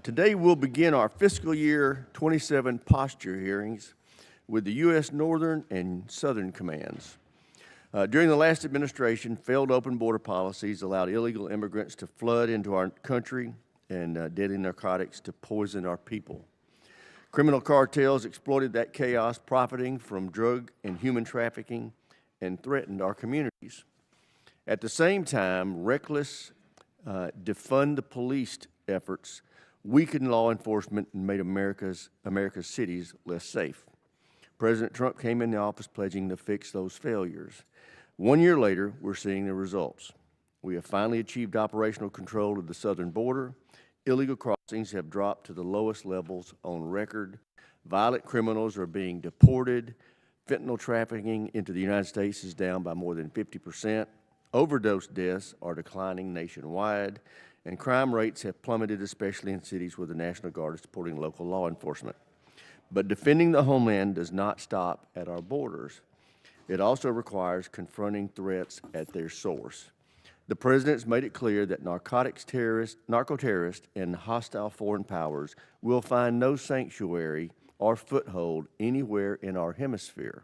Today we'll begin our fiscal year 27 posture hearings with the U.S. Northern and Southern Commands. During the last administration, failed open border policies allowed illegal immigrants to flood into our country and deadly narcotics to poison our people. Criminal cartels exploited that chaos, profiting from drug and human trafficking, and threatened our communities. At the same time, reckless defund the police efforts weakened law enforcement and made America's cities less safe. President Trump came into office pledging to fix those failures. 1 year later, we're seeing the results. We have finally achieved operational control of the southern border. Illegal crossings have dropped to the lowest levels on record. Violent criminals are being deported. Fentanyl trafficking into the United States is down by more than 50%. Overdose deaths are declining nationwide, and crime rates have plummeted, especially in cities where the National Guard is supporting local law enforcement. But defending the homeland does not stop at our borders. It also requires confronting threats at their source. The President's made it clear that narco-terrorists, and hostile foreign powers will find no sanctuary or foothold anywhere in our hemisphere.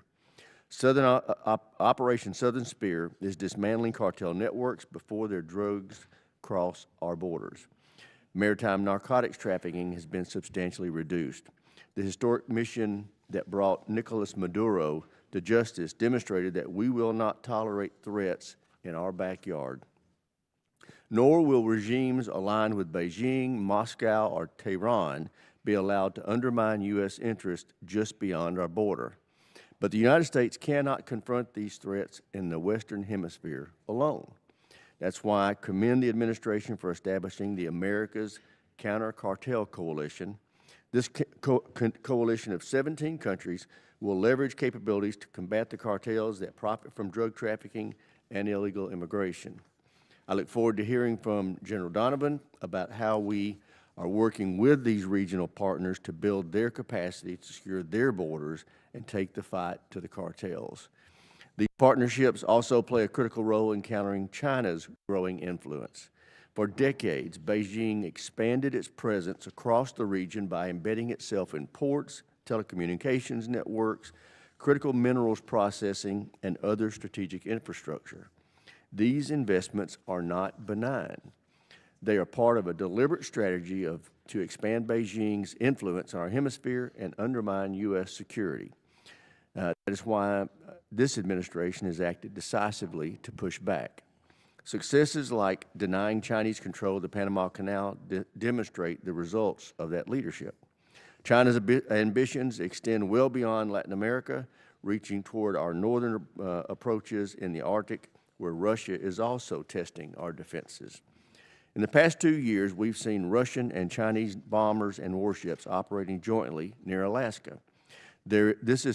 Operation Southern Spear is dismantling cartel networks before their drugs cross our borders. Maritime narcotics trafficking has been substantially reduced. The historic mission that brought Nicolas Maduro to justice demonstrated that we will not tolerate threats in our backyard. Nor will regimes aligned with Beijing, Moscow, or Tehran be allowed to undermine U.S. interests just beyond our border. But the United States cannot confront these threats in the Western Hemisphere alone. That's why I commend the administration for establishing the America's Counter-Cartel Coalition. This coalition of 17 countries will leverage capabilities to combat the cartels that profit from drug trafficking and illegal immigration. I look forward to hearing from General Donovan about how we are working with these regional partners to build their capacity to secure their borders and take the fight to the cartels. These partnerships also play a critical role in countering China's growing influence. For decades, Beijing expanded its presence across the region by embedding itself in ports, telecommunications networks, critical minerals processing, and other strategic infrastructure. These investments are not benign. They are part of a deliberate strategy to expand Beijing's influence in our hemisphere and undermine U.S. security. That is why this administration has acted decisively to push back. Successes like denying Chinese control of the Panama Canal demonstrate the results of that leadership. China's ambitions extend well beyond Latin America, reaching toward our northern approaches in the Arctic, where Russia is also testing our defenses. In the past 2 years, we've seen Russian and Chinese bombers and warships operating jointly near Alaska. This is a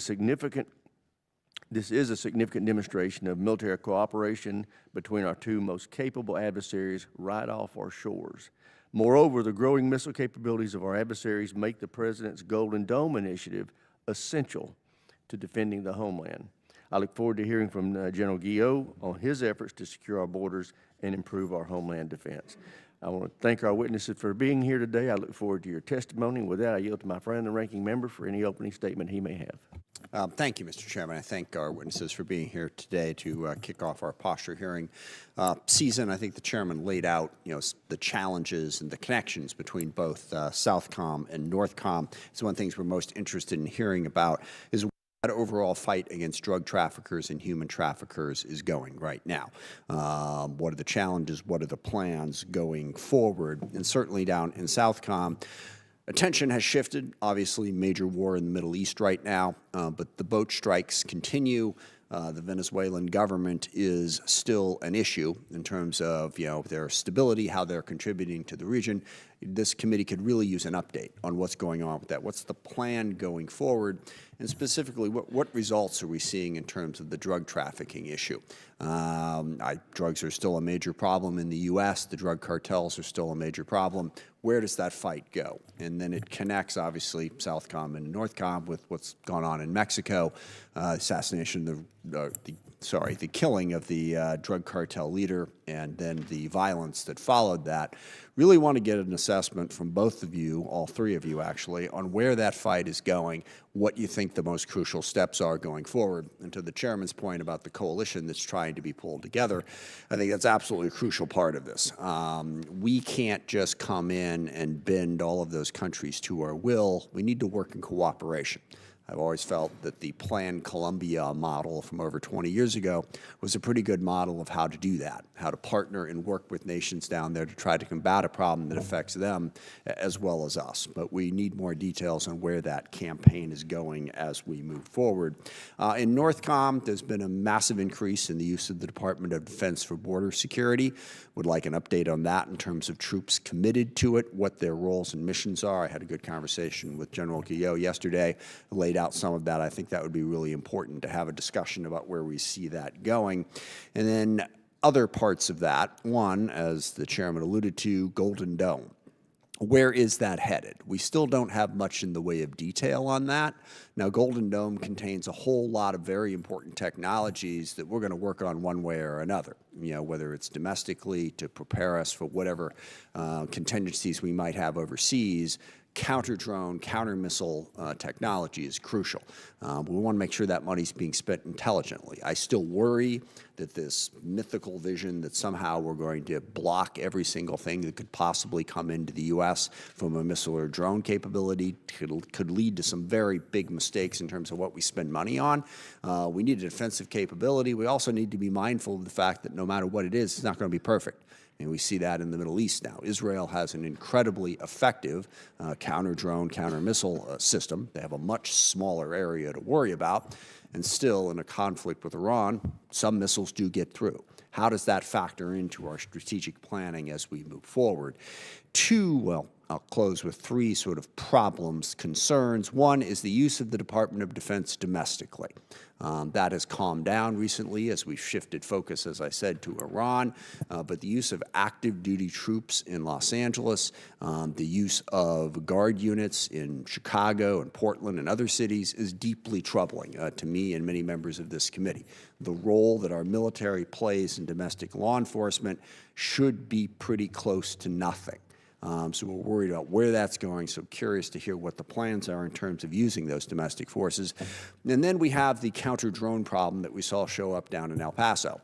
significant demonstration of military cooperation between our two most capable adversaries right off our shores. Moreover, the growing missile capabilities of our adversaries make the President's Golden Dome initiative essential to defending the homeland. I look forward to hearing from General Guillot on his efforts to secure our borders and improve our homeland defense. I want to thank our witnesses for being here today. I look forward to your testimony. With that, I yield to my friend, the ranking member, for any opening statement he may have. Thank you, Mr. Chairman. I thank our witnesses for being here today to kick off our posture hearing season. I think the chairman laid out, the challenges and the connections between both Southcom and Northcom. It's one of the things we're most interested in hearing about is that overall fight against drug traffickers and human traffickers is going right now. What are the challenges? What are the plans going forward? And certainly down in Southcom, attention has shifted. Obviously, major war in the Middle East right now, but the boat strikes continue. The Venezuelan government is still an issue in terms of, their stability, how they're contributing to the region. This committee could really use an update on what's going on with that. What's the plan going forward? And specifically, what results are we seeing in terms of the drug trafficking issue? Drugs are still a major problem in the U.S. The drug cartels are still a major problem. Where does that fight go? And then it connects, obviously, Southcom and Northcom with what's gone on in Mexico, assassination of the the killing of the drug cartel leader and then the violence that followed that, really want to get an assessment from both of you, all three of you actually, on where that fight is going, what you think the most crucial steps are going forward. And to the chairman's point about the coalition that's trying to be pulled together, I think that's absolutely a crucial part of this. We can't just come in and bend all of those countries to our will. We need to work in cooperation. I've always felt that the Plan Colombia model from over 20 years ago was a pretty good model of how to do that, how to partner and work with nations down there to try to combat a problem that affects them as well as us. But we need more details on where that campaign is going as we move forward. In NORTHCOM, there's been a massive increase in the use of the Department of Defense for border security. Would like an update on that in terms of troops committed to it, what their roles and missions are. I had a good conversation with General Guillot yesterday, laid out some of that. I think that would be really important to have a discussion about where we see that going. And then other parts of that, one, as the chairman alluded to, Golden Dome. Where is that headed? We still don't have much in the way of detail on that. Now, Golden Dome contains a whole lot of very important technologies that we're going to work on one way or another, whether it's domestically to prepare us for whatever contingencies we might have overseas. Counter-drone, counter-missile technology is crucial. We want to make sure that money's being spent intelligently. I still worry that this mythical vision that somehow we're going to block every single thing that could possibly come into the U.S. from a missile or drone capability could lead to some very big mistakes in terms of what we spend money on. We need a defensive capability. We also need to be mindful of the fact that no matter what it is, it's not going to be perfect. And we see that in the Middle East now. Israel has an incredibly effective counter-drone, counter-missile system. They have a much smaller area to worry about. And still, in a conflict with Iran, some missiles do get through. How does that factor into our strategic planning as we move forward? I'll close with three sort of problems, concerns. One is the use of the Department of Defense domestically. That has calmed down recently as we've shifted focus, as I said, to Iran. But the use of active duty troops in Los Angeles, the use of guard units in Chicago and Portland and other cities is deeply troubling to me and many members of this committee. The role that our military plays in domestic law enforcement should be pretty close to nothing. So we're worried about where that's going, so curious to hear what the plans are in terms of using those domestic forces. And then we have the counter-drone problem that we saw show up down in El Paso.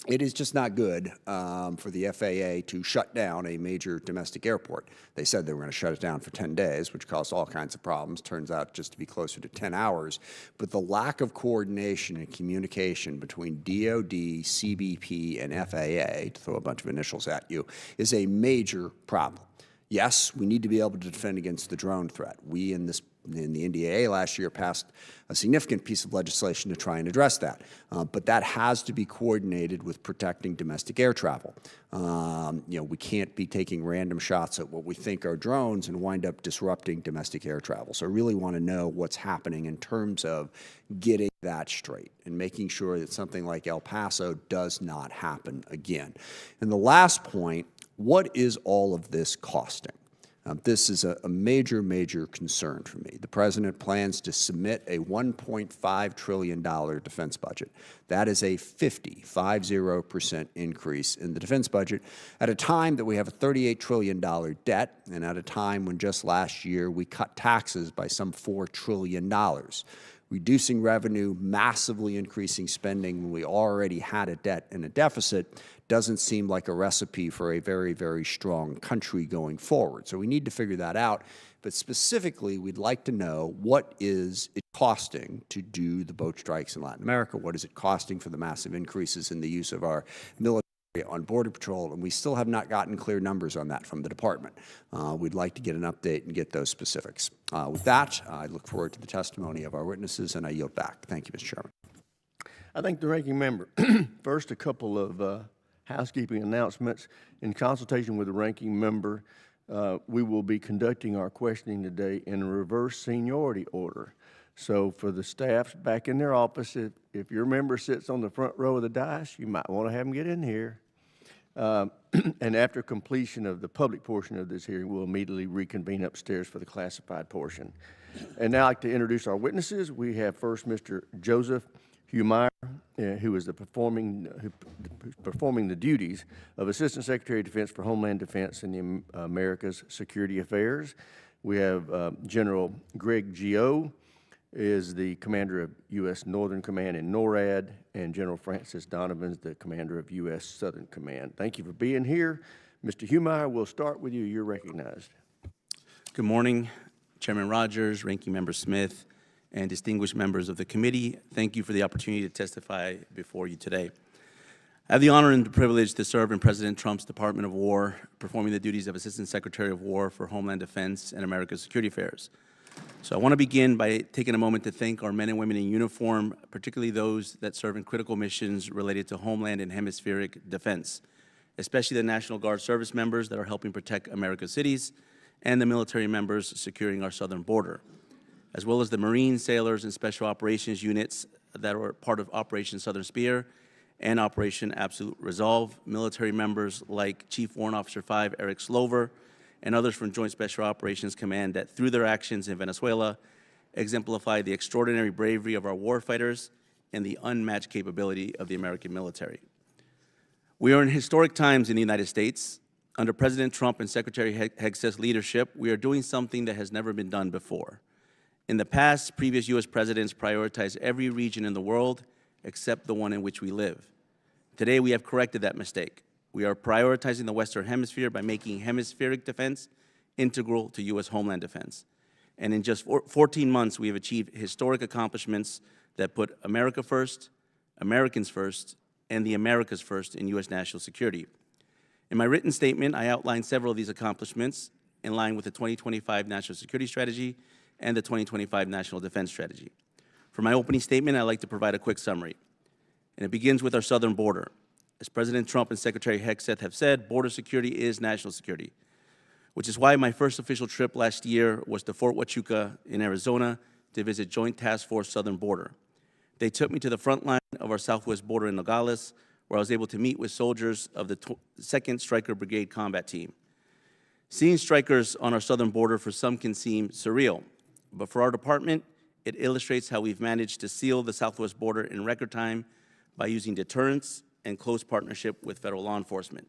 It is just not good for the FAA to shut down a major domestic airport. They said they were going to shut it down for 10 days, which caused all kinds of problems. Turns out just to be closer to 10 hours. But the lack of coordination and communication between DOD, CBP, and FAA, to throw a bunch of initials at you, is a major problem. Yes, we need to be able to defend against the drone threat. We in the NDAA last year passed a significant piece of legislation to try and address that. But that has to be coordinated with protecting domestic air travel. We can't be taking random shots at what we think are drones and wind up disrupting domestic air travel. So I really want to know what's happening in terms of getting that straight and making sure that something like El Paso does not happen again. And the last point, what is all of this costing? This is a major, major concern for me. The president plans to submit a $1.5 trillion defense budget. That is a 50% increase in the defense budget at a time that we have a $38 trillion debt and at a time when just last year we cut taxes by some $4 trillion. Reducing revenue, massively increasing spending when we already had a debt and a deficit doesn't seem like a recipe for a very, very strong country going forward. So we need to figure that out. But specifically, we'd like to know what is it costing to do the boat strikes in Latin America? What is it costing for the massive increases in the use of our military on Border Patrol? And we still have not gotten clear numbers on that from the department. We'd like to get an update and get those specifics. With that, I look forward to the testimony of our witnesses, and I yield back. Thank you, Mr. Chairman. I thank the ranking member. First, a couple of housekeeping announcements. In consultation with the ranking member, we will be conducting our questioning today in a reverse seniority order. So for the staff back in their office, if your member sits on the front row of the dais, you might want to have them get in here. And after completion of the public portion of this hearing, we'll immediately reconvene upstairs for the classified portion. And now I'd like to introduce our witnesses. We have first Mr. Joseph Hugh Meyer, who is performing the duties of Assistant Secretary of Defense for Homeland Defense in the Americas Security Affairs. We have General Greg Gio, is the commander of U.S. Northern Command in NORAD, and General Francis Donovan is the commander of U.S. Southern Command. Thank you for being here. Mr. Humeyer, we'll start with you. You're recognized. Good morning, Chairman Rogers, Ranking Member Smith, and distinguished members of the committee. Thank you for the opportunity to testify before you today. I have the honor and the privilege to serve in President Trump's Department of War, performing the duties of Assistant Secretary of War for Homeland Defense and America's Security Affairs. So I want to begin by taking a moment to thank our men and women in uniform, particularly those that serve in critical missions related to homeland and hemispheric defense, especially the National Guard service members that are helping protect America's cities and the military members securing our southern border, as well as the Marine, sailors, and special operations units that are part of Operation Southern Spear and Operation Absolute Resolve, military members like Chief Warrant Officer 5 Eric Slover, and others from Joint Special Operations Command that, through their actions in Venezuela, exemplify the extraordinary bravery of our warfighters and the unmatched capability of the American military. We are in historic times in the United States. Under President Trump and Secretary Hegseth's leadership, we are doing something that has never been done before. In the past, previous U.S. presidents prioritized every region in the world except the one in which we live. Today, we have corrected that mistake. We are prioritizing the Western Hemisphere by making hemispheric defense integral to U.S. homeland defense. And in just 14 months, we have achieved historic accomplishments that put America first, Americans first, and the Americas first in U.S. national security. In my written statement, I outlined several of these accomplishments in line with the 2025 National Security Strategy and the 2025 National Defense Strategy. For my opening statement, I'd like to provide a quick summary. And it begins with our southern border. As President Trump and Secretary Hegseth have said, border security is national security, which is why my first official trip last year was to Fort Huachuca in Arizona to visit Joint Task Force Southern Border. They took me to the front line of our southwest border in Nogales, where I was able to meet with soldiers of the 2nd Stryker Brigade Combat Team. Seeing strikers on our southern border for some can seem surreal, but for our department, it illustrates how we've managed to seal the southwest border in record time by using deterrence and close partnership with federal law enforcement.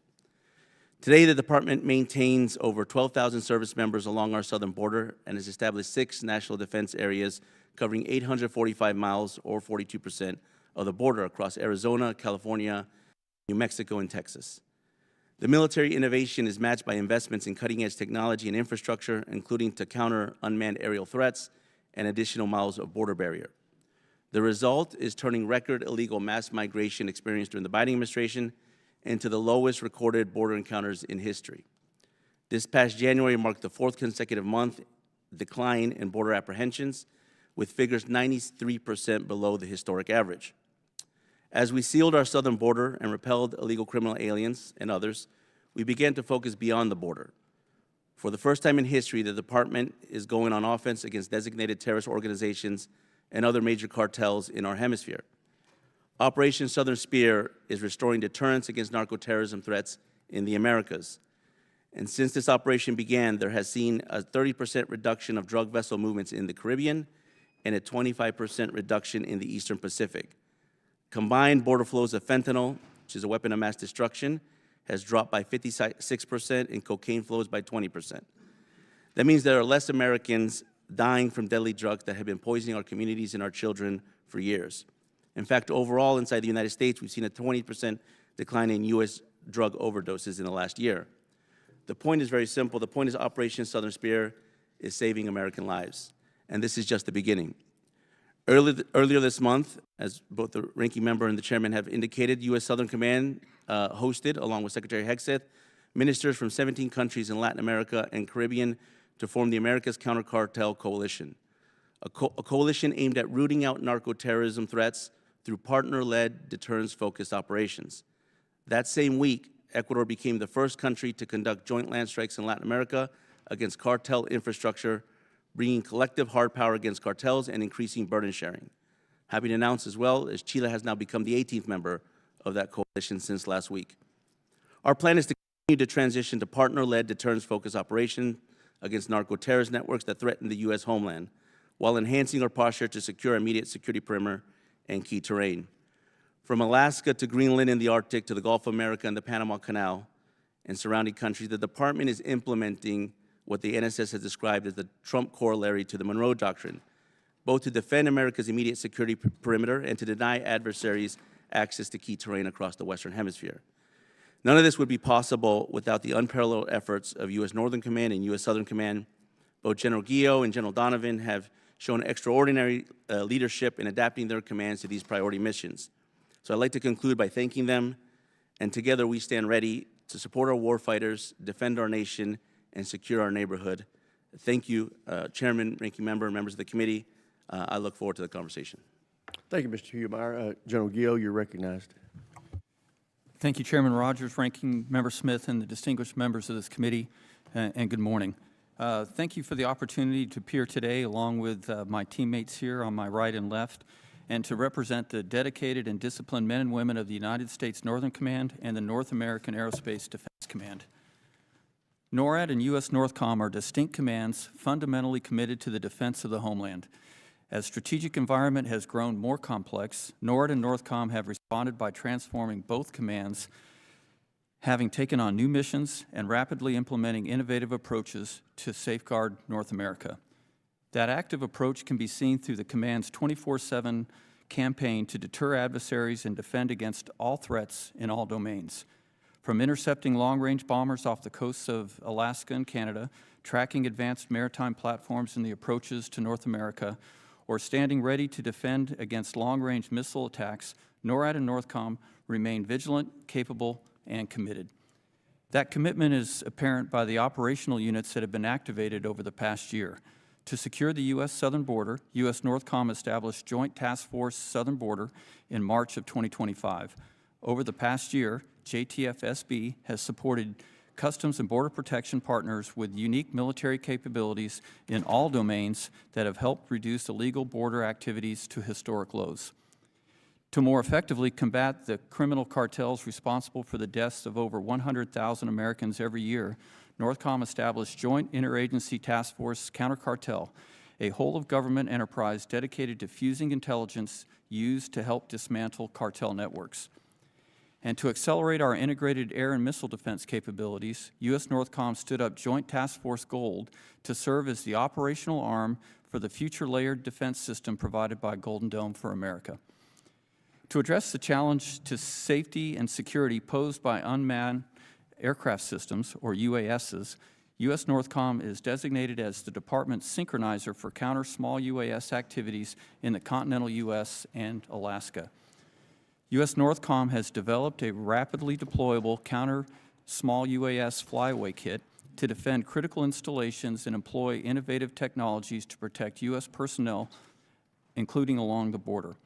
Today, the department maintains over 12,000 service members along our southern border and has established 6 national defense areas covering 845 miles, or 42% of the border across Arizona, California, New Mexico, and Texas. The military innovation is matched by investments in cutting-edge technology and infrastructure, including to counter unmanned aerial threats and additional miles of border barrier. The result is turning record illegal mass migration experienced during the Biden administration into the lowest recorded border encounters in history. This past January marked the 4th consecutive month decline in border apprehensions, with figures 93% below the historic average. As we sealed our southern border and repelled illegal criminal aliens and others, we began to focus beyond the border. For the first time in history, the department is going on offense against designated terrorist organizations and other major cartels in our hemisphere. Operation Southern Spear is restoring deterrence against narco-terrorism threats in the Americas. And since this operation began, there has seen a 30% reduction of drug vessel movements in the Caribbean and a 25% reduction in the Eastern Pacific. Combined border flows of fentanyl, which is a weapon of mass destruction, has dropped by 56% and cocaine flows by 20%. That means there are less Americans dying from deadly drugs that have been poisoning our communities and our children for years. In fact, overall, inside the United States, we've seen a 20% decline in U.S. drug overdoses in the last year. The point is very simple. The point is Operation Southern Spear is saving American lives, and this is just the beginning. Earlier this month, as both the ranking member and the chairman have indicated, U.S. Southern Command hosted, along with Secretary Hegseth, ministers from 17 countries in Latin America and Caribbean to form the America's Counter Cartel Coalition, a coalition aimed at rooting out narco-terrorism threats through partner-led, deterrence-focused operations. That same week, Ecuador became the first country to conduct joint land strikes in Latin America against cartel infrastructure, bringing collective hard power against cartels and increasing burden sharing. Happy to announce as well as Chile has now become the 18th member of that coalition since last week. Our plan is to continue to transition to partner-led, deterrence-focused operations against narco-terrorist networks that threaten the U.S. homeland, while enhancing our posture to secure immediate security perimeter and key terrain. From Alaska to Greenland and the Arctic to the Gulf of America and the Panama Canal and surrounding countries, the Department is implementing what the NSS has described as the Trump corollary to the Monroe Doctrine, both to defend America's immediate security perimeter and to deny adversaries access to key terrain across the Western Hemisphere. None of this would be possible without the unparalleled efforts of U.S. Northern Command and U.S. Southern Command. Both General Guillot and General Donovan have shown extraordinary leadership in adapting their commands to these priority missions. So I'd like to conclude by thanking them, and together we stand ready to support our warfighters, defend our nation, and secure our neighborhood. Thank you, Chairman, Ranking Member, members of the committee. I look forward to the conversation. Thank you, Mr. Humeyer. General Guillot, you're recognized. Thank you, Chairman Rogers, Ranking Member Smith, and the distinguished members of this committee, and good morning. Thank you for the opportunity to appear today along with my teammates here on my right and left, and to represent the dedicated and disciplined men and women of the United States Northern Command and the North American Aerospace Defense Command. NORAD and U.S. NORTHCOM are distinct commands fundamentally committed to the defense of the homeland. As strategic environment has grown more complex, NORAD and NORTHCOM have responded by transforming both commands, having taken on new missions and rapidly implementing innovative approaches to safeguard North America. That active approach can be seen through the command's 24/7 campaign to deter adversaries and defend against all threats in all domains. From intercepting long-range bombers off the coasts of Alaska and Canada, tracking advanced maritime platforms in the approaches to North America, or standing ready to defend against long-range missile attacks, NORAD and NORTHCOM remain vigilant, capable, and committed. That commitment is apparent by the operational units that have been activated over the past year. To secure the U.S. southern border, U.S. NORTHCOM established Joint Task Force Southern Border in March of 2025. Over the past year, JTF-SB has supported Customs and Border Protection partners with unique military capabilities in all domains that have helped reduce illegal border activities to historic lows. To more effectively combat the criminal cartels responsible for the deaths of over 100,000 Americans every year, NORTHCOM established Joint Interagency Task Force Counter-Cartel, a whole-of-government enterprise dedicated to fusing intelligence used to help dismantle cartel networks. And to accelerate our integrated air and missile defense capabilities, U.S. NORTHCOM stood up Joint Task Force Gold to serve as the operational arm for the future layered defense system provided by Golden Dome for America. To address the challenge to safety and security posed by unmanned aircraft systems, or UASs, U.S. NORTHCOM is designated as the department's synchronizer for counter small UAS activities in the continental U.S. and Alaska. U.S. NORTHCOM has developed a rapidly deployable counter small UAS flyaway kit to defend critical installations and employ innovative technologies to protect U.S. personnel, including along the border.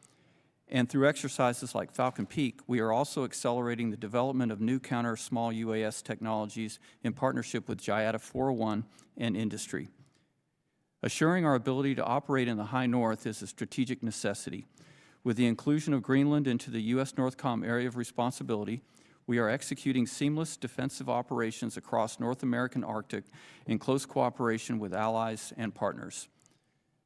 And through exercises like Falcon Peak, we are also accelerating the development of new counter small UAS technologies in partnership with JIATA 401 and industry. Assuring our ability to operate in the high north is a strategic necessity. With the inclusion of Greenland into the U.S. NORTHCOM area of responsibility, we are executing seamless defensive operations across North American Arctic in close cooperation with allies and partners.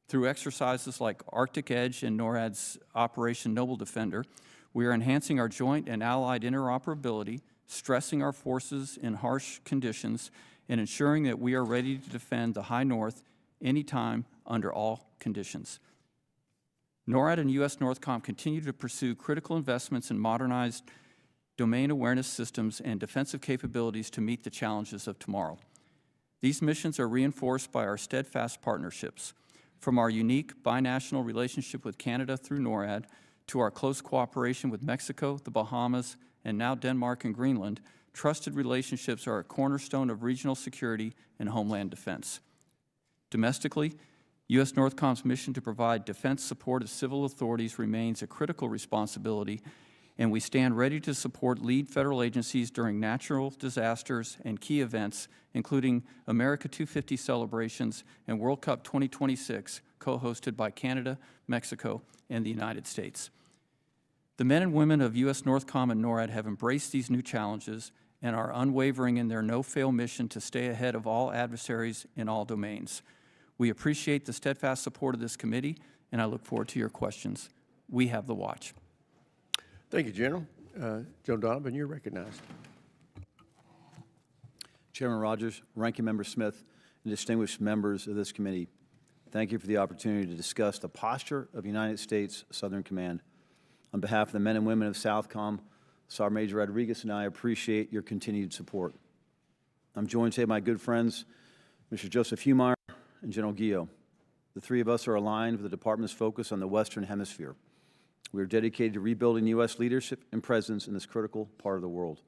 Through exercises like Arctic Edge and NORAD's Operation Noble Defender, we are enhancing our joint and allied interoperability, stressing our forces in harsh conditions, and ensuring that we are ready to defend the high north anytime under all conditions. NORAD and U.S. NORTHCOM continue to pursue critical investments in modernized domain awareness systems and defensive capabilities to meet the challenges of tomorrow. These missions are reinforced by our steadfast partnerships. From our unique binational relationship with Canada through NORAD to our close cooperation with Mexico, the Bahamas, and now Denmark and Greenland, trusted relationships are a cornerstone of regional security and homeland defense. Domestically, U.S. NORTHCOM's mission to provide defense support to civil authorities remains a critical responsibility, and we stand ready to support lead federal agencies during natural disasters and key events, including America 250 celebrations and World Cup 2026, co-hosted by Canada, Mexico, and the United States. The men and women of U.S. NORTHCOM and NORAD have embraced these new challenges and are unwavering in their no-fail mission to stay ahead of all adversaries in all domains. We appreciate the steadfast support of this committee, and I look forward to your questions. we have the watch. Thank you, General. Joe Donovan, you're recognized. Chairman Rogers, Ranking Member Smith, and distinguished members of this committee, thank you for the opportunity to discuss the posture of United States Southern Command. On behalf of the men and women of Southcom, Sergeant Major Rodriguez and I appreciate your continued support. I'm joined today by my good friends, Mr. Joseph Humeyer and General Guillot. The three of us are aligned with the Department's focus on the Western Hemisphere. We are dedicated to rebuilding U.S. leadership and presence in this critical part of the world.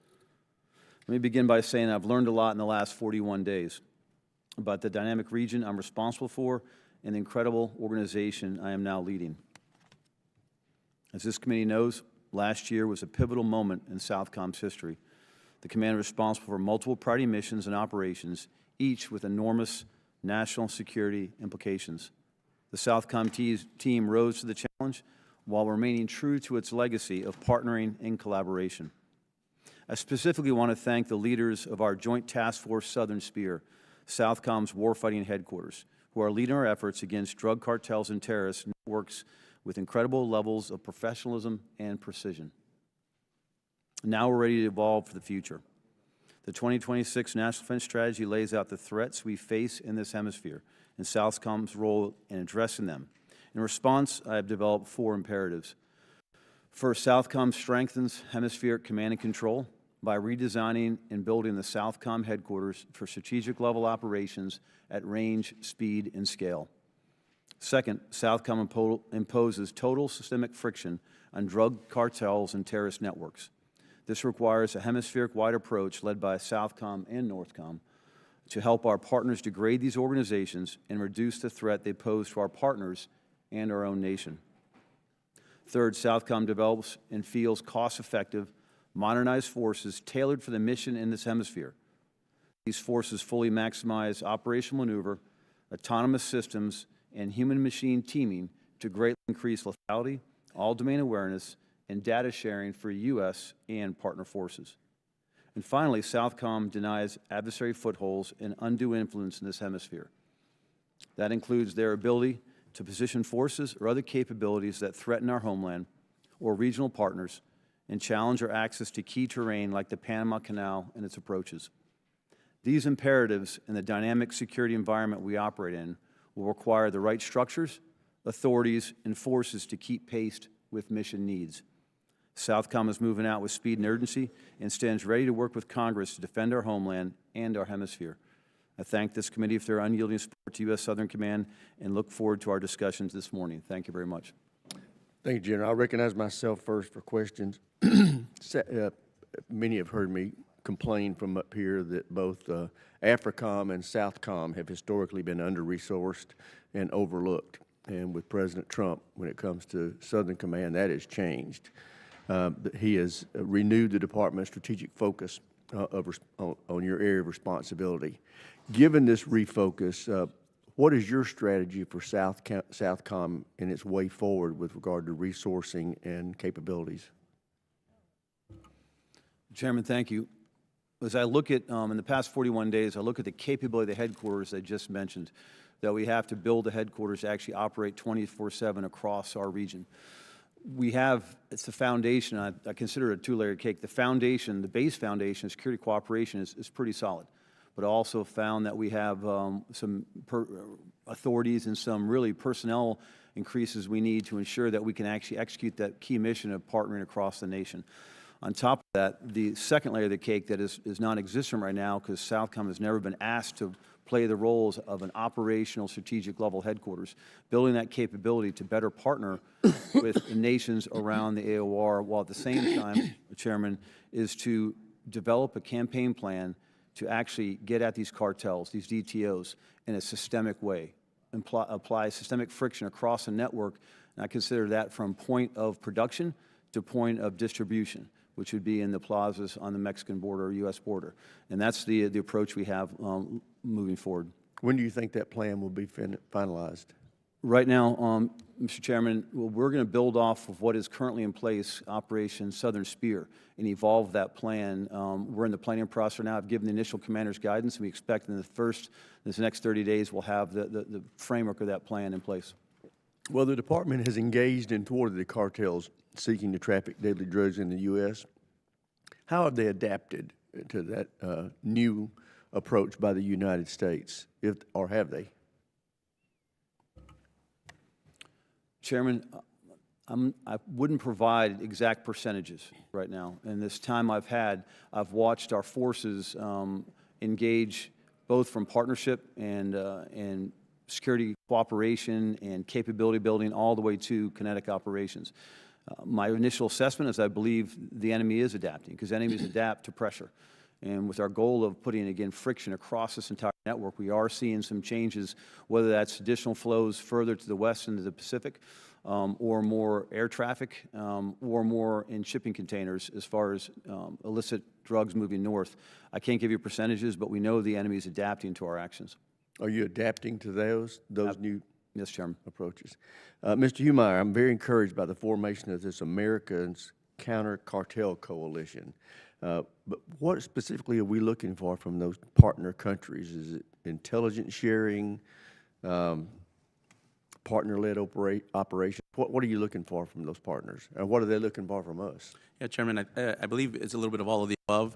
Let me begin by saying I've learned a lot in the last 41 days about the dynamic region I'm responsible for and the incredible organization I am now leading. As this committee knows, last year was a pivotal moment in Southcom's history. The command was responsible for multiple priority missions and operations, each with enormous national security implications. The Southcom team rose to the challenge while remaining true to its legacy of partnering and collaboration. I specifically want to thank the leaders of our Joint Task Force Southern Spear, Southcom's warfighting headquarters, who are leading our efforts against drug cartels and terrorist networks with incredible levels of professionalism and precision. Now we're ready to evolve for the future. The 2026 National Defense Strategy lays out the threats we face in this hemisphere and Southcom's role in addressing them. In response, I have developed 4 imperatives. First, Southcom strengthens hemispheric command and control by redesigning and building the Southcom headquarters for strategic level operations at range, speed, and scale. Second, Southcom imposes total systemic friction on drug cartels and terrorist networks. This requires a hemispheric-wide approach led by Southcom and Northcom to help our partners degrade these organizations and reduce the threat they pose to our partners and our own nation. Third, Southcom develops and fields cost-effective, modernized forces tailored for the mission in this hemisphere. These forces fully maximize operational maneuver, autonomous systems, and human-machine teaming to greatly increase lethality, all-domain awareness, and data sharing for U.S. and partner forces. And finally, Southcom denies adversary footholds and undue influence in this hemisphere. That includes their ability to position forces or other capabilities that threaten our homeland or regional partners and challenge our access to key terrain like the Panama Canal and its approaches. These imperatives in the dynamic security environment we operate in will require the right structures, authorities, and forces to keep pace with mission needs. Southcom is moving out with speed and urgency and stands ready to work with Congress to defend our homeland and our hemisphere. I thank this committee for their unyielding support to U.S. Southern Command and look forward to our discussions this morning. Thank you very much. Thank you, General. I recognize myself first for questions. Many have heard me complain from up here that both AFRICOM and Southcom have historically been under-resourced and overlooked. And with President Trump, when it comes to Southern Command, that has changed. He has renewed the Department's strategic focus on your area of responsibility. Given this refocus, what is your strategy for Southcom in its way forward with regard to resourcing and capabilities? Chairman, thank you. As I look at, in the past 41 days, I look at the capability of the headquarters I just mentioned, that we have to build the headquarters to actually operate 24/7 across our region. We have, it's the foundation, I consider it a 2-layered cake. The foundation, the base foundation of security cooperation is pretty solid. But I also found that we have some authorities and some really personnel increases we need to ensure that we can actually execute that key mission of partnering across the nation. On top of that, the second layer of the cake that is non-existent right now, because Southcom has never been asked to play the roles of an operational strategic level headquarters, building that capability to better partner with the nations around the AOR, while at the same time, Chairman, is to develop a campaign plan to actually get at these cartels, these DTOs, in a systemic way, apply systemic friction across the network, and I consider that from point of production to point of distribution, which would be in the plazas on the Mexican border or U.S. border. And that's the approach we have moving forward. When do you think that plan will be finalized? Right now, Mr. Chairman, we're going to build off of what is currently in place, Operation Southern Spear, and evolve that plan. We're in the planning process now. I've given the initial commander's guidance, and we expect in this next 30 days we'll have the framework of that plan in place. Well, the department has engaged and thwarted the cartels seeking to traffic deadly drugs in the U.S. How have they adapted to that new approach by the United States, or have they? Chairman, I wouldn't provide exact percentages right now. In this time I've watched our forces engage both from partnership and security cooperation and capability building all the way to kinetic operations. My initial assessment is I believe the enemy is adapting, because enemies adapt to pressure. And with our goal of putting, again, friction across this entire network, we are seeing some changes, whether that's additional flows further to the west into the Pacific, or more air traffic, or more in shipping containers as far as illicit drugs moving north. I can't give you percentages, but we know the enemy is adapting to our actions. Are you adapting to those new Yes, Chairman. approaches? Mr. Humeyer, I'm very encouraged by the formation of this Americans Counter Cartel Coalition. But what specifically are we looking for from those partner countries? Is it intelligence sharing, partner-led operation? What are you looking for from those partners? And what are they looking for from us? Yeah, Chairman, I believe it's a little bit of all of the above.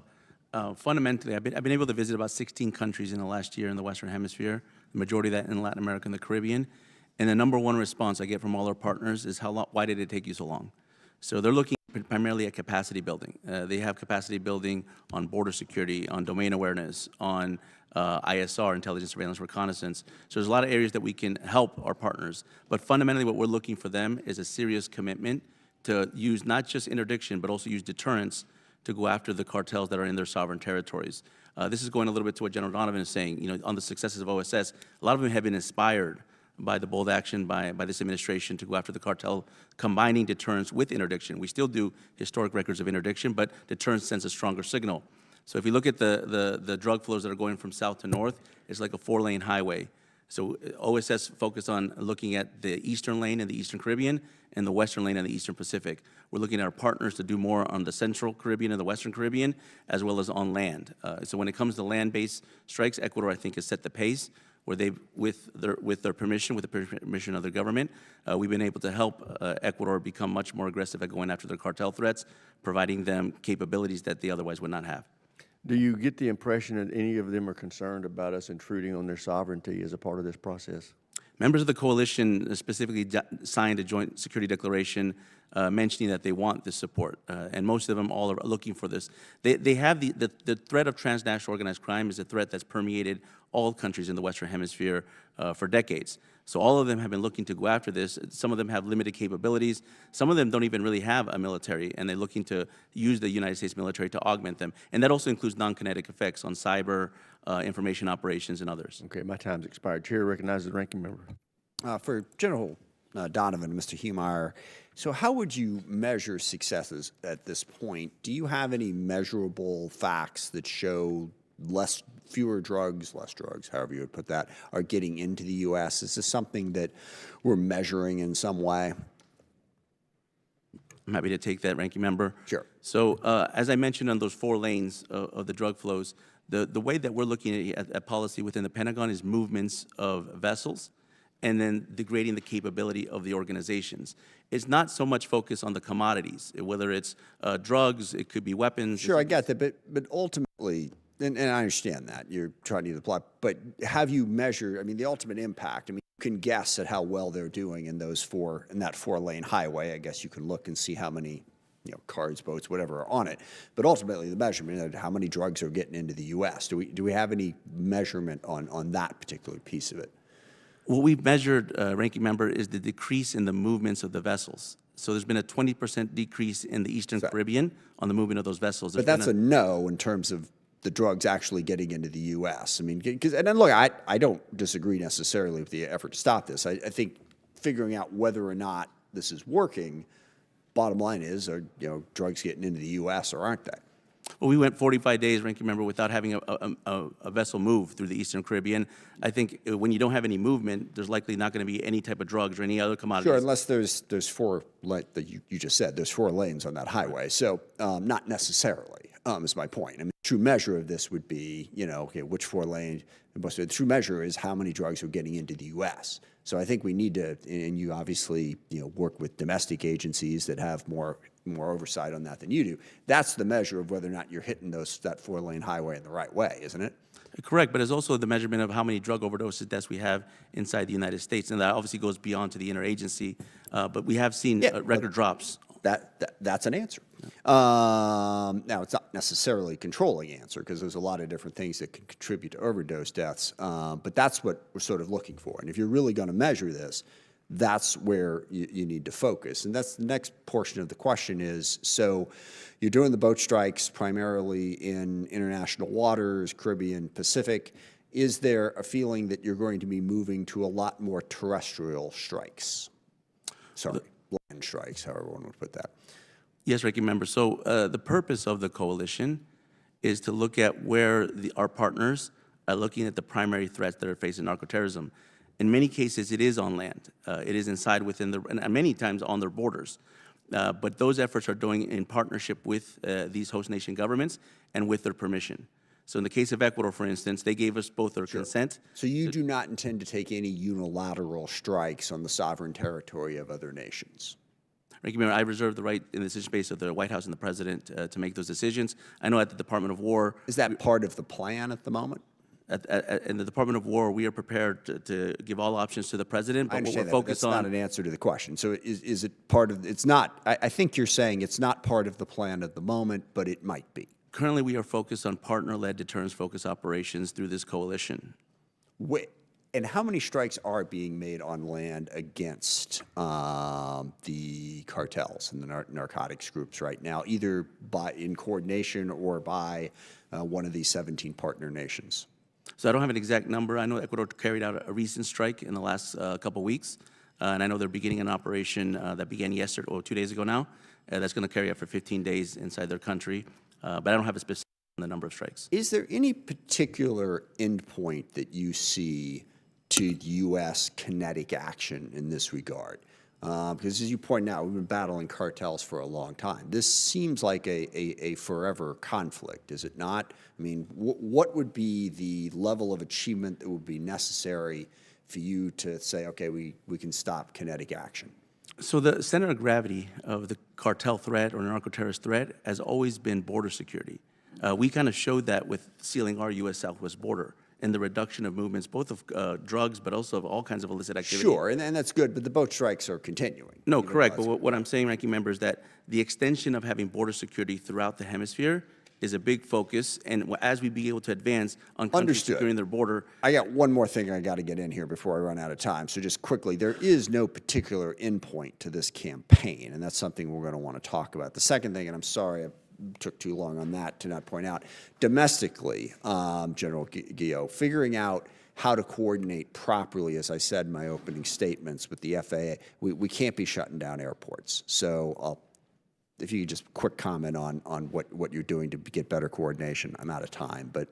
Fundamentally, I've been able to visit about 16 countries in the last year in the Western Hemisphere, the majority of that in Latin America and the Caribbean. And the number one response I get from all our partners is why did it take you so long? So they're looking primarily at capacity building. They have capacity building on border security, on domain awareness, on ISR, intelligence, surveillance, reconnaissance. So there's a lot of areas that we can help our partners. But fundamentally, what we're looking for them is a serious commitment to use not just interdiction, but also use deterrence to go after the cartels that are in their sovereign territories. This is going a little bit to what General Donovan is saying. You know, on the successes of OSS, a lot of them have been inspired by the bold action by this administration to go after the cartel, combining deterrence with interdiction. We still do historic records of interdiction, but deterrence sends a stronger signal. So if you look at the drug flows that are going from south to north, it's like a 4-lane highway. So OSS focused on looking at the eastern lane in the Eastern Caribbean and the western lane in the Eastern Pacific. We're looking at our partners to do more on the Central Caribbean and the Western Caribbean, as well as on land. So when it comes to land-based strikes, Ecuador, I think, has set the pace, where they, with their permission, with the permission of their government, we've been able to help Ecuador become much more aggressive at going after their cartel threats, providing them capabilities that they otherwise would not have. Do you get the impression that any of them are concerned about us intruding on their sovereignty as a part of this process? Members of the coalition specifically signed a joint security declaration mentioning that they want this support, and most of them all are looking for this. They have the threat of transnational organized crime is a threat that's permeated all countries in the Western Hemisphere for decades. So all of them have been looking to go after this. Some of them have limited capabilities. Some of them don't even really have a military, and they're looking to use the United States military to augment them. And that also includes non-kinetic effects on cyber, information operations, and others. Okay, my time's expired. Chair recognizes the ranking member. For General Donovan, Mr. Humeyer, so how would you measure successes at this point? Do you have any measurable facts that show fewer drugs, less drugs, however you would put that, are getting into the U.S.? Is this something that we're measuring in some way? I'm happy to take that, Ranking Member. Sure. So as I mentioned on those 4 lanes of the drug flows, the way that we're looking at policy within the Pentagon is movements of vessels and then degrading the capability of the organizations. It's not so much focused on the commodities, whether it's drugs, it could be weapons. Sure, I get that, but ultimately, and I understand that, you're trying to apply, but have you measured, I mean, the ultimate impact, I mean, you can guess at how well they're doing in that 4-lane highway. I guess you can look and see how many, cars, boats, whatever are on it. But ultimately, the measurement of how many drugs are getting into the U.S., do we have any measurement on that particular piece of it? What we've measured, Ranking Member, is the decrease in the movements of the vessels. So there's been a 20% decrease in the Eastern Caribbean on the movement of those vessels. But that's a no in terms of the drugs actually getting into the U.S. I mean, and then look, I don't disagree necessarily with the effort to stop this. I think figuring out whether or not this is working, bottom line is, are drugs getting into the U.S. or aren't they? Well, we went 45 days, Ranking Member, without having a vessel move through the Eastern Caribbean. I think when you don't have any movement, there's likely not going to be any type of drugs or any other commodities. Sure, unless there's 4, like you just said, there's 4 lanes on that highway. So not necessarily. is my point. I mean, the true measure of this would be, okay, which 4-lane, the true measure is how many drugs are getting into the U.S. So I think we need to, and you obviously, work with domestic agencies that have more oversight on that than you do. That's the measure of whether or not you're hitting that 4-lane highway in the right way, isn't it? Correct, but it's also the measurement of how many drug overdoses deaths we have inside the United States, and that obviously goes beyond to the interagency. But we have seen record drops. That's an answer. Now, it's not necessarily a controlling answer because there's a lot of different things that can contribute to overdose deaths, but that's what we're sort of looking for. And if you're really going to measure this, that's where you need to focus. And that's the next portion of the question is, so you're doing the boat strikes primarily in international waters, Caribbean, Pacific. Is there a feeling that you're going to be moving to a lot more terrestrial strikes? Sorry, land strikes, however one would put that. Yes, Ranking Member. So the purpose of the coalition is to look at where our partners are looking at the primary threats that are facing narcoterrorism. In many cases, it is on land. It is inside within and many times on their borders. But those efforts are doing in partnership with these host nation governments and with their permission. So in the case of Ecuador, for instance, they gave us both their consent. So you do not intend to take any unilateral strikes on the sovereign territory of other nations? Ranking Member, I reserve the right in the decision space of the White House and the President to make those decisions. I know at the Department of War— Is that part of the plan at the moment? in the Department of War, we are prepared to give all options to the President, I but what we're understand that, but focused that's on— not an answer to the question. So is it part of, it's not, I think you're saying it's not part of the plan at the moment, but it might be. Currently, we are focused on partner-led deterrence-focused operations through this coalition. And how many strikes are being made on land against the cartels and the narcotics groups right now, either in coordination or by one of these 17 partner nations? So I don't have an exact number. I know Ecuador carried out a recent strike in the last couple weeks, and I know they're beginning an operation that began yesterday, or 2 days ago now, that's going to carry out for 15 days inside their country, but I don't have a specific on the number of strikes. Is there any particular endpoint that you see to U.S. kinetic action in this regard? Because as you point out, we've been battling cartels for a long time. This seems like a forever conflict, is it not? I mean, what would be the level of achievement that would be necessary for you to say, okay, we can stop kinetic action? So the center of gravity of the cartel threat or narco-terrorist threat has always been border security. We kind of showed that with sealing our U.S. southwest border and the reduction of movements, both of drugs, but also of all kinds of illicit activity. Sure, and that's good, but the boat strikes are continuing. No, correct, but what I'm saying, Ranking Member, is that the extension of having border security throughout the hemisphere is a big focus, and as we be able to advance on countries securing their border— I got one more thing I got to get in here before I run out of time. So just quickly, there is no particular endpoint to this campaign, and that's something we're going to want to talk about. The second thing, and I'm sorry I took too long on that to not point out, domestically, General Guillot, figuring out how to coordinate properly, as I said in my opening statements with the FAA, we can't be shutting down airports. So if you could just quick comment on what you're doing to get better coordination. I'm out of time, but.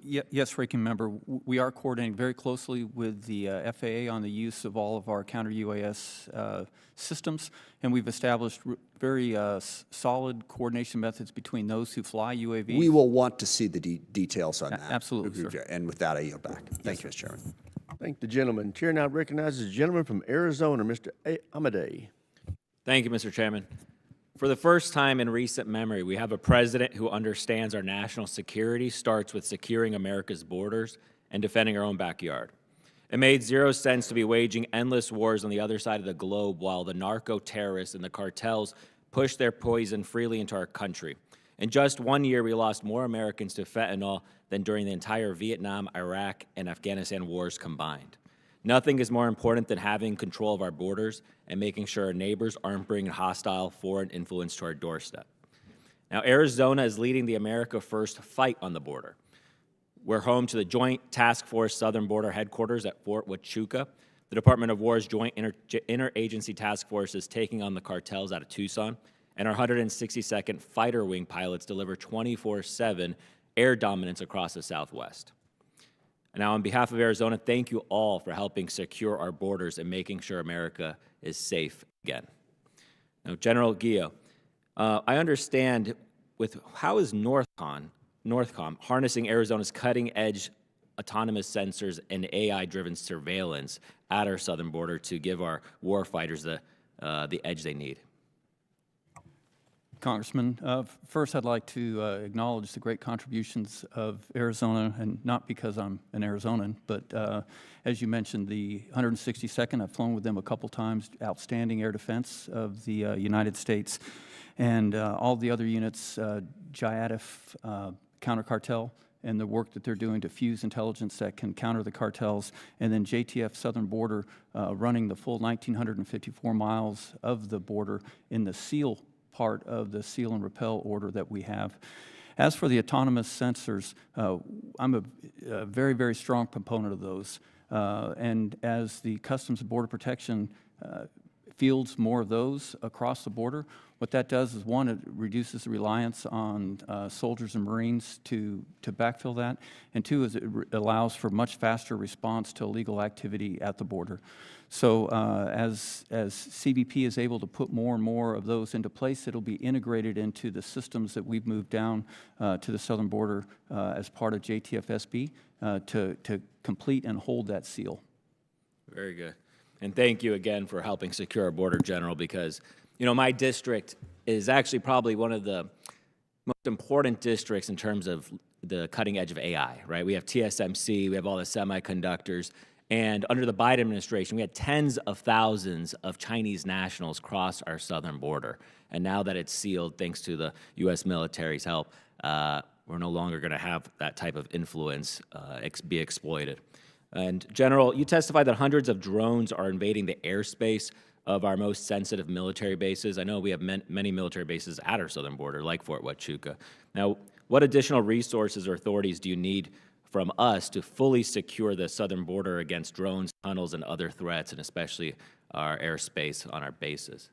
Yes, Ranking Member, we are coordinating very closely with the FAA on the use of all of our counter-UAS systems, and we've established very solid coordination methods between those who fly UAVs. We will want to see the details on that. Absolutely, sir. And with that, I yield back. Thank you, Mr. Chairman. Thank the gentleman. Chair now recognizes the gentleman from Arizona, Mr. Amadei. Thank you, Mr. Chairman. For the first time in recent memory, we have a president who understands our national security starts with securing America's borders and defending our own backyard. It made zero sense to be waging endless wars on the other side of the globe while the narco-terrorists and the cartels push their poison freely into our country. In just 1 year, we lost more Americans to fentanyl than during the entire Vietnam, Iraq, and Afghanistan wars combined. Nothing is more important than having control of our borders and making sure our neighbors aren't bringing hostile foreign influence to our doorstep. Now, Arizona is leading the America First fight on the border. We're home to the Joint Task Force Southern Border Headquarters at Fort Huachuca. The Department of War's Joint Interagency Task Force is taking on the cartels out of Tucson, and our 162nd Fighter Wing pilots deliver 24/7 air dominance across the Southwest. And now, on behalf of Arizona, thank you all for helping secure our borders and making sure America is safe again. Now, General Guillot, I understand how is Northcom harnessing Arizona's cutting-edge autonomous sensors and AI-driven surveillance at our southern border to give our warfighters the edge they need? Congressman, first I'd like to acknowledge the great contributions of Arizona, and not because I'm an Arizonan, but as you mentioned, the 162nd, I've flown with them a couple times, outstanding air defense of the United States, and all the other units, JIATF, counter cartel, and the work that they're doing to fuse intelligence that can counter the cartels, and then JTF Southern Border running the full 1,954 miles of the border in the SEAL part of the seal and repel order that we have. As for the autonomous sensors, I'm a very, very strong proponent of those. And as the Customs and Border Protection fields more of those across the border, what that does is, one, it reduces the reliance on soldiers and Marines to backfill that, and two, is it allows for much faster response to illegal activity at the border. So as CBP is able to put more and more of those into place, it'll be integrated into the systems that we've moved down to the southern border as part of JTF-SB to complete and hold that seal. Very good. And thank you again for helping secure our border, General, because, you know, my district is actually probably one of the most important districts in terms of the cutting edge of AI, right? We have TSMC, we have all the semiconductors, and under the Biden administration, we had tens of thousands of Chinese nationals cross our southern border. And now that it's sealed, thanks to the U.S. military's help, we're no longer going to have that type of influence be exploited. And General, you testified that hundreds of drones are invading the airspace of our most sensitive military bases. I know we have many military bases at our southern border, like Fort Huachuca. Now, what additional resources or authorities do you need from us to fully secure the southern border against drones, tunnels, and other threats, and especially our airspace on our bases?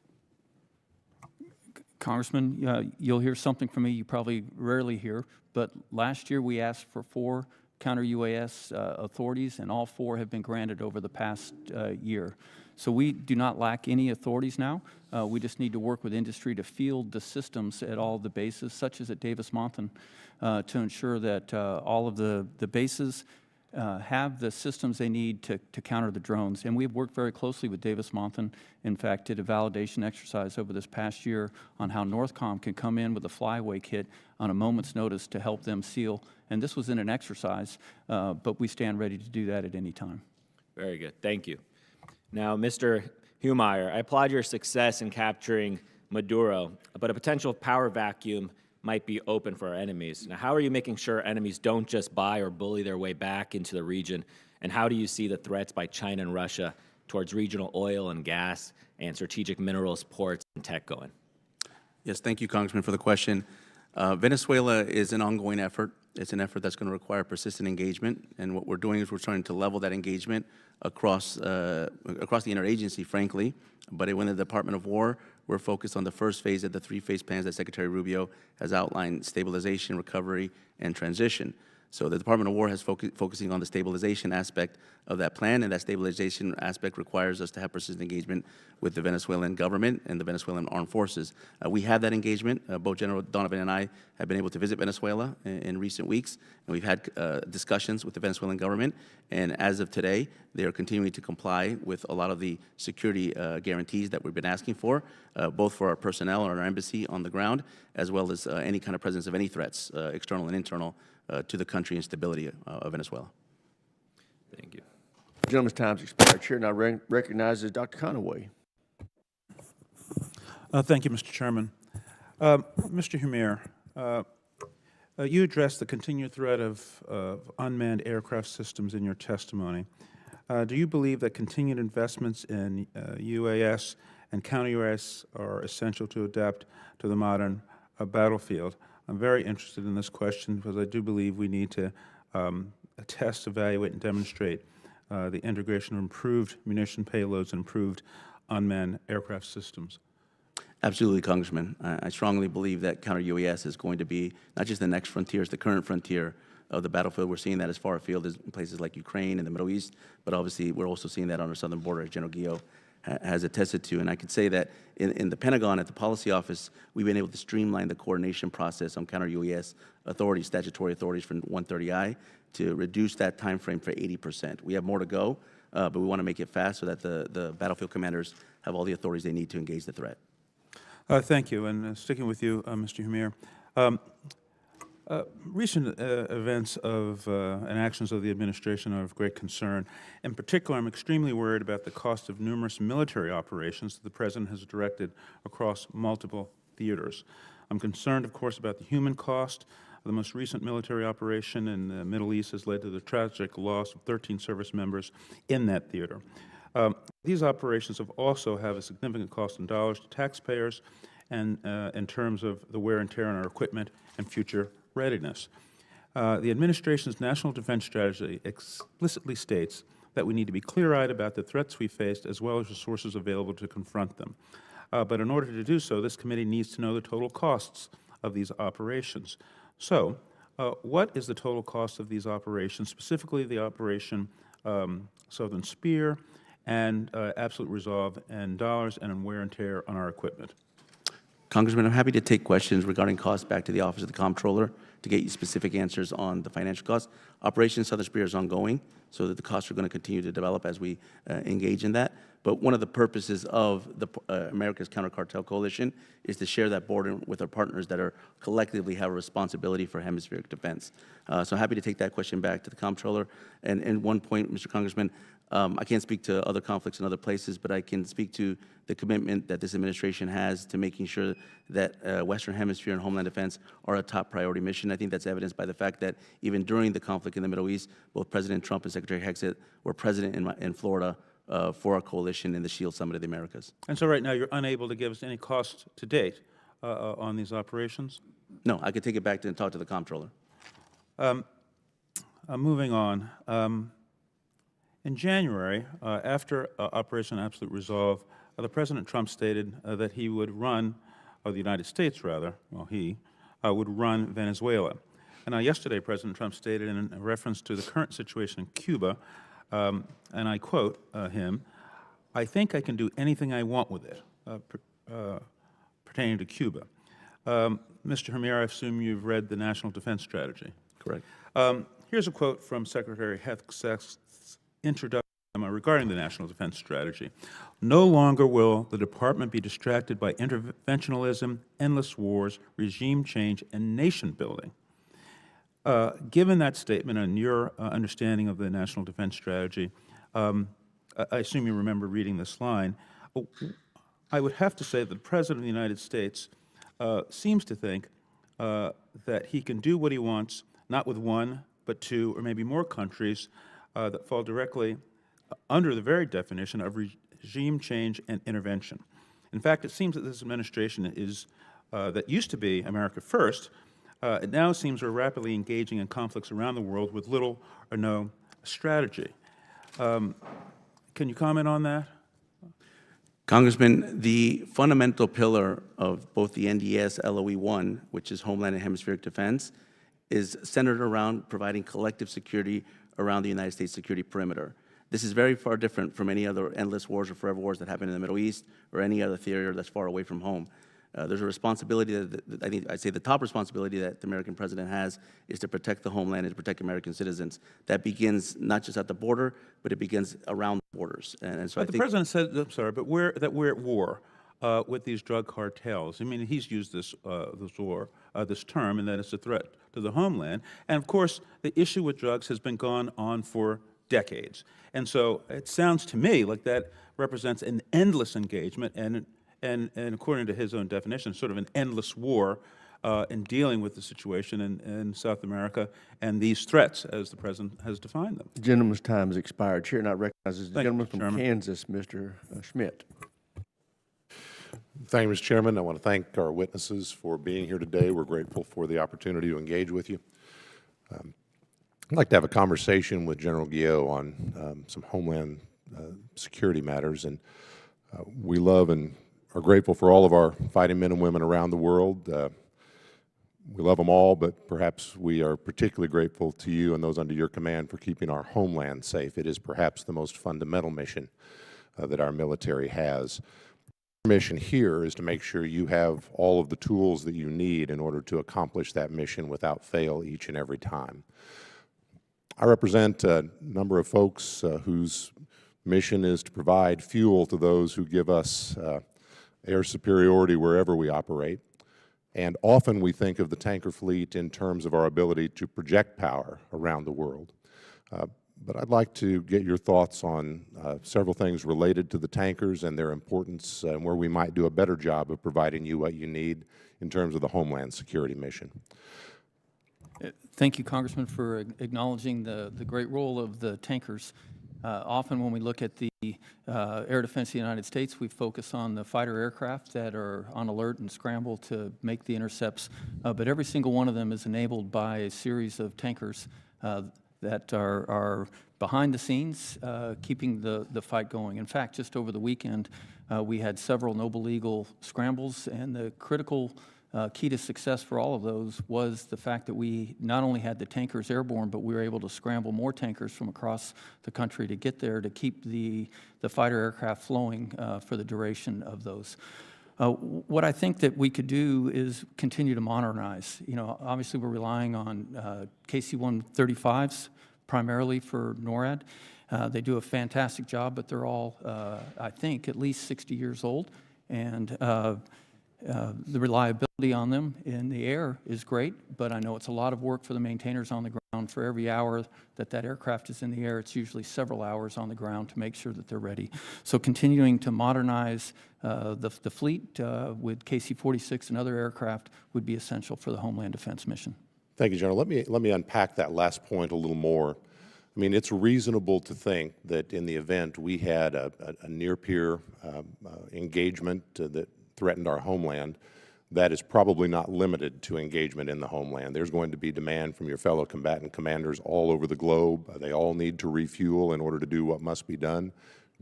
Congressman, you'll hear something from me you probably rarely hear, but last year we asked for 4 counter-UAS authorities, and all 4 have been granted over the past year. So we do not lack any authorities now. We just need to work with industry to field the systems at all the bases, such as at Davis-Monthan, to ensure that all of the bases have the systems they need to counter the drones. And we've worked very closely with Davis-Monthan. In fact, did a validation exercise over this past year on how Northcom can come in with a flyaway kit on a moment's notice to help them seal. And this was in an exercise, but we stand ready to do that at any time. Very good. Thank you. Now, Mr. Humeyer, I applaud your success in capturing Maduro, but a potential power vacuum might be open for our enemies. Now, how are you making sure enemies don't just buy or bully their way back into the region? And how do you see the threats by China and Russia towards regional oil and gas and strategic minerals, ports, and tech going? Yes, thank you, Congressman, for the question. Venezuela is an ongoing effort. It's an effort that's going to require persistent engagement, and what we're doing is we're trying to level that engagement across the interagency, frankly. But within the Department of War, we're focused on the first phase of the 3-phase plans that Secretary Rubio has outlined: stabilization, recovery, and transition. So the Department of War has focusing on the stabilization aspect of that plan, and that stabilization aspect requires us to have persistent engagement with the Venezuelan government and the Venezuelan armed forces. We have that engagement. Both General Donovan and I have been able to visit Venezuela in recent weeks, and we've had discussions with the Venezuelan government, and as of today, they are continuing to comply with a lot of the security guarantees that we've been asking for, both for our personnel or our embassy on the ground, as well as any kind of presence of any threats, external and internal, to the country and stability of Venezuela. Thank you. Gentleman's time's expired. Chair now recognizes Dr. Conaway. Thank you, Mr. Chairman. Mr. Humeyer, you addressed the continued threat of unmanned aircraft systems in your testimony. Do you believe that continued investments in UAS and counter-UAS are essential to adapt to the modern battlefield? I'm very interested in this question because I do believe we need to test, evaluate, and demonstrate the integration of improved munition payloads and improved unmanned aircraft systems. Absolutely, Congressman. I strongly believe that counter-UAS is going to be not just the next frontier, it's the current frontier of the battlefield. We're seeing that as far afield as in places like Ukraine and the Middle East, but obviously we're also seeing that on our southern border, as General Guillo has attested to. And I could say that in the Pentagon, at the policy office, we've been able to streamline the coordination process on counter-UAS authorities, statutory authorities from 130I, to reduce that time frame for 80%. We have more to go, but we want to make it fast so that the battlefield commanders have all the authorities they need to engage the threat. Thank you. And sticking with you, Mr. Humir, recent events and actions of the administration are of great concern. In particular, I'm extremely worried about the cost of numerous military operations that the President has directed across multiple theaters. I'm concerned, of course, about the human cost. The most recent military operation in the Middle East has led to the tragic loss of 13 service members in that theater. These operations also have a significant cost in dollars to taxpayers and in terms of the wear and tear on our equipment and future readiness. The administration's national defense strategy explicitly states that we need to be clear-eyed about the threats we faced as well as resources available to confront them. But in order to do so, this committee needs to know the total costs of these operations. So, what is the total cost of these operations, specifically the Operation Southern Spear and Absolute Resolve in dollars and in wear and tear on our equipment? Congressman, I'm happy to take questions regarding costs back to the Office of the Comptroller to get you specific answers on the financial costs. Operation Southern Spear is ongoing, so that the costs are going to continue to develop as we engage in that. But one of the purposes of the America's Counter-Cartel Coalition is to share that burden with our partners that are collectively have a responsibility for hemispheric defense. So I'm happy to take that question back to the Comptroller. And one point, Mr. Congressman, I can't speak to other conflicts in other places, but I can speak to the commitment that this administration has to making sure that Western Hemisphere and Homeland Defense are a top priority mission. I think that's evidenced by the fact that even during the conflict in the Middle East, both President Trump and Secretary Hexet were present in Florida for our coalition in the SHIELD Summit of the Americas. And so right now you're unable to give us any cost to date on these operations? No, I could take it back and talk to the Comptroller. Moving on. In January, after Operation Absolute Resolve, the President Trump stated that he would run, or the United States rather, well, he would run Venezuela. And yesterday, President Trump stated in reference to the current situation in Cuba, and I quote him, "I think I can do anything I want with it," pertaining to Cuba. Mr. Humir, I assume you've read the National Defense Strategy. Correct. Here's a quote from Secretary Hexet's introduction regarding the National Defense Strategy. "No longer will the Department be distracted by interventionism, endless wars, regime change, and nation building." Given that statement and your understanding of the National Defense Strategy, I assume you remember reading this line, I would have to say that the President of the United States seems to think that he can do what he wants, not with one, but two, or maybe more countries that fall directly under the very definition of regime change and intervention. In fact, it seems that this administration is, that used to be America First, it now seems we're rapidly engaging in conflicts around the world with little or no strategy. Can you comment on that? Congressman, the fundamental pillar of both the NDS LOE-1, which is Homeland and Hemispheric Defense, is centered around providing collective security around the United States security perimeter. This is very far different from any other endless wars or forever wars that happen in the Middle East or any other theater that's far away from home. There's a responsibility that I think I'd say the top responsibility that the American president has is to protect the homeland and to protect American citizens. That begins not just at the border, but it begins around the borders. And so But the president said, I'm sorry, but we're at war with these drug cartels. I mean, he's used this term, and that it's a threat to the homeland. And of course, the issue with drugs has been going on for decades. And so it sounds to me like that represents an endless engagement and according to his own definition, sort of an endless war in dealing with the situation in South America and these threats as the president has defined them. The gentleman's time has expired. Chair now recognizes the Thank you, gentleman Mr. from Chairman. Kansas, Mr. Schmidt. Thank you, Mr. Chairman. I want to thank our witnesses for being here today. We're grateful for the opportunity to engage with you. I'd like to have a conversation with General Guillot on some homeland security matters. And we love and are grateful for all of our fighting men and women around the world. We love them all, but perhaps we are particularly grateful to you and those under your command for keeping our homeland safe. It is perhaps the most fundamental mission that our military has. Our mission here is to make sure you have all of the tools that you need in order to accomplish that mission without fail each and every time. I represent a number of folks whose mission is to provide fuel to those who give us air superiority wherever we operate. And often we think of the tanker fleet in terms of our ability to project power around the world. But I'd like to get your thoughts on several things related to the tankers and their importance and where we might do a better job of providing you what you need in terms of the Homeland Security mission. Thank you, Congressman, for acknowledging the great role of the tankers. Often when we look at the air defense of the United States, we focus on the fighter aircraft that are on alert and scramble to make the intercepts, but every single one of them is enabled by a series of tankers that are behind the scenes, keeping the fight going. In fact, just over the weekend, we had several Noble Eagle scrambles, and the critical key to success for all of those was the fact that we not only had the tankers airborne, but we were able to scramble more tankers from across the country to get there to keep the fighter aircraft flowing for the duration of those. What I think that we could do is continue to modernize. You know, obviously we're relying on KC-135s primarily for NORAD. They do a fantastic job, but they're all, I think, at least 60 years old, and the reliability on them in the air is great, but I know it's a lot of work for the maintainers on the ground. For every hour that aircraft is in the air, it's usually several hours on the ground to make sure that they're ready. So continuing to modernize the fleet with KC-46 and other aircraft would be essential for the Homeland Defense mission. Thank you, General. Let me unpack that last point a little more. I mean, it's reasonable to think that in the event we had a near-peer engagement that threatened our homeland, that is probably not limited to engagement in the homeland. There's going to be demand from your fellow combatant commanders all over the globe. They all need to refuel in order to do what must be done.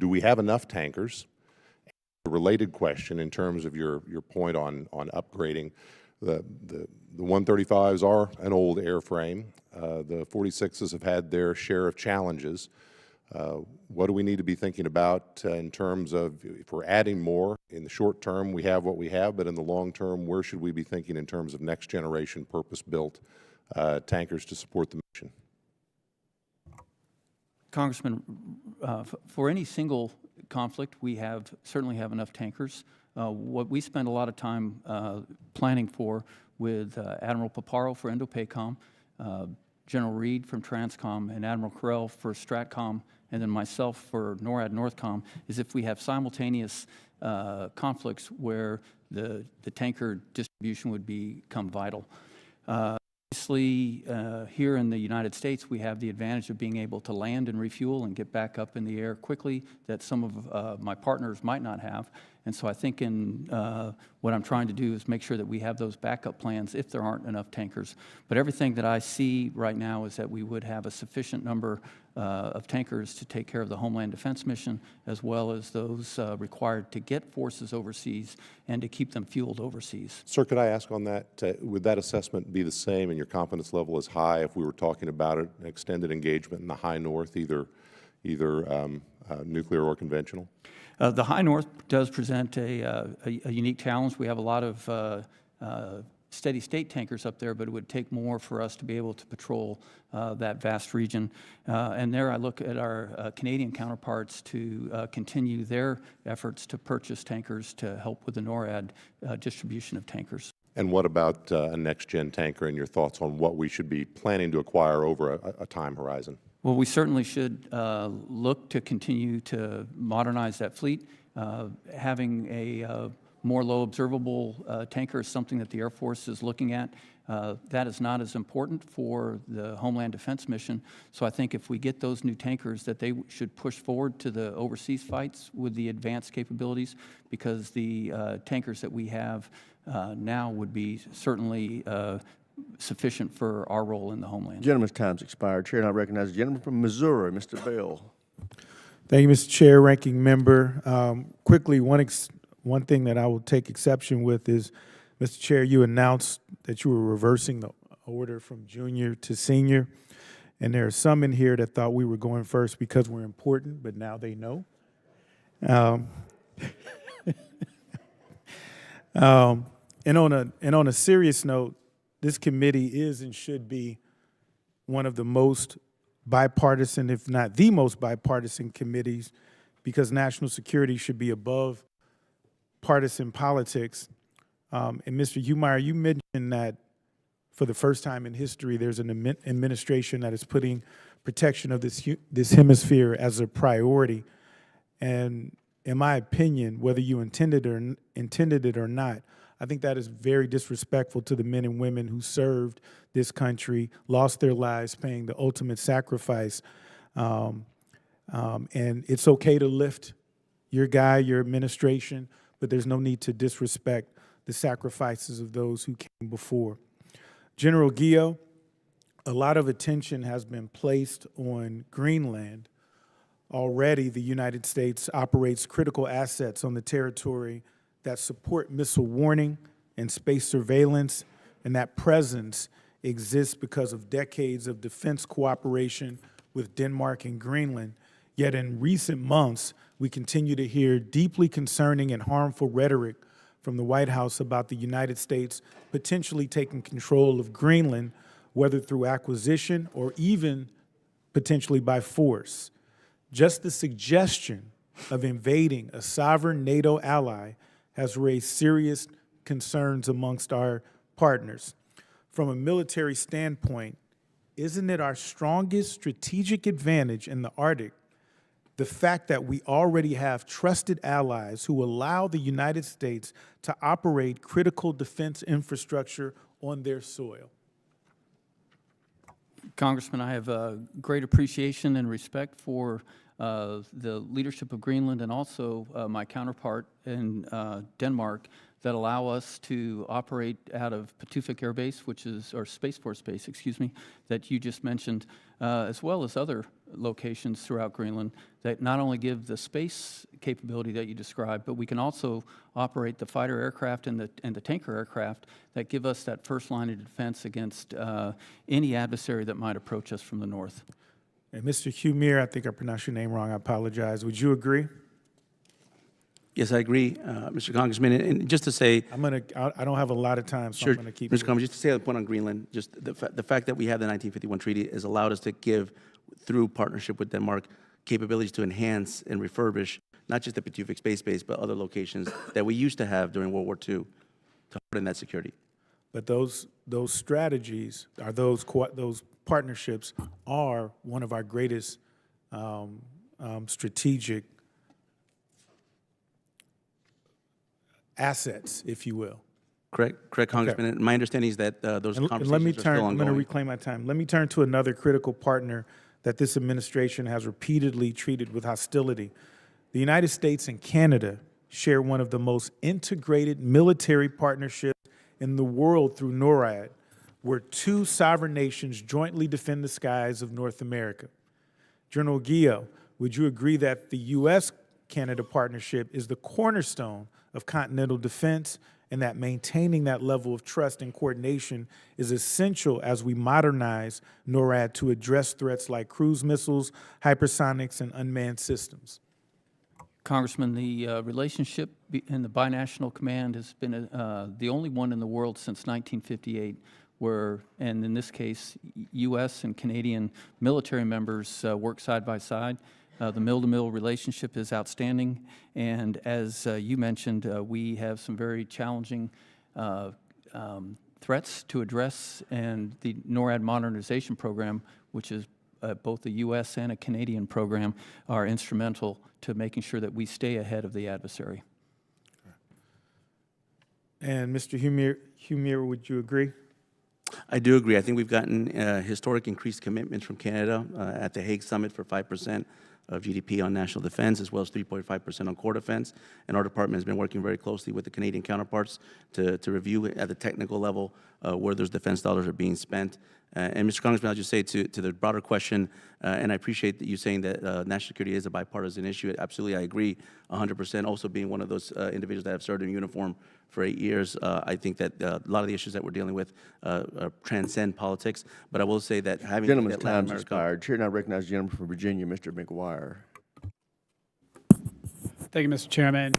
Do we have enough tankers? A related question in terms of your point on upgrading, the 135s are an old airframe. The 46s have had their share of challenges. What do we need to be thinking about in terms of if we're adding more? In the short term, we have what we have, but in the long term, where should we be thinking in terms of next generation purpose-built tankers to support the mission? Congressman, for any single conflict, we certainly have enough tankers. What we spend a lot of time planning for with Admiral Paparo for Indo-PACOM, General Reed from Transcom, and Admiral Carell for Stratcom, and then myself for NORAD Northcom, is if we have simultaneous conflicts where the tanker distribution would become vital. Obviously, here in the United States, we have the advantage of being able to land and refuel and get back up in the air quickly that some of my partners might not have. And so I think what I'm trying to do is make sure that we have those backup plans if there aren't enough tankers. But everything that I see right now is that we would have a sufficient number of tankers to take care of the Homeland Defense mission, as well as those required to get forces overseas and to keep them fueled overseas. Sir, could I ask on that, would that assessment be the same and your confidence level is high if we were talking about an extended engagement in the high north, either nuclear or conventional? The high north does present a unique challenge. We have a lot of steady state tankers up there, but it would take more for us to be able to patrol that vast region. And there I look at our Canadian counterparts to continue their efforts to purchase tankers to help with the NORAD distribution of tankers. And what about a next-gen tanker and your thoughts on what we should be planning to acquire over a time horizon? Well, we certainly should look to continue to modernize that fleet. Having a more low observable tanker is something that the Air Force is looking at. That is not as important for the Homeland Defense mission. So I think if we get those new tankers, that they should push forward to the overseas fights with the advanced capabilities, because the tankers that we have now would be certainly sufficient for our role in the homeland. Gentleman's time's expired. Chair, and I recognize the gentleman from Missouri, Mr. Bell. Thank you, Mr. Chair, Ranking Member. Quickly, one thing that I will take exception with is, Mr. Chair, you announced that you were reversing the order from junior to senior, and there are some in here that thought we were going first because we're important, but now they know. Um, and on a serious note, this committee is and should be one of the most bipartisan, if not the most bipartisan committees, because national security should be above partisan politics. And Mr. Humeyer, you mentioned that for the first time in history, there's an administration that is putting protection of this hemisphere as a priority. And in my opinion, whether you intended it or not, I think that is very disrespectful to the men and women who served this country, lost their lives paying the ultimate sacrifice. And it's okay to lift your guy, your administration, but there's no need to disrespect the sacrifices of those who came before. General Guillot, a lot of attention has been placed on Greenland. Already, the United States operates critical assets on the territory that support missile warning and space surveillance, and that presence exists because of decades of defense cooperation with Denmark and Greenland. Yet in recent months, we continue to hear deeply concerning and harmful rhetoric from the White House about the United States potentially taking control of Greenland, whether through acquisition or even potentially by force. Just the suggestion of invading a sovereign NATO ally has raised serious concerns amongst our partners. From a military standpoint, isn't it our strongest strategic advantage in the Arctic the fact that we already have trusted allies who allow the United States to operate critical defense infrastructure on their soil? Congressman, I have great appreciation and respect for the leadership of Greenland and also my counterpart in Denmark that allow us to operate out of Patuxent Air Base, or Space Force Base, excuse me, that you just mentioned, as well as other locations throughout Greenland that not only give the space capability that you described, but we can also operate the fighter aircraft and the tanker aircraft that give us that first line of defense against any adversary that might approach us from the north. And Mr. Humeyer, I think I pronounced your name wrong. I apologize. Would you agree? Yes, I agree, Mr. Congressman. And just to say, I don't have a lot of time, so sure, I'm going to keep Mr. Congressman, just to say the point on Greenland, just the fact that we have the 1951 treaty has allowed us to give, through partnership with Denmark, capabilities to enhance and refurbish not just the Patuxent Space Base, but other locations that we used to have during World War II to harden that security. But those strategies, those partnerships are one of our greatest strategic assets, if you will. Correct, Congressman. And my understanding is that those conversations Let me are still turn. I'm ongoing. going to reclaim my time. Let me turn to another critical partner that this administration has repeatedly treated with hostility. The United States and Canada share one of the most integrated military partnerships in the world through NORAD, where two sovereign nations jointly defend the skies of North America. General Guillot, would you agree that the U.S.-Canada partnership is the cornerstone of continental defense, and that maintaining that level of trust and coordination is essential as we modernize NORAD to address threats like cruise missiles, hypersonics, and unmanned systems? Congressman, the relationship in the binational command has been the only one in the world since 1958 where, and in this case, U.S. and Canadian military members work side by side. The mill-to-mill relationship is outstanding, and as you mentioned, we have some very challenging threats to address, and the NORAD modernization program, which is both a U.S. and a Canadian program, are instrumental to making sure that we stay ahead of the adversary. And Mr. Humeyer, would you agree? I do agree. I think we've gotten historic increased commitments from Canada at the Hague Summit for 5% of GDP on national defense, as well as 3.5% on core defense. And our department has been working very closely with the Canadian counterparts to review at the technical level where those defense dollars are being spent. And Mr. Congressman, I'll just say to the broader question, and I appreciate that you saying that national security is a bipartisan issue. Absolutely, I agree 100%. Also being one of those individuals that have served in uniform for 8 years, I think that a lot of the issues that we're dealing with transcend politics. But I will say that having Gentleman's that Latin time's America, expired. Chair now recognizes the gentleman from Virginia, Mr. McGuire. Thank you, Mr. Chairman.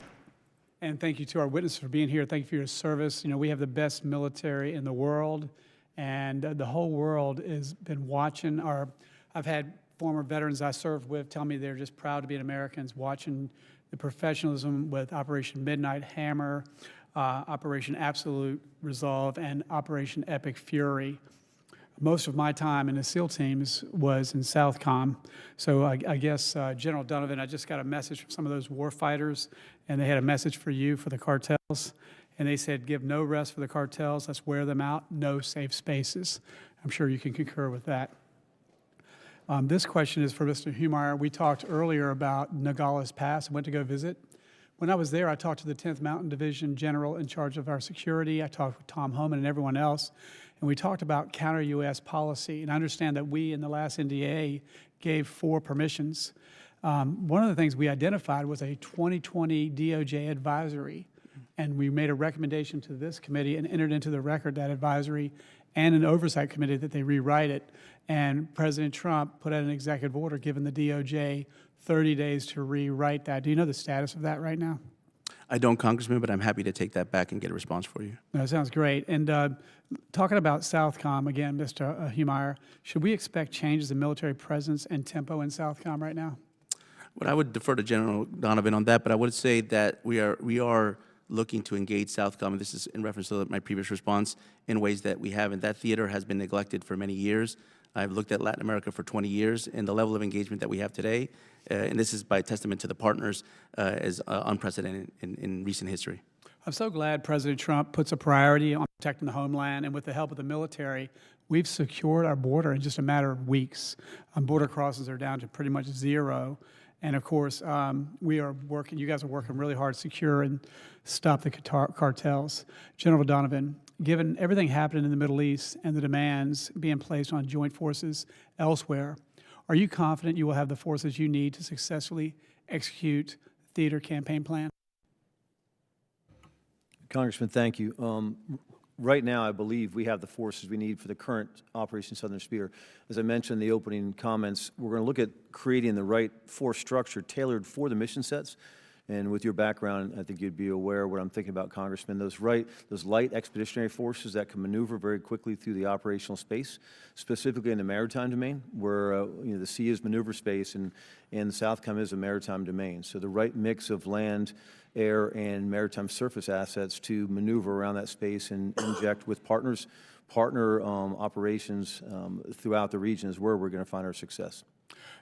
And thank you to our witnesses for being here. Thank you for your service. You know, we have the best military in the world, and the whole world has been watching I've had former veterans I served with tell me they're just proud to be Americans, watching the professionalism with Operation Midnight Hammer, Operation Absolute Resolve, and Operation Epic Fury. Most of my time in the SEAL teams was in Southcom. So I guess, General Donovan, I just got a message from some of those war fighters, and they had a message for you for the cartels. And they said, give no rest for the cartels. Let's wear them out. No safe spaces. I'm sure you can concur with that. This question is for Mr. Humeyer. We talked earlier about Nogales Pass. I went to go visit. When I was there, I talked to the 10th Mountain Division General in charge of our security. I talked with Tom Homan and everyone else. And we talked about counter-U.S. policy. And I understand that we, in the last NDA, gave 4 permissions. One of the things we identified was a 2020 DOJ advisory. And we made a recommendation to this committee and entered into the record that advisory and an oversight committee that they rewrite it. And President Trump put out an executive order giving the DOJ 30 days to rewrite that. Do you know the status of that right now? I don't, Congressman, but I'm happy to take that back and get a response for you. That sounds great. And talking about Southcom, again, Mr. Humeyer, should we expect changes in military presence and tempo in Southcom right now? Well, I would defer to General Donovan on that, but I would say that we are looking to engage Southcom, and this is in reference to my previous response, in ways that we haven't. That theater has been neglected for many years. I've looked at Latin America for 20 years, and the level of engagement that we have today, and this is by testament to the partners, is unprecedented in recent history. I'm so glad President Trump puts a priority on protecting the homeland, and with the help of the military, we've secured our border in just a matter of weeks. Border crosses are down to pretty much 0. And of course, we are working, you guys are working really hard to secure and stop the cartels. General Donovan, given everything happening in the Middle East and the demands being placed on joint forces elsewhere, are you confident you will have the forces you need to successfully execute the theater campaign plan? Congressman, thank you. Right now, I believe we have the forces we need for the current Operation Southern Spear. As I mentioned in the opening comments, we're going to look at creating the right force structure tailored for the mission sets. And with your background, I think you'd be aware of what I'm thinking about, Congressman. Those light expeditionary forces that can maneuver very quickly through the operational space, specifically in the maritime domain, where the sea is maneuver space and Southcom is a maritime domain. So the right mix of land, air, and maritime surface assets to maneuver around that space and inject with partner operations throughout the region is where we're going to find our success.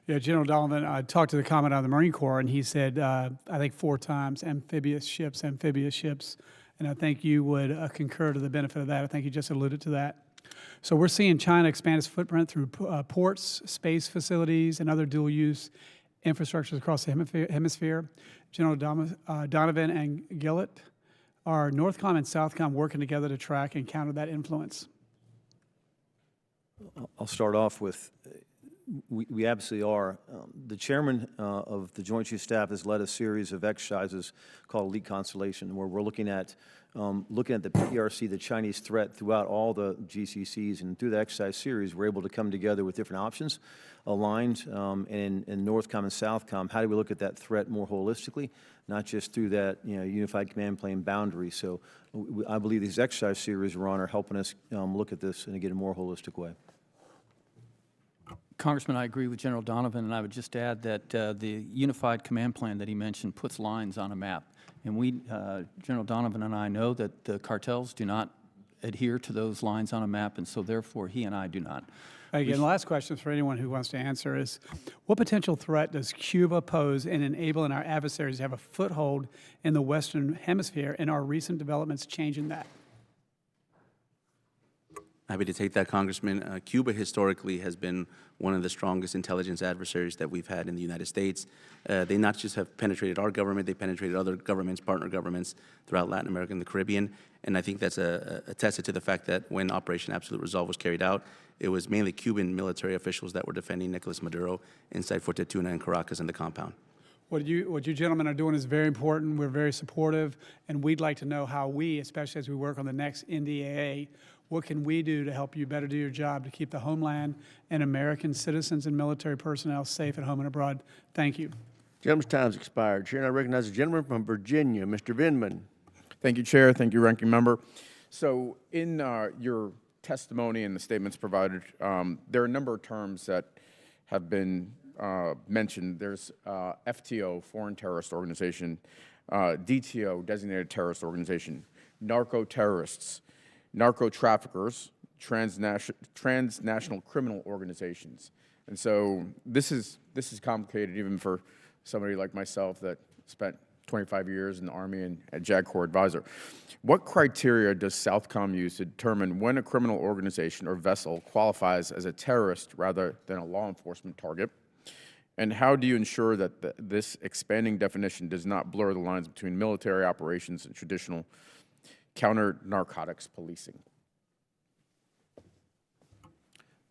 Yeah, General Donovan, I talked to the Commandant of the Marine Corps, and he said, I think 4 times, amphibious ships, and I think you would concur to the benefit of that. I think you just alluded to that. So we're seeing China expand its footprint through ports, space facilities, and other dual-use infrastructures across the hemisphere. General Donovan and Gillett, are Northcom and Southcom working together to track and counter that influence? I'll start off with, we absolutely are. The chairman of the Joint Chiefs Staff has led a series of exercises called Elite Constellation, where we're looking at the PRC, the Chinese threat, throughout all the GCCs. And through the exercise series, we're able to come together with different options, aligned, and in Northcom and Southcom, how do we look at that threat more holistically, not just through that unified command plane boundary. So I believe these exercise series we're on are helping us look at this in a more holistic way. Congressman, I agree with General Donovan, and I would just add that the unified command plan that he mentioned puts lines on a map. And we, General Donovan and I know that the cartels do not adhere to those lines on a map, and so therefore he and I do not. Again, the last question for anyone who wants to answer is, what potential threat does Cuba pose in enabling our adversaries to have a foothold in the Western Hemisphere, and are recent developments changing that? Happy to take that, Congressman. Cuba historically has been one of the strongest intelligence adversaries that we've had in the United States. They not just have penetrated our government, they penetrated other governments, partner governments throughout Latin America and the Caribbean. And I think that's attested to the fact that when Operation Absolute Resolve was carried out, it was mainly Cuban military officials that were defending Nicolas Maduro inside Fortuna and Caracas and the compound. What you gentlemen are doing is very important. We're very supportive, and we'd like to know how we, especially as we work on the next NDAA, what can we do to help you better do your job to keep the homeland and American citizens and military personnel safe at home and abroad? Thank you. Gentleman's time's expired. Chair, I recognize the gentleman from Virginia, Mr. Vindman. Thank you, Chair. Thank you, Ranking Member. So in your testimony and the statements provided, there are a number of terms that have been mentioned. There's FTO, Foreign Terrorist Organization, DTO, Designated Terrorist Organization, narco-terrorists, narco-traffickers, transnational criminal organizations. And so this is complicated even for somebody like myself that spent 25 years in the Army and a JAG Corps advisor. What criteria does Southcom use to determine when a criminal organization or vessel qualifies as a terrorist rather than a law enforcement target? And how do you ensure that this expanding definition does not blur the lines between military operations and traditional counter-narcotics policing?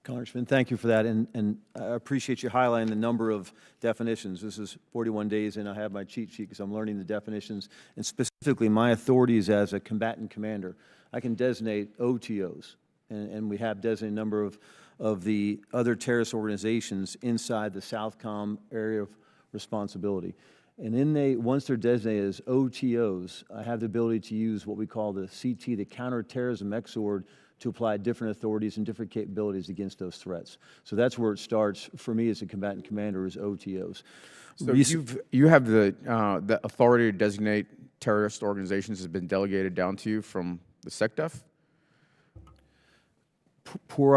Congressman, thank you for that, and I appreciate you highlighting the number of definitions. This is 41 days in. I have my cheat sheet because I'm learning the definitions, and specifically my authorities as a combatant commander. I can designate OTOs, and we have designated a number of the other terrorist organizations inside the Southcom area of responsibility. And once they're designated as OTOs, I have the ability to use what we call the CT, the Counterterrorism XORD, to apply different authorities and different capabilities against those threats. So that's where it starts for me as a combatant commander, is OTOs. So you have the authority to designate terrorist organizations has been delegated down to you from the SecDef? Per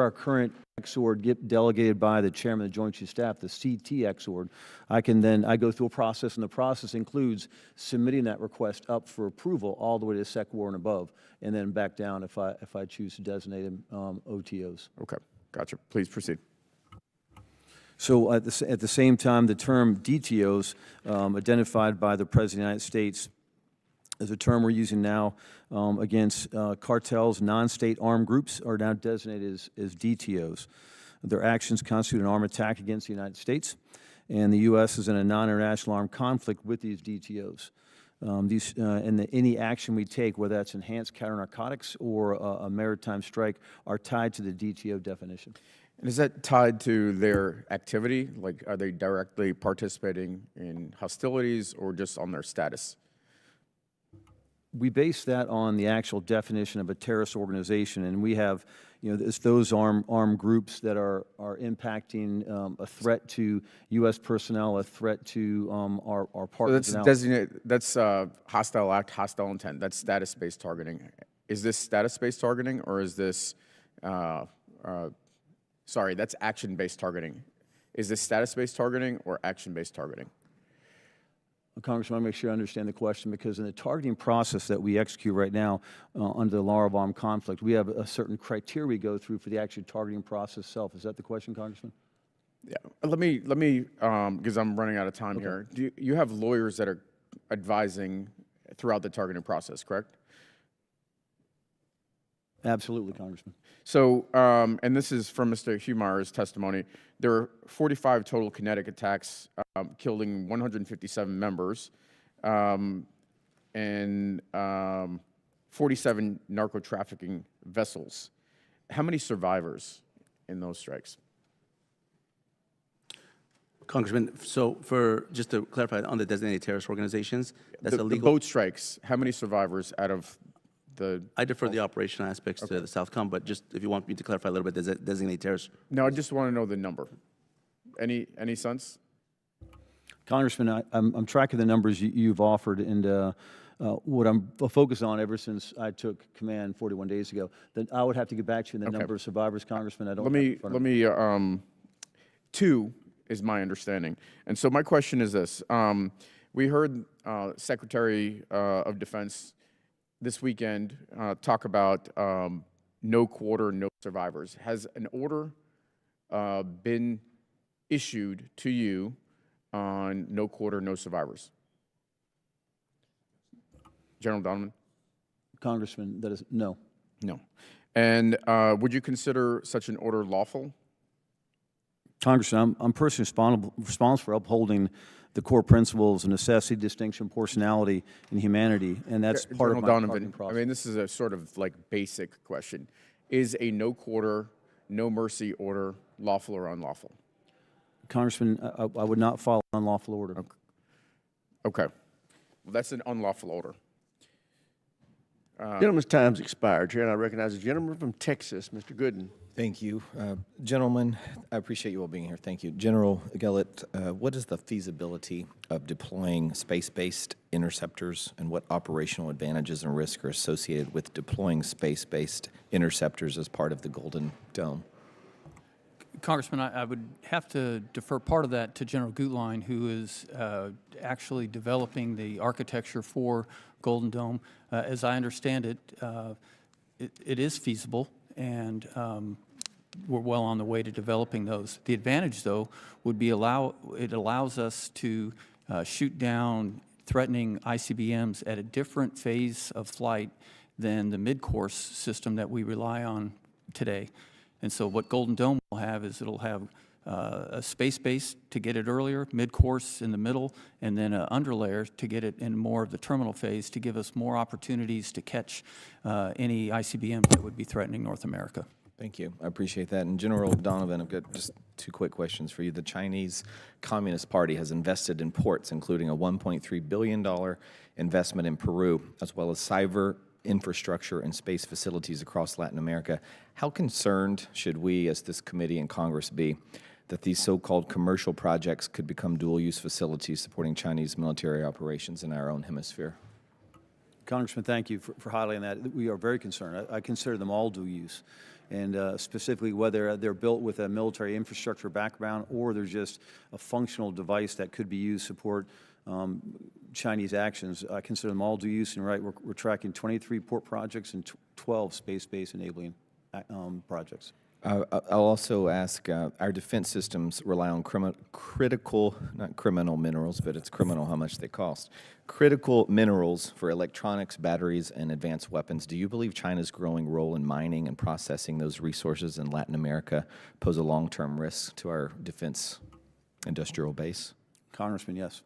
our current XORD delegated by the chairman of the Joint Chiefs of Staff, the CT XORD, I go through a process, and the process includes submitting that request up for approval all the way to Sec War and above, and then back down if I choose to designate them OTOs. Okay, gotcha. Please proceed. So at the same time, the term DTOs, identified by the President of the United States, is a term we're using now against cartels. Non-state armed groups are now designated as DTOs. Their actions constitute an armed attack against the United States, and the U.S. is in a non-international armed conflict with these DTOs. Any action we take, whether that's enhanced counter-narcotics or a maritime strike, are tied to the DTO definition. And is that tied to their activity? Like, are they directly participating in hostilities or just on their status? We base that on the actual definition of a terrorist organization, and we have, it's those armed groups that are impacting a threat to U.S. personnel, a threat to our partners. So that's designated. That's hostile act, hostile intent. That's status-based targeting. Is this status-based targeting, or is this? Sorry, that's action-based targeting. Is this status-based targeting or action-based targeting? Congressman, I want to make sure I understand the question, because in the targeting process that we execute right now under the law of armed conflict, we have a certain criteria we go through for the actual targeting process itself. Is that the question, Congressman? Yeah. Let me because I'm running out of time here. Do you have lawyers that are advising throughout the targeting process, correct? Absolutely, Congressman. So, and this is from Mr. Humar's testimony, there are 45 total kinetic attacks, killing 157 members, and 47 narco-trafficking vessels. How many survivors in those strikes? Congressman, so just to clarify, on the designated terrorist organizations, that's the illegal. boat strikes, how many survivors out of I defer the operational aspects to the Southcom, but just if you want me to clarify a little bit, designated terrorists. No, I just want to know the number. Any sense? Congressman, I'm tracking the numbers you've offered, and what I'm focused on ever since I took command 41 days ago. That I would have to get back to you in the number of survivors, Congressman. I don't. Let me. 2 is my understanding, and so my question is this: we heard Secretary of Defense this weekend talk about no quarter, no survivors. Has an order been issued to you on no quarter, no survivors? General Donovan? Congressman, that is no. No. And would you consider such an order lawful? Congressman, I'm personally responsible for upholding the core principles of necessity, distinction, proportionality, and humanity, and that's part of my targeting process. I mean, this is a sort of like basic question. Is a no quarter, no mercy order lawful or unlawful? Congressman, I would not follow unlawful order. Okay. Well, that's an unlawful order. Gentleman's time's expired, Chair, and I recognize the gentleman from Texas, Mr. Gooden. Thank you. Gentlemen, I appreciate you all being here. Thank you. General Gillett, what is the feasibility of deploying space-based interceptors, and what operational advantages and risks are associated with deploying space-based interceptors as part of the Golden Dome? Congressman, I would have to defer part of that to General Gutlein, who is actually developing the architecture for Golden Dome. As I understand it, it is feasible, and we're well on the way to developing those. The advantage, though, would be it allows us to shoot down threatening ICBMs at a different phase of flight than the mid-course system that we rely on today. And so what Golden Dome will have is it'll have a space base to get it earlier, mid-course in the middle, and then an underlayer to get it in more of the terminal phase to give us more opportunities to catch any ICBMs that would be threatening North America. Thank you. I appreciate that. And General Donovan, I've got just two quick questions for you. The Chinese Communist Party has invested in ports, including a $1.3 billion investment in Peru, as well as cyber infrastructure and space facilities across Latin America. How concerned should we as this committee and Congress be that these so-called commercial projects could become dual-use facilities supporting Chinese military operations in our own hemisphere? Congressman, thank you for highlighting that. We are very concerned. I consider them all dual use, and specifically whether they're built with a military infrastructure background or they're just a functional device that could be used to support Chinese actions. I consider them all dual use, and right, we're tracking 23 port projects and 12 space-based enabling projects. I'll also ask, our defense systems rely on critical, not criminal minerals, but it's criminal how much they cost, critical minerals for electronics, batteries, and advanced weapons. Do you believe China's growing role in mining and processing those resources in Latin America pose a long-term risk to our defense industrial base? Congressman, yes.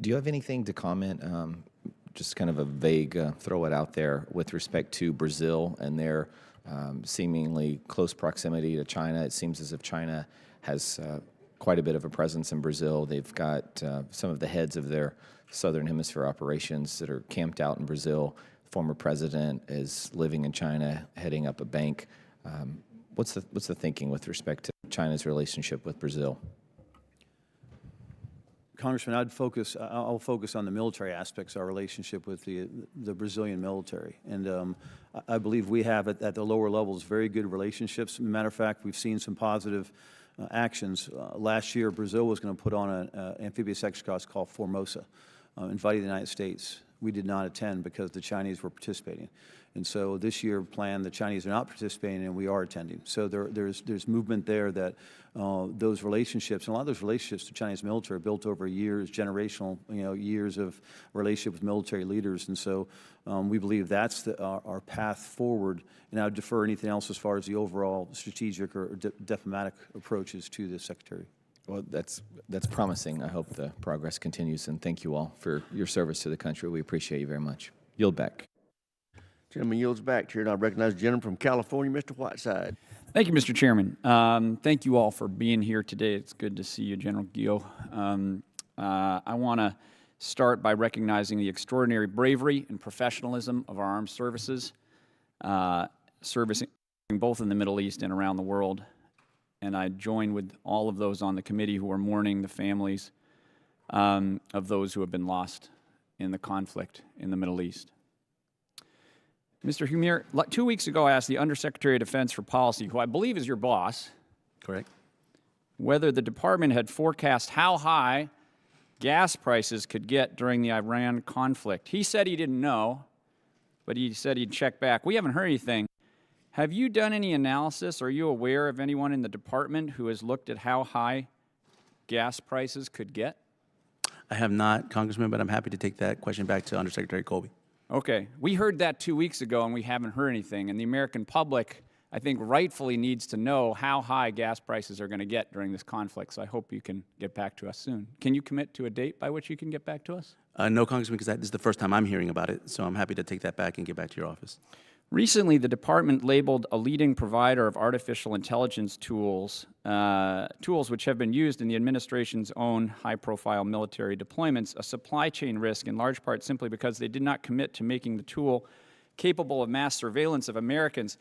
Do you have anything to comment, just kind of a vague, throw it out there, with respect to Brazil and their seemingly close proximity to China? It seems as if China has quite a bit of a presence in Brazil. They've got some of the heads of their Southern Hemisphere operations that are camped out in Brazil. The former president is living in China, heading up a bank. What's the thinking with respect to China's relationship with Brazil? Congressman, I'll focus on the military aspects of our relationship with the Brazilian military. And I believe we have at the lower levels very good relationships. As a matter of fact, we've seen some positive actions. Last year, Brazil was going to put on an amphibious exercise called Formosa, inviting the United States. We did not attend because the Chinese were participating. And so this year planned, the Chinese are not participating and we are attending. So there's movement there that those relationships, and a lot of those relationships to Chinese military are built over years, generational, years of relationship with military leaders. And so we believe that's our path forward. And I would defer anything else as far as the overall strategic or diplomatic approaches to the Secretary. Well, that's promising. I hope the progress continues, and thank you all for your service to the country. We appreciate you very much. Yield back. Gentleman yields back, Chair, and I recognize the gentleman from California, Mr. Whiteside. Thank you, Mr. Chairman. Thank you all for being here today. It's good to see you, General Gio. I want to start by recognizing the extraordinary bravery and professionalism of our armed services, servicing both in the Middle East and around the world. And I join with all of those on the committee who are mourning the families of those who have been lost in the conflict in the Middle East. Mr. Humir, 2 weeks ago I asked the Undersecretary of Defense for Policy, who I believe is your boss, Correct. whether the department had forecast how high gas prices could get during the Iran conflict. He said he didn't know, but he said he'd check back. We haven't heard anything. Have you done any analysis? Are you aware of anyone in the department who has looked at how high gas prices could get? I have not, Congressman, but I'm happy to take that question back to Undersecretary Colby. Okay. We heard that 2 weeks ago, and we haven't heard anything. And the American public, I think, rightfully needs to know how high gas prices are going to get during this conflict. So I hope you can get back to us soon. Can you commit to a date by which you can get back to us? No, Congressman, because this is the first time I'm hearing about it, so I'm happy to take that back and get back to your office. Recently, the department labeled a leading provider of artificial intelligence tools, tools which have been used in the administration's own high-profile military deployments, a supply chain risk in large part simply because they did not commit to making the tool capable of mass surveillance of Americans.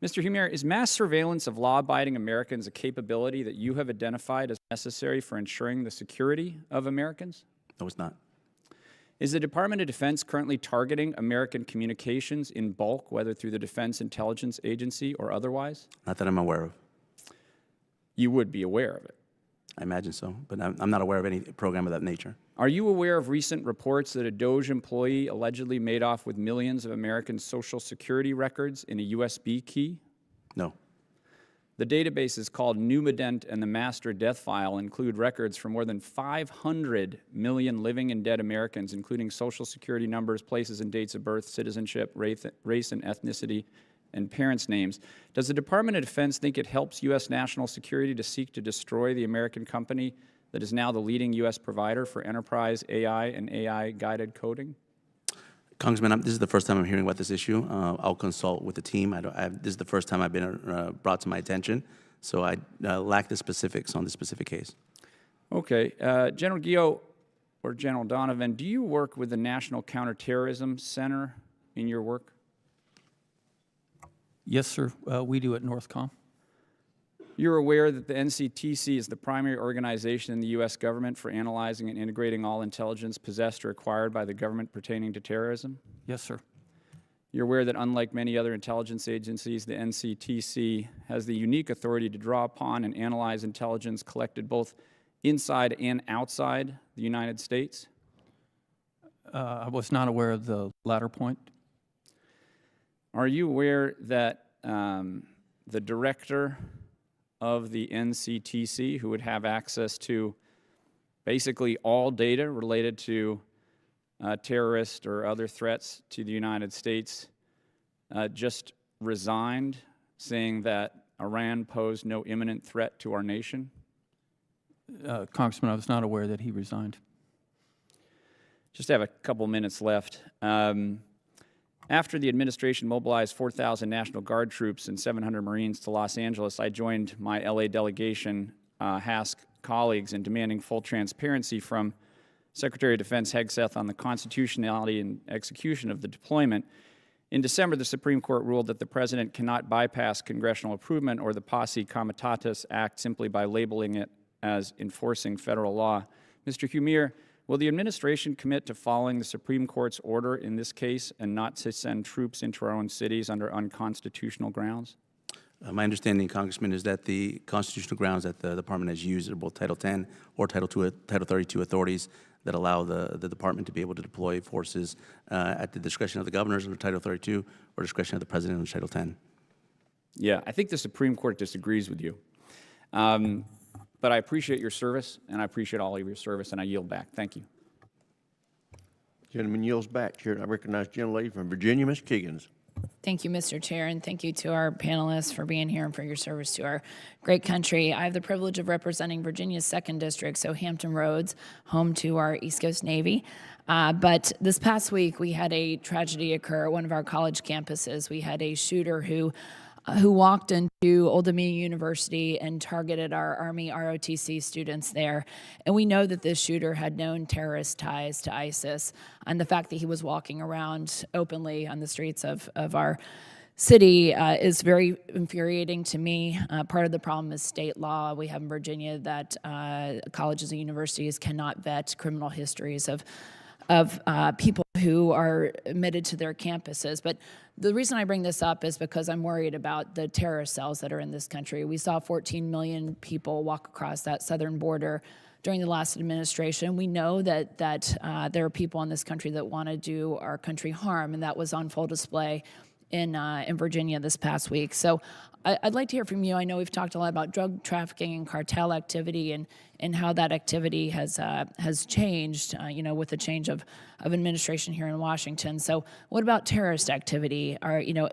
Mr. Humier, is mass surveillance of law-abiding Americans a capability that you have identified as necessary for ensuring the security of Americans? No, it's not. Is the Department of Defense currently targeting American communications in bulk, whether through the Defense Intelligence Agency or otherwise? Not that I'm aware of. You would be aware of it. I imagine so, but I'm not aware of any program of that nature. Are you aware of recent reports that a DOJ employee allegedly made off with millions of American Social Security records in a USB key? No. The databases called Numident and the Master Death File include records for more than 500 million living and dead Americans, including Social Security numbers, places and dates of birth, citizenship, race and ethnicity, and parents' names. Does the Department of Defense think it helps U.S. national security to seek to destroy the American company that is now the leading U.S. provider for enterprise AI and AI-guided coding? Congressman, this is the first time I'm hearing about this issue. I'll consult with the team. This is the first time I've been brought to my attention, so I lack the specifics on this specific case. Okay. General Guillot or General Donovan, do you work with the National Counterterrorism Center in your work? Yes, sir, we do at Northcom. You're aware that the NCTC is the primary organization in the U.S. government for analyzing and integrating all intelligence possessed or acquired by the government pertaining to terrorism? Yes, sir. You're aware that unlike many other intelligence agencies, the NCTC has the unique authority to draw upon and analyze intelligence collected both inside and outside the United States? I was not aware of the latter point. Are you aware that the director of the NCTC, who would have access to basically all data related to terrorist or other threats to the United States, just resigned, saying that Iran posed no imminent threat to our nation? Congressman, I was not aware that he resigned. Just have a couple minutes left. After the administration mobilized 4,000 National Guard troops and 700 Marines to Los Angeles, I joined my LA delegation, HASC colleagues, in demanding full transparency from Secretary of Defense Hegseth on the constitutionality and execution of the deployment. In December, the Supreme Court ruled that the President cannot bypass congressional approval or the Posse Comitatus Act simply by labeling it as enforcing federal law. Mr. Humier, will the administration commit to following the Supreme Court's order in this case and not to send troops into our own cities under unconstitutional grounds? My understanding, Congressman, is that the constitutional grounds that the department has used are both Title 10 or Title 32 authorities that allow the department to be able to deploy forces at the discretion of the governors under Title 32 or discretion of the president under Title 10. Yeah, I think the Supreme Court disagrees with you. But I appreciate your service, and I appreciate all of your service, and I yield back. Thank you. Gentleman yields back. Chair, I recognize the gentlelady from Virginia, Ms. Kiggins. Thank you, Mr. Chair, and thank you to our panelists for being here and for your service to our great country. I have the privilege of representing Virginia's 2nd District, so Hampton Roads, home to our East Coast Navy. But this past week, we had a tragedy occur at one of our college campuses. We had a shooter who walked into Old Dominion University and targeted our Army ROTC students there. And we know that this shooter had known terrorist ties to ISIS. And the fact that he was walking around openly on the streets of our city is very infuriating to me. Part of the problem is state law. We have in Virginia that colleges and universities cannot vet criminal histories of people who are admitted to their campuses. But the reason I bring this up is because I'm worried about the terrorist cells that are in this country. We saw 14 million people walk across that southern border during the last administration. We know that there are people in this country that want to do our country harm, and that was on full display in Virginia this past week. So I'd like to hear from you. I know we've talked a lot about drug trafficking and cartel activity and how that activity has changed, with the change of administration here in Washington. So what about terrorist activity?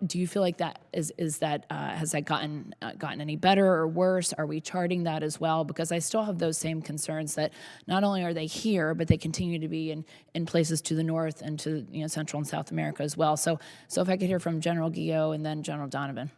Do you feel like that has that gotten any better or worse? Are we charting that as well? Because I still have those same concerns that not only are they here, but they continue to be in places to the north and to Central and South America as well. So if I could hear from General Guillot and then General Donovan.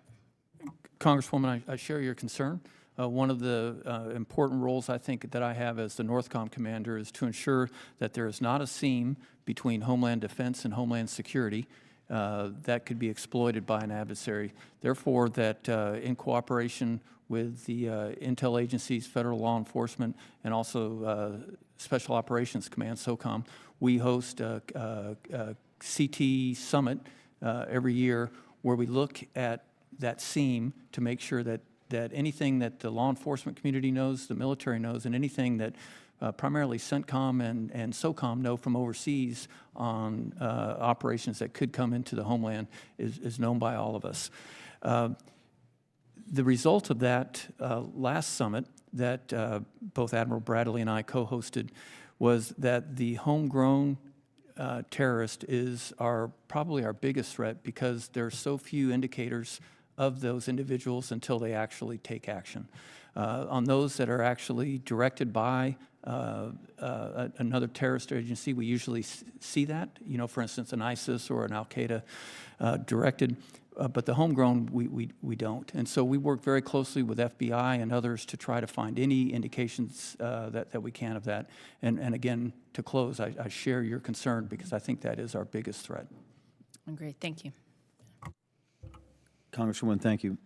Congresswoman, I share your concern. One of the important roles I think that I have as the NORTHCOM commander is to ensure that there is not a seam between Homeland Defense and Homeland Security that could be exploited by an adversary. Therefore, that in cooperation with the intel agencies, federal law enforcement, and also Special Operations Command, SOCOM, we host a CT summit every year where we look at that seam to make sure that anything that the law enforcement community knows, the military knows, and anything that primarily CENTCOM and SOCOM know from overseas on operations that could come into the homeland is known by all of us. The result of that last summit that both Admiral Bradley and I co-hosted was that the homegrown terrorist is probably our biggest threat, because there are so few indicators of those individuals until they actually take action. On those that are actually directed by another terrorist agency, we usually see that, for instance, an ISIS or an Al-Qaeda directed, but the homegrown, we don't. And so we work very closely with FBI and others to try to find any indications that we can of that. And again, to close, I share your concern, because I think that is our biggest threat. Great, thank you. Congresswoman, thank you.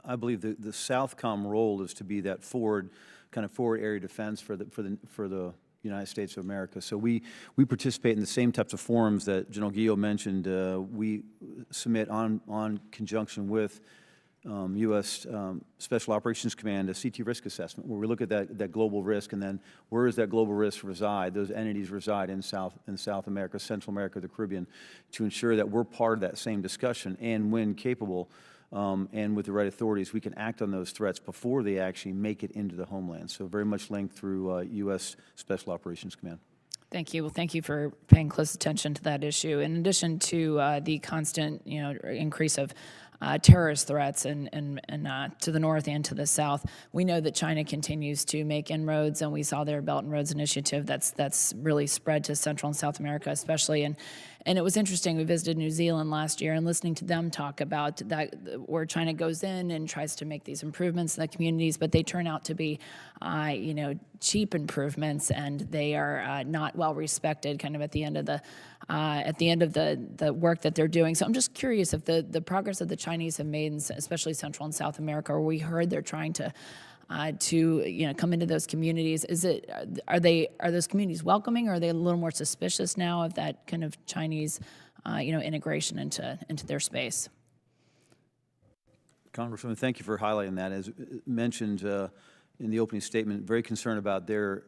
I believe the Southcom role is to be that forward area defense for the United States of America. So we participate in the same types of forums that General Guillot mentioned. We submit on conjunction with U.S. Special Operations Command a CT risk assessment, where we look at that global risk, and then where does that global risk reside? Those entities reside in South America, Central America, the Caribbean, to ensure that we're part of that same discussion, and when capable and with the right authorities, we can act on those threats before they actually make it into the homeland. So very much linked through U.S. Special Operations Command. Thank you. Well, thank you for paying close attention to that issue. In addition to the constant, increase of terrorist threats and to the north and to the south, we know that China continues to make inroads, and we saw their Belt and Roads Initiative that's really spread to Central and South America, especially. And it was interesting. We visited New Zealand last year, and listening to them talk about that, where China goes in and tries to make these improvements in the communities, but they turn out to be, cheap improvements, and they are not well respected. Kind of at the end of the work that they're doing. So I'm just curious if the progress that the Chinese have made, especially Central and South America, where we heard they're trying to come into those communities. Are those communities welcoming, or are they a little more suspicious now of that kind of Chinese, integration into their space? Congresswoman, thank you for highlighting that. As mentioned in the opening statement, very concerned about their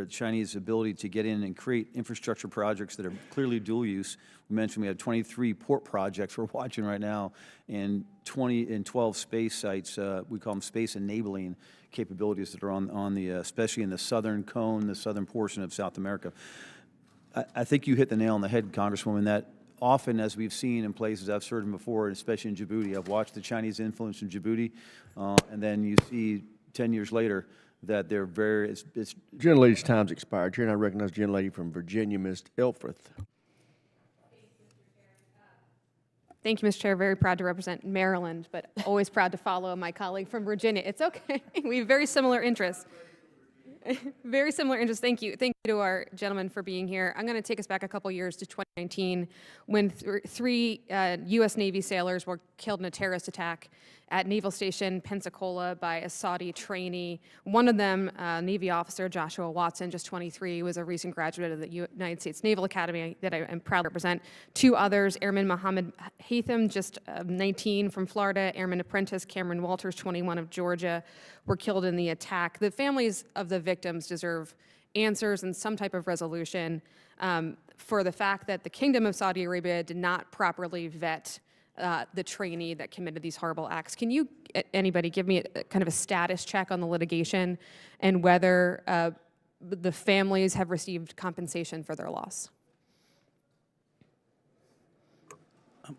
Chinese ability to get in and create infrastructure projects that are clearly dual use. We mentioned we have 23 port projects we're watching right now, and 12 space sites. We call them space enabling capabilities that are on the, especially in the southern cone, the southern portion of South America. I think you hit the nail on the head, Congresswoman, that often, as we've seen in places I've served in before, especially in Djibouti, I've watched the Chinese influence in Djibouti, and then you see 10 years later that they're very, it's Gentlelady's time's expired. Chair, and I recognize the gentlelady from Virginia, Ms. Elfreth. Thank you, Mr. Chair. Very proud to represent Maryland, but always proud to follow my colleague from Virginia. It's okay. We have very similar interests. Very similar interests. Thank you. Thank you to our gentleman for being here. I'm going to take us back a couple years to 2019 when three U.S. Navy sailors were killed in a terrorist attack at Naval Station Pensacola by a Saudi trainee. One of them, Navy officer Joshua Watson, just 23, was a recent graduate of the United States Naval Academy that I am proud to represent. Two others, Airman Mohammed Haitham, just 19 from Florida, Airman Apprentice Cameron Walters, 21 of Georgia, were killed in the attack. The families of the victims deserve answers and some type of resolution for the fact that the Kingdom of Saudi Arabia did not properly vet the trainee that committed these horrible acts. Can you, anybody, give me kind of a status check on the litigation and whether the families have received compensation for their loss?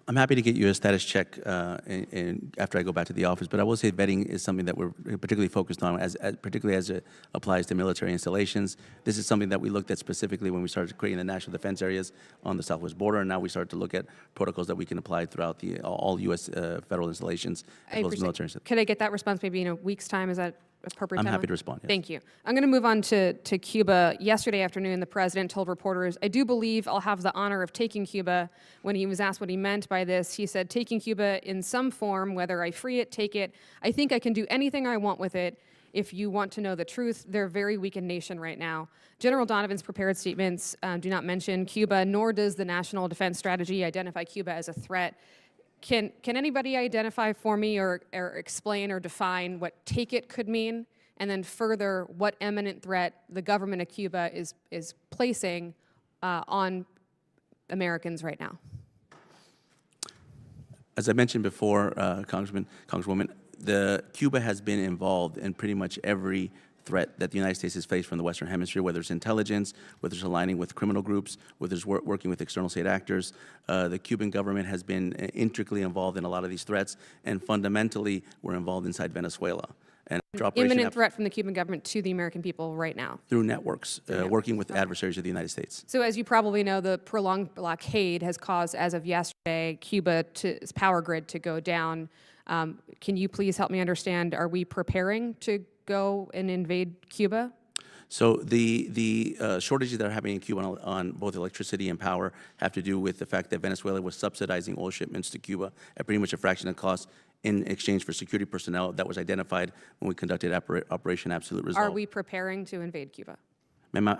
I'm happy to get you a status check after I go back to the office, but I will say vetting is something that we're particularly focused on, particularly as it applies to military installations. This is something that we looked at specifically when we started creating the national defense areas on the southwest border, and now we start to look at protocols that we can apply throughout all U.S. Federal installations as well as military installations. Could I get that response maybe in a week's time? Is that appropriate I'm timeline? happy to respond, yes. Thank you. I'm going to move on to Cuba. Yesterday afternoon, the president told reporters, "I do believe I'll have the honor of taking Cuba." When he was asked what he meant by this, he said, "Taking Cuba in some form, whether I free it, take it. I think I can do anything I want with it. If you want to know the truth, they're a very weakened nation right now." General Donovan's prepared statements do not mention Cuba, nor does the National Defense Strategy identify Cuba as a threat. Can anybody identify for me or explain or define what take it could mean? And then further, what imminent threat the government of Cuba is placing on Americans right now? As I mentioned before, Congresswoman, Cuba has been involved in pretty much every threat that the United States has faced from the Western Hemisphere, whether it's intelligence, whether it's aligning with criminal groups, whether it's working with external state actors. The Cuban government has been intricately involved in a lot of these threats, and fundamentally, we're involved inside Venezuela. And Imminent threat from the Cuban government to the American people right now. Through networks, working with adversaries of the United States. So as you probably know, the prolonged blockade has caused, as of yesterday, Cuba's power grid to go down. Can you please help me understand, are we preparing to go and invade Cuba? So the shortages that are happening in Cuba on both electricity and power have to do with the fact that Venezuela was subsidizing oil shipments to Cuba at pretty much a fraction of cost in exchange for security personnel that was identified when we conducted Operation Absolute Resolve. Are we preparing to invade Cuba? Ma'am,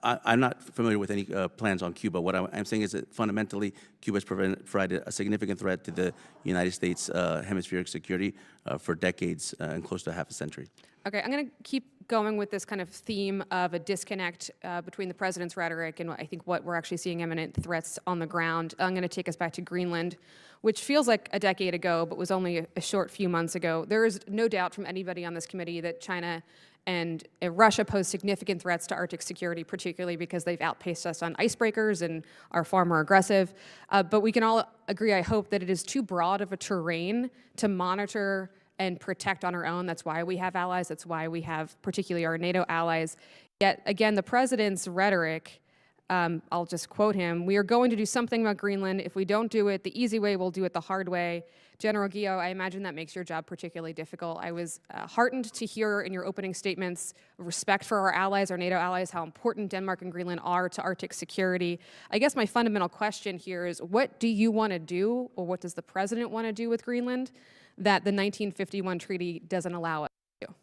I'm not familiar with any plans on Cuba. What I'm saying is that fundamentally, Cuba has provided a significant threat to the United States hemispheric security for decades and close to half a century. Okay, I'm going to keep going with this kind of theme of a disconnect between the president's rhetoric and I think what we're actually seeing imminent threats on the ground. I'm going to take us back to Greenland, which feels like a decade ago, but was only a short few months ago. There is no doubt from anybody on this committee that China and Russia pose significant threats to Arctic security, particularly because they've outpaced us on icebreakers and are far more aggressive. But we can all agree, I hope, that it is too broad of a terrain to monitor and protect on our own. That's why we have allies. That's why we have particularly our NATO allies. Yet, again, the president's rhetoric, I'll just quote him, "We are going to do something about Greenland. If we don't do it the easy way, we'll do it the hard way." General Guillot, I imagine that makes your job particularly difficult. I was heartened to hear in your opening statements respect for our allies, our NATO allies, how important Denmark and Greenland are to Arctic security. I guess my fundamental question here is, what do you want to do, or what does the president want to do with Greenland that the 1951 treaty doesn't allow us to do?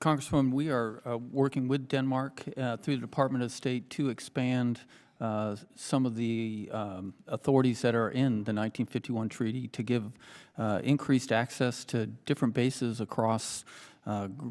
Congresswoman, we are working with Denmark through the Department of State to expand some of the authorities that are in the 1951 treaty to give increased access to different bases across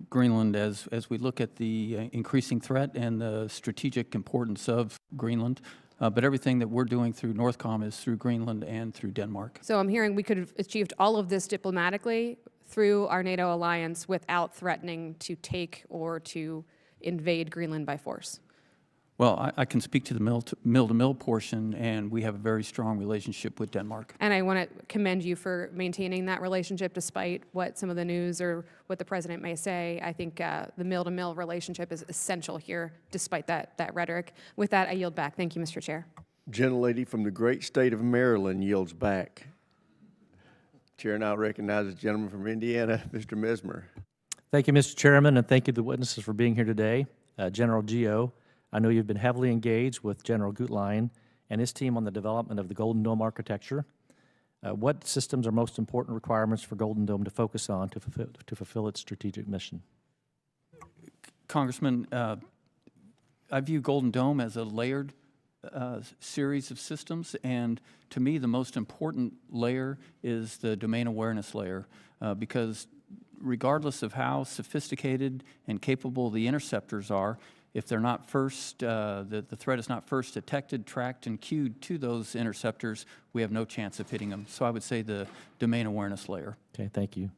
Greenland as we look at the increasing threat and the strategic importance of Greenland. But everything that we're doing through NORTHCOM is through Greenland and through Denmark. So I'm hearing we could have achieved all of this diplomatically through our NATO alliance without threatening to take or to invade Greenland by force. Well, I can speak to the mill-to-mill portion, and we have a very strong relationship with Denmark. And I want to commend you for maintaining that relationship despite what some of the news or what the president may say. I think the mill-to-mill relationship is essential here, despite that rhetoric. With that, I yield back. Thank you, Mr. Chair. Gentlelady from the great state of Maryland yields back. Chair now recognizes the gentleman from Indiana, Mr. Mesmer. Thank you, Mr. Chairman, and thank you to the witnesses for being here today. General Guillot, I know you've been heavily engaged with General Gutlein and his team on the development of the Golden Dome architecture. What systems are most important requirements for Golden Dome to focus on to fulfill its strategic mission? Congressman, I view Golden Dome as a layered series of systems, and to me the most important layer is the domain awareness layer, because regardless of how sophisticated and capable the interceptors are, if they're not first, the threat is not first detected, tracked, and queued to those interceptors, we have no chance of hitting them. So I would say the domain awareness layer. Okay, thank you.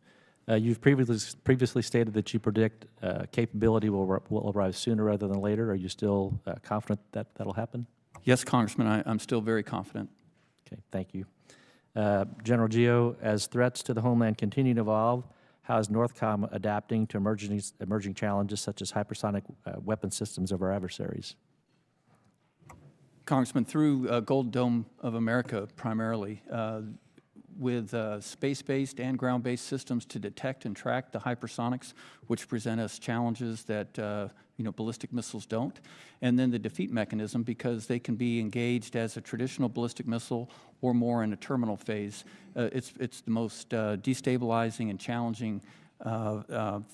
You've previously stated that you predict capability will arrive sooner rather than later. Are you still confident that that'll happen? Yes, Congressman, I'm still very confident. Okay, thank you. General Geo, as threats to the homeland continue to evolve, how is NORTHCOM adapting to emerging challenges such as hypersonic weapon systems of our adversaries? Congressman, through Golden Dome of America primarily, with space-based and ground-based systems to detect and track the hypersonics, which present us challenges that ballistic missiles don't, and then the defeat mechanism, because they can be engaged as a traditional ballistic missile or more in a terminal phase. It's the most destabilizing and challenging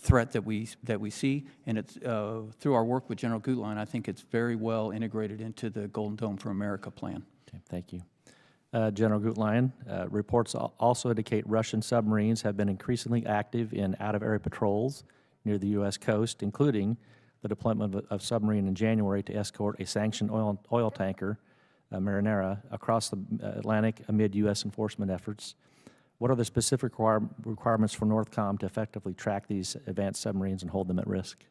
threat that we see, and it's through our work with General Gutlein, I think it's very well integrated into the Golden Dome for America plan. Okay, thank you. General Gutlein, reports also indicate Russian submarines have been increasingly active in out-of-area patrols near the U.S. coast, including the deployment of submarine in January to escort a sanctioned oil tanker, Marinera, across the Atlantic amid U.S. enforcement efforts. What are the specific requirements for NORTHCOM to effectively track these advanced submarines and hold them at risk?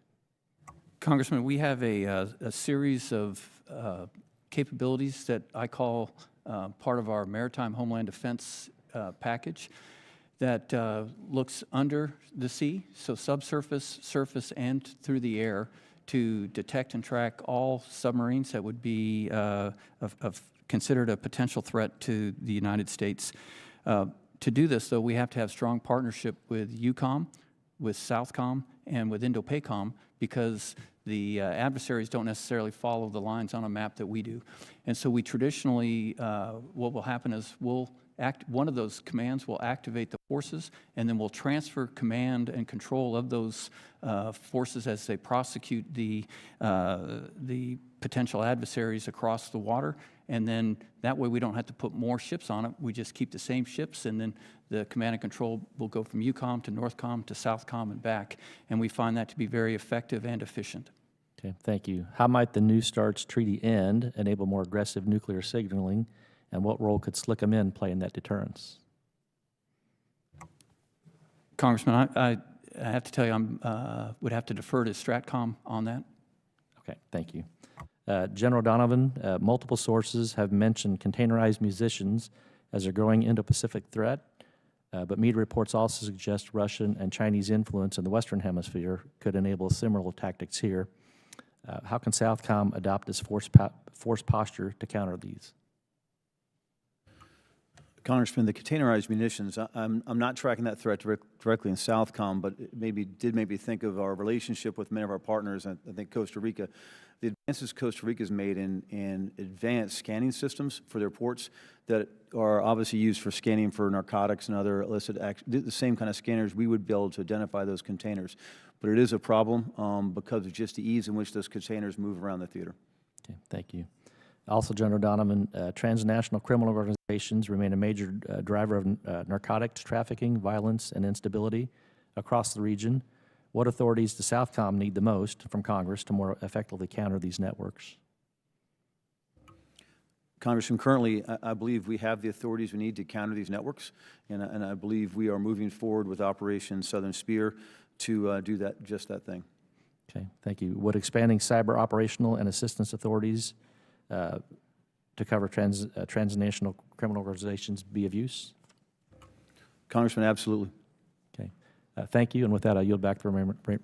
Congressman, we have a series of capabilities that I call part of our maritime homeland defense package that looks under the sea, so subsurface, surface, and through the air, to detect and track all submarines that would be considered a potential threat to the United States. To do this, though, we have to have strong partnership with EUCOM, with SOUTHCOM, and with INDOPACOM, because the adversaries don't necessarily follow the lines on a map that we do. And so we traditionally, what will happen is one of those commands will activate the forces, and then we'll transfer command and control of those forces as they prosecute the potential adversaries across the water. And then that way we don't have to put more ships on it. We just keep the same ships, and then the command and control will go from EUCOM to NORTHCOM to SOUTHCOM and back. And we find that to be very effective and efficient. Okay, thank you. How might the New START's treaty end enable more aggressive nuclear signaling, and what role could Slick 'em In play in that deterrence? Congressman, I have to tell you, I would have to defer to STRATCOM on that. Okay, thank you. General Donovan, multiple sources have mentioned containerized munitions as a growing Indo-Pacific threat, but media reports also suggest Russian and Chinese influence in the Western Hemisphere could enable similar tactics here. How can SOUTHCOM adopt this force posture to counter these? Congressman, the containerized munitions, I'm not tracking that threat directly in SOUTHCOM, but it did make me think of our relationship with many of our partners, I think Costa Rica. The advances Costa Rica's made in advanced scanning systems for their ports that are obviously used for scanning for narcotics and other illicit acts, the same kind of scanners we would be able to identify those containers. But it is a problem because of just the ease in which those containers move around the theater. Okay, thank you. Also, General Donovan, transnational criminal organizations remain a major driver of narcotics trafficking, violence, and instability across the region. What authorities does SOUTHCOM need the most from Congress to more effectively counter these networks? Congressman, currently, I believe we have the authorities we need to counter these networks, and I believe we are moving forward with Operation Southern Spear to do just that thing. Okay, thank you. Would expanding cyber operational and assistance authorities to cover transnational criminal organizations be of use? Congressman, absolutely. Okay, thank you. And with that, I yield back the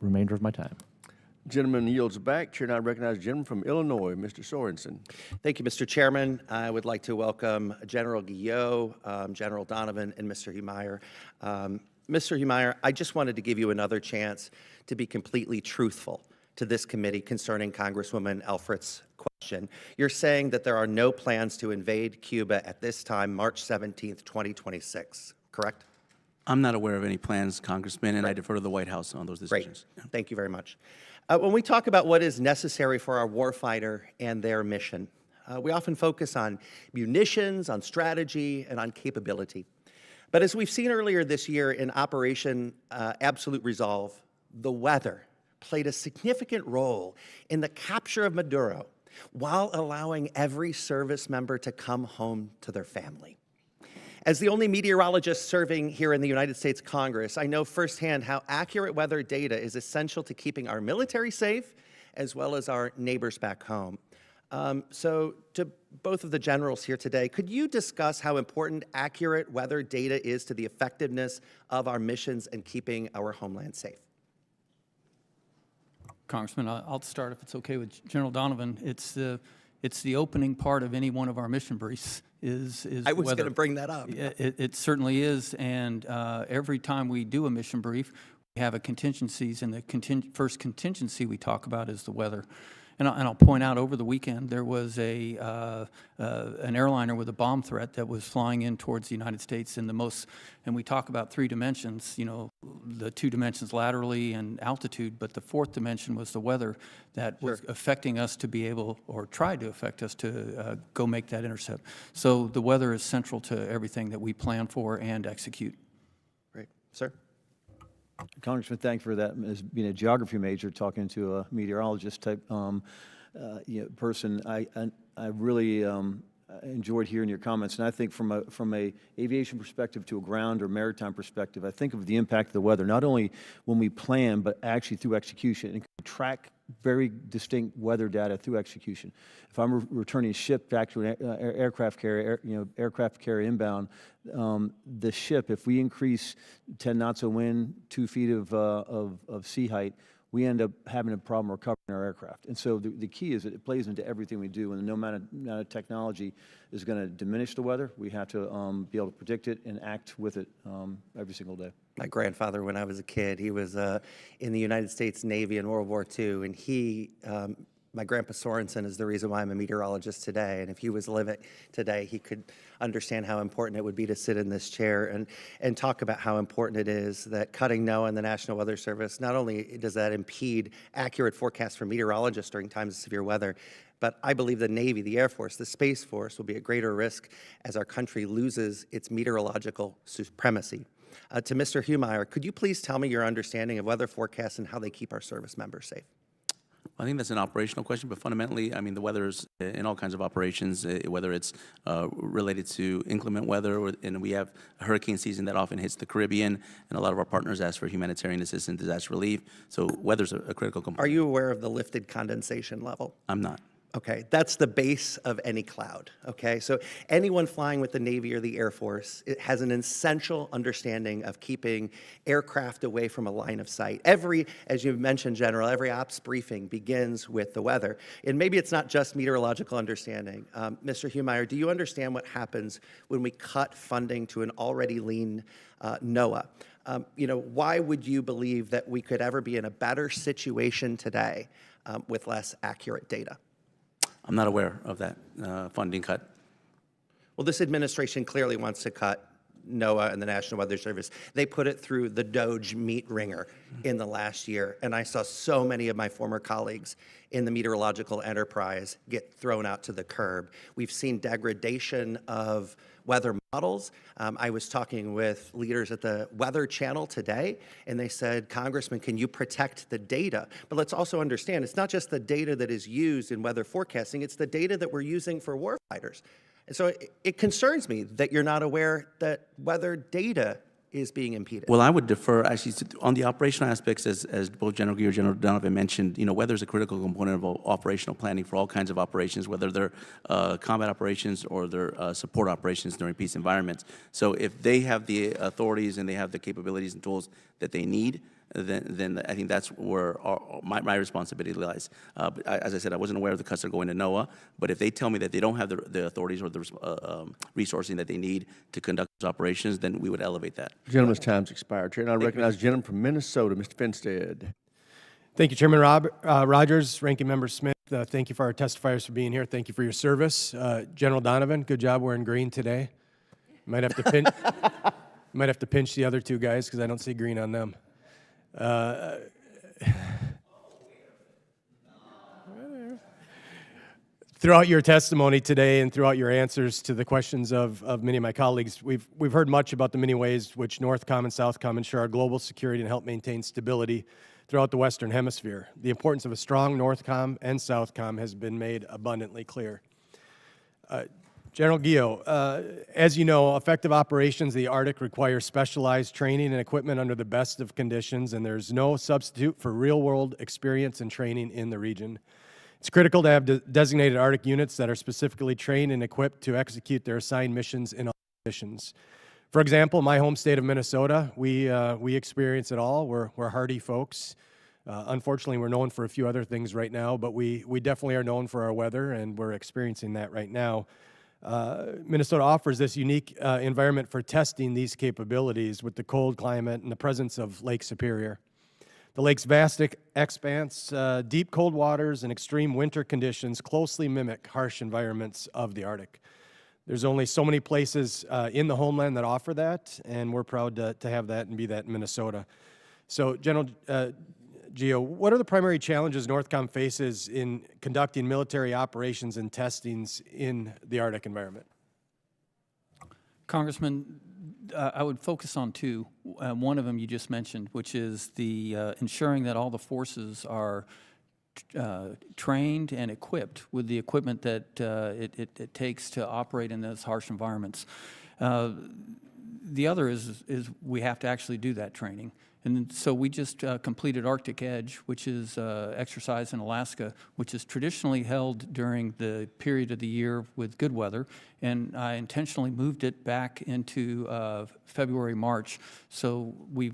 remainder of my time. Gentleman yields back. Chair now recognizes the gentleman from Illinois, Mr. Sorensen. Thank you, Mr. Chairman. I would like to welcome General Guillot, General Donovan, and Mr. Humeyer. Mr. Humeyer, I just wanted to give you another chance to be completely truthful to this committee concerning Congresswoman Elfritz's question. You're saying that there are no plans to invade Cuba at this time, March 17th, 2026, correct? I'm not aware of any plans, Congressman, and I defer to the White House on those decisions. Great. Thank you very much. When we talk about what is necessary for our warfighter and their mission, we often focus on munitions, on strategy, and on capability. But as we've seen earlier this year in Operation Absolute Resolve, the weather played a significant role in the capture of Maduro while allowing every service member to come home to their family. As the only meteorologist serving here in the United States Congress, I know firsthand how accurate weather data is essential to keeping our military safe as well as our neighbors back home. So to both of the generals here today, could you discuss how important accurate weather data is to the effectiveness of our missions and keeping our homeland safe? Congressman, I'll start if it's okay with General Donovan. It's the opening part of any one of our mission briefs is I was weather. going to bring that up. It certainly is, and every time we do a mission brief, we have a contingencies, and the first contingency we talk about is the weather. And I'll point out, over the weekend, there was an airliner with a bomb threat that was flying in towards the United States, and we talk about 3 dimensions, you know, the 2 dimensions laterally and altitude, but the 4th dimension was the weather that was affecting us to be able, or tried to affect us to go make that intercept. So the weather is central to everything that we plan for and execute. Great. Sir? Congressman, thank you for that. As being a geography major, talking to a meteorologist type person, I really enjoyed hearing your comments. And I think from a aviation perspective to a ground or maritime perspective, I think of the impact of the weather, not only when we plan, but actually through execution, and track very distinct weather data through execution. If I'm returning a ship back to an aircraft carrier, aircraft carrier inbound, the ship, if we increase 10 knots of wind, 2 feet of sea height, we end up having a problem recovering our aircraft. And so the key is that it plays into everything we do, and no amount of technology is going to diminish the weather. We have to be able to predict it and act with it every single day. My grandfather, when I was a kid, he was in the United States Navy in World War II, and my grandpa Sorensen is the reason why I'm a meteorologist today. And if he was living today, he could understand how important it would be to sit in this chair and talk about how important it is that cutting NOAA and the National Weather Service, not only does that impede accurate forecasts for meteorologists during times of severe weather, but I believe the Navy, the Air Force, the Space Force will be at greater risk as our country loses its meteorological supremacy. To Mr. Humeyer, could you please tell me your understanding of weather forecasts and how they keep our service members safe? I think that's an operational question, but fundamentally, I mean, the weather's in all kinds of operations, whether it's related to inclement weather, and we have a hurricane season that often hits the Caribbean, and a lot of our partners ask for humanitarian assistance, disaster relief. So weather's a critical component. Are you aware of the lifted condensation level? I'm not. Okay, that's the base of any cloud, okay? So anyone flying with the Navy or the Air Force, it has an essential understanding of keeping aircraft away from a line of sight. As you mentioned, General, every ops briefing begins with the weather. And maybe it's not just meteorological understanding. Mr. Humeyer, do you understand what happens when we cut funding to an already lean NOAA? Why would you believe that we could ever be in a better situation today with less accurate data? I'm not aware of that funding cut. Well, this administration clearly wants to cut NOAA and the National Weather Service. They put it through the Doge meat wringer in the last year, and I saw so many of my former colleagues in the meteorological enterprise get thrown out to the curb. We've seen degradation of weather models. I was talking with leaders at the Weather Channel today, and they said, Congressman, can you protect the data? But let's also understand, it's not just the data that is used in weather forecasting, it's the data that we're using for warfighters. And so it concerns me that you're not aware that weather data is being impeded. Well, I would defer actually on the operational aspects, as both General Geer and General Donovan mentioned. Weather is a critical component of operational planning for all kinds of operations, whether they're combat operations or they're support operations during peace environments. So if they have the authorities and they have the capabilities and tools that they need, then I think that's where my responsibility lies. But as I said, I wasn't aware of the cuts that are going to NOAA, but if they tell me that they don't have the authorities or the resourcing that they need to conduct those operations, then we would elevate that. Gentleman's time's expired. Chair, and I recognize the gentleman from Minnesota, Mr. Finstead. Thank you, Chairman Rogers, Ranking Member Smith. Thank you for our testifiers for being here. Thank you for your service. General Donovan, good job wearing green today. Might have to pinch the other 2 guys because I don't see green on them. Throughout your testimony today and throughout your answers to the questions of many of my colleagues, we've heard much about the many ways which NORTHCOM and SOUTHCOM ensure our global security and help maintain stability throughout the Western Hemisphere. The importance of a strong NORTHCOM and SOUTHCOM has been made abundantly clear. General Guillot, as you know, effective operations in the Arctic require specialized training and equipment under the best of conditions, and there's no substitute for real-world experience and training in the region. It's critical to have designated Arctic units that are specifically trained and equipped to execute their assigned missions in all conditions. For example, my home state of Minnesota, we experience it all. We're hardy folks. Unfortunately, we're known for a few other things right now, but we definitely are known for our weather, and we're experiencing that right now. Minnesota offers this unique environment for testing these capabilities with the cold climate and the presence of Lake Superior. The lake's vast expanse, deep cold waters, and extreme winter conditions closely mimic harsh environments of the Arctic. There's only so many places in the homeland that offer that, and we're proud to have that and be that in Minnesota. So, General Gio, what are the primary challenges NORTHCOM faces in conducting military operations and testings in the Arctic environment? Congressman, I would focus on two. One of them you just mentioned, which is the ensuring that all the forces are trained and equipped with the equipment that it takes to operate in those harsh environments. The other is we have to actually do that training. And so we just completed Arctic Edge, which is exercise in Alaska, which is traditionally held during the period of the year with good weather. And I intentionally moved it back into February, March. So we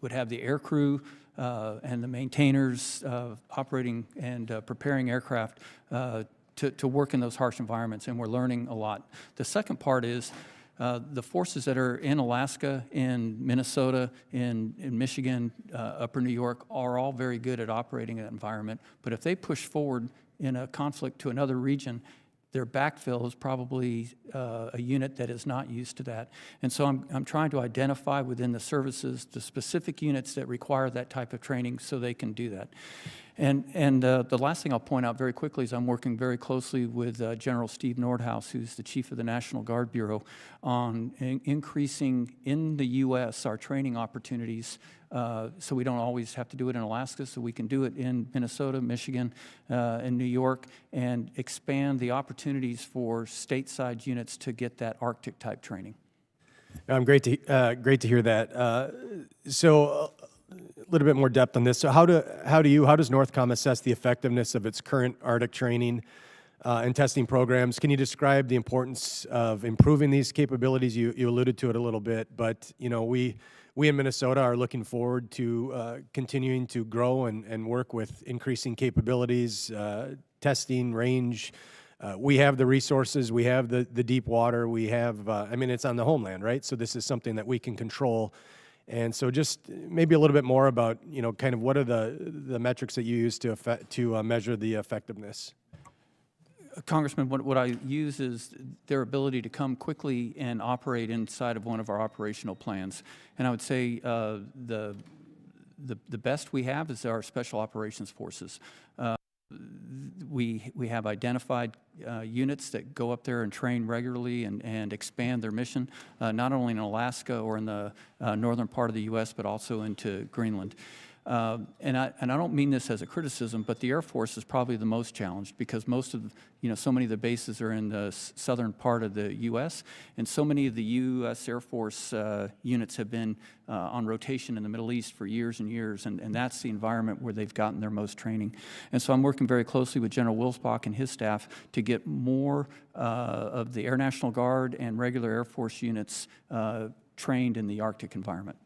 would have the air crew and the maintainers operating and preparing aircraft to work in those harsh environments, and we're learning a lot. The second part is the forces that are in Alaska, in Minnesota, in Michigan, Upper New York are all very good at operating in that environment. But if they push forward in a conflict to another region, their backfill is probably a unit that is not used to that. And so I'm trying to identify within the services the specific units that require that type of training so they can do that. And the last thing I'll point out very quickly is I'm working very closely with General Steve Nordhaus, who's the chief of the National Guard Bureau, on increasing in the U.S. our training opportunities so we don't always have to do it in Alaska, so we can do it in Minnesota, Michigan, and New York, and expand the opportunities for stateside units to get that Arctic-type training. Great to hear that. So a little bit more depth on this. So how does NORTHCOM assess the effectiveness of its current Arctic training and testing programs? Can you describe the importance of improving these capabilities? You alluded to it a little bit, but you know we in Minnesota are looking forward to continuing to grow and work with increasing capabilities, testing, range. We have the resources, we have the deep water, we have, I mean, it's on the homeland, right? So this is something that we can control. And so just maybe a little bit more about, you know, kind of what are the metrics that you use to measure the effectiveness? Congressman, what I use is their ability to come quickly and operate inside of one of our operational plans. And I would say the best we have is our special operations forces. We have identified units that go up there and train regularly and expand their mission, not only in Alaska or in the northern part of the U.S., but also into Greenland. And I don't mean this as a criticism, but the Air Force is probably the most challenged because most of, so many of the bases are in the southern part of the U.S., and so many of the U.S. Air Force units have been on rotation in the Middle East for years and years, and that's the environment where they've gotten their most training. And so I'm working very closely with General Wilsbach and his staff to get more of the Air National Guard and regular Air Force units trained in the Arctic environment.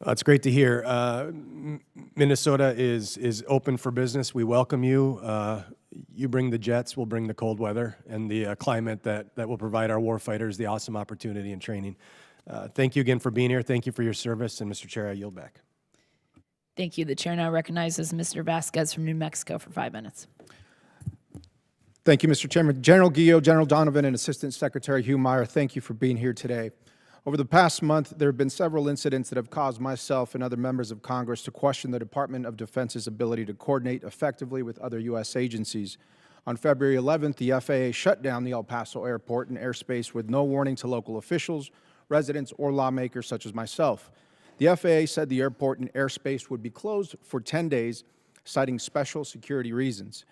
That's great to hear. Minnesota is open for business. We welcome you. You bring the jets, we'll bring the cold weather and the climate that will provide our warfighters the awesome opportunity and training. Thank you again for being here. Thank you for your service. And Mr. Chair, I yield back. Thank you. The chair now recognizes Mr. Vasquez from New Mexico for 5 minutes. Thank you, Mr. Chairman. General Guillot, General Donovan, and Assistant Secretary Hugh Meyer, thank you for being here today. Over the past month, there have been several incidents that have caused myself and other members of Congress to question the Department of Defense's ability to coordinate effectively with other U.S. agencies. On February 11th, the FAA shut down the El Paso airport and airspace with no warning to local officials, residents, or lawmakers such as myself. The FAA said the airport and airspace would be closed for 10 days, citing special security reasons.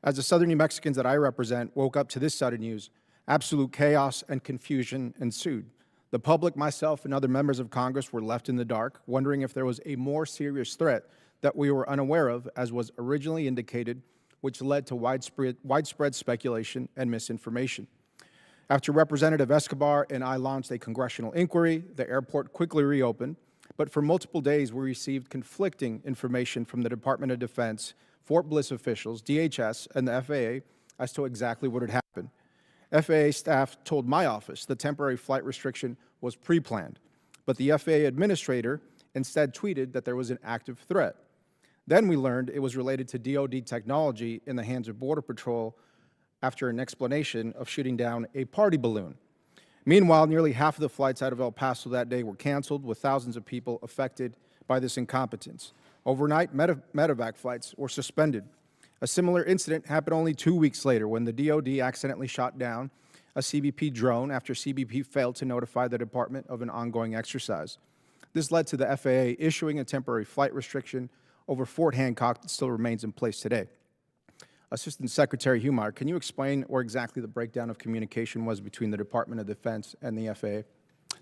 As the Southern New Mexicans that I represent woke up to this sudden news, absolute chaos and confusion ensued. The public, myself, and other members of Congress were left in the dark, wondering if there was a more serious threat that we were unaware of, as was originally indicated, which led to widespread speculation and misinformation. After Representative Escobar and I launched a congressional inquiry, the airport quickly reopened, but for multiple days we received conflicting information from the Department of Defense, Fort Bliss officials, DHS, and the FAA as to exactly what had happened. FAA staff told my office the temporary flight restriction was pre-planned, but the FAA administrator instead tweeted that there was an active threat. Then we learned it was related to DoD technology in the hands of Border Patrol after an explanation of shooting down a party balloon. Meanwhile, nearly half of the flights out of El Paso that day were canceled, with thousands of people affected by this incompetence. Overnight, medevac flights were suspended. A similar incident happened only 2 weeks later when the DoD accidentally shot down a CBP drone after CBP failed to notify the department of an ongoing exercise. This led to the FAA issuing a temporary flight restriction over Fort Hancock that still remains in place today. Assistant Secretary Humeyer, can you explain where exactly the breakdown of communication was between the Department of Defense and the FAA?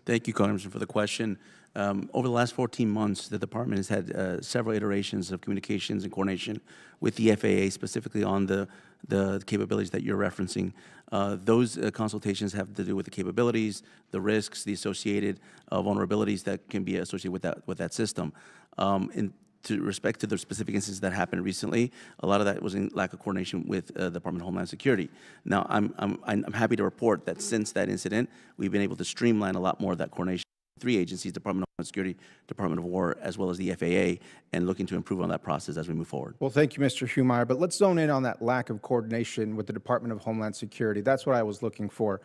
Thank you, Congressman, for the question. Over the last 14 months, the department has had several iterations of communications and coordination with the FAA, specifically on the capabilities that you're referencing. Those consultations have to do with the capabilities, the risks, the associated vulnerabilities that can be associated with that system. To respect to the specific instances that happened recently, a lot of that was in lack of coordination with the Department of Homeland Security. Now, I'm happy to report that since that incident, we've been able to streamline a lot more of that coordination. 3 agencies, Department of Homeland Security, Department of War, as well as the FAA, and looking to improve on that process as we move forward. Well, thank you, Mr. Humeyer, but let's zone in on that lack of coordination with the Department of Homeland Security. That's what I was looking for.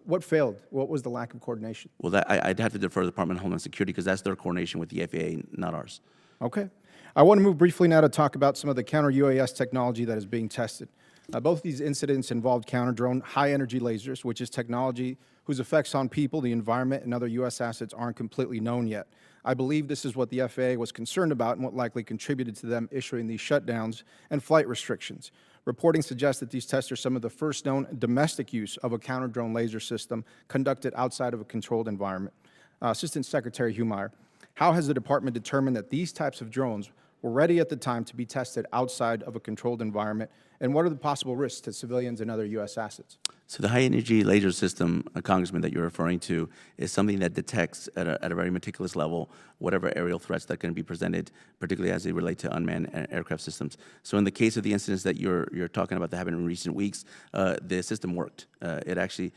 What failed? What was the lack of coordination? Well, I'd have to defer to the Department of Homeland Security because that's their coordination with the FAA, not ours. Okay. I want to move briefly now to talk about some of the counter-UAS technology that is being tested. Both these incidents involved counter-drone high-energy lasers, which is technology whose effects on people, the environment, and other U.S. assets aren't completely known yet. I believe this is what the FAA was concerned about and what likely contributed to them issuing these shutdowns and flight restrictions. Reporting suggests that these tests are some of the first known domestic use of a counter-drone laser system conducted outside of a controlled environment. Assistant Secretary Humeyer, how has the department determined that these types of drones were ready at the time to be tested outside of a controlled environment, and what are the possible risks to civilians and other U.S. assets? So the high-energy laser system, Congressman, that you're referring to, is something that detects at a very meticulous level whatever aerial threats that can be presented, particularly as they relate to unmanned aircraft systems. So in the case of the incidents that you're talking about that happened in recent weeks, the system worked. It actually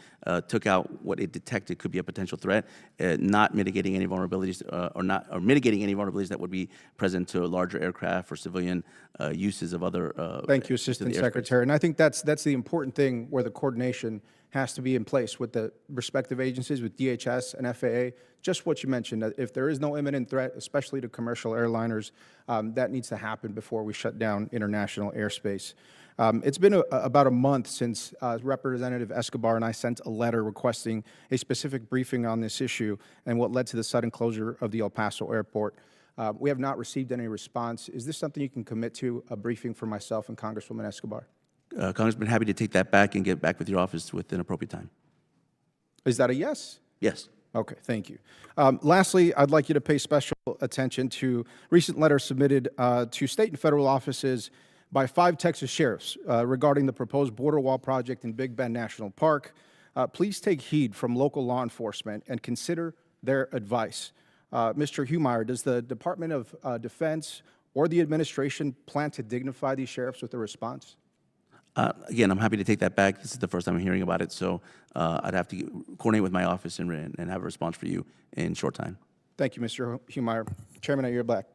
took out what it detected could be a potential threat, not mitigating any vulnerabilities or mitigating any vulnerabilities that would be present to larger aircraft or civilian uses of other. Thank you, Assistant Secretary. And I think that's the important thing, where the coordination has to be in place with the respective agencies, with DHS and FAA. Just what you mentioned, that if there is no imminent threat, especially to commercial airliners, that needs to happen before we shut down international airspace. It's been about a month since Representative Escobar and I sent a letter requesting a specific briefing on this issue and what led to the sudden closure of the El Paso airport. We have not received any response. Is this something you can commit to, a briefing for myself and Congresswoman Escobar? Congressman, happy to take that back and get back with your office within appropriate time. Is that a yes? Yes. Okay, thank you. Lastly, I'd like you to pay special attention to recent letters submitted to state and federal offices by 5 Texas sheriffs regarding the proposed border wall project in Big Bend National Park. Please take heed from local law enforcement and consider their advice. Mr. Humeyer, does the Department of Defense or the administration plan to dignify these sheriffs with a response? Again, I'm happy to take that back. This is the first time I'm hearing about it, so I'd have to coordinate with my office and have a response for you in short time. Thank you, Mr. Humeyer. Chairman, I yield back.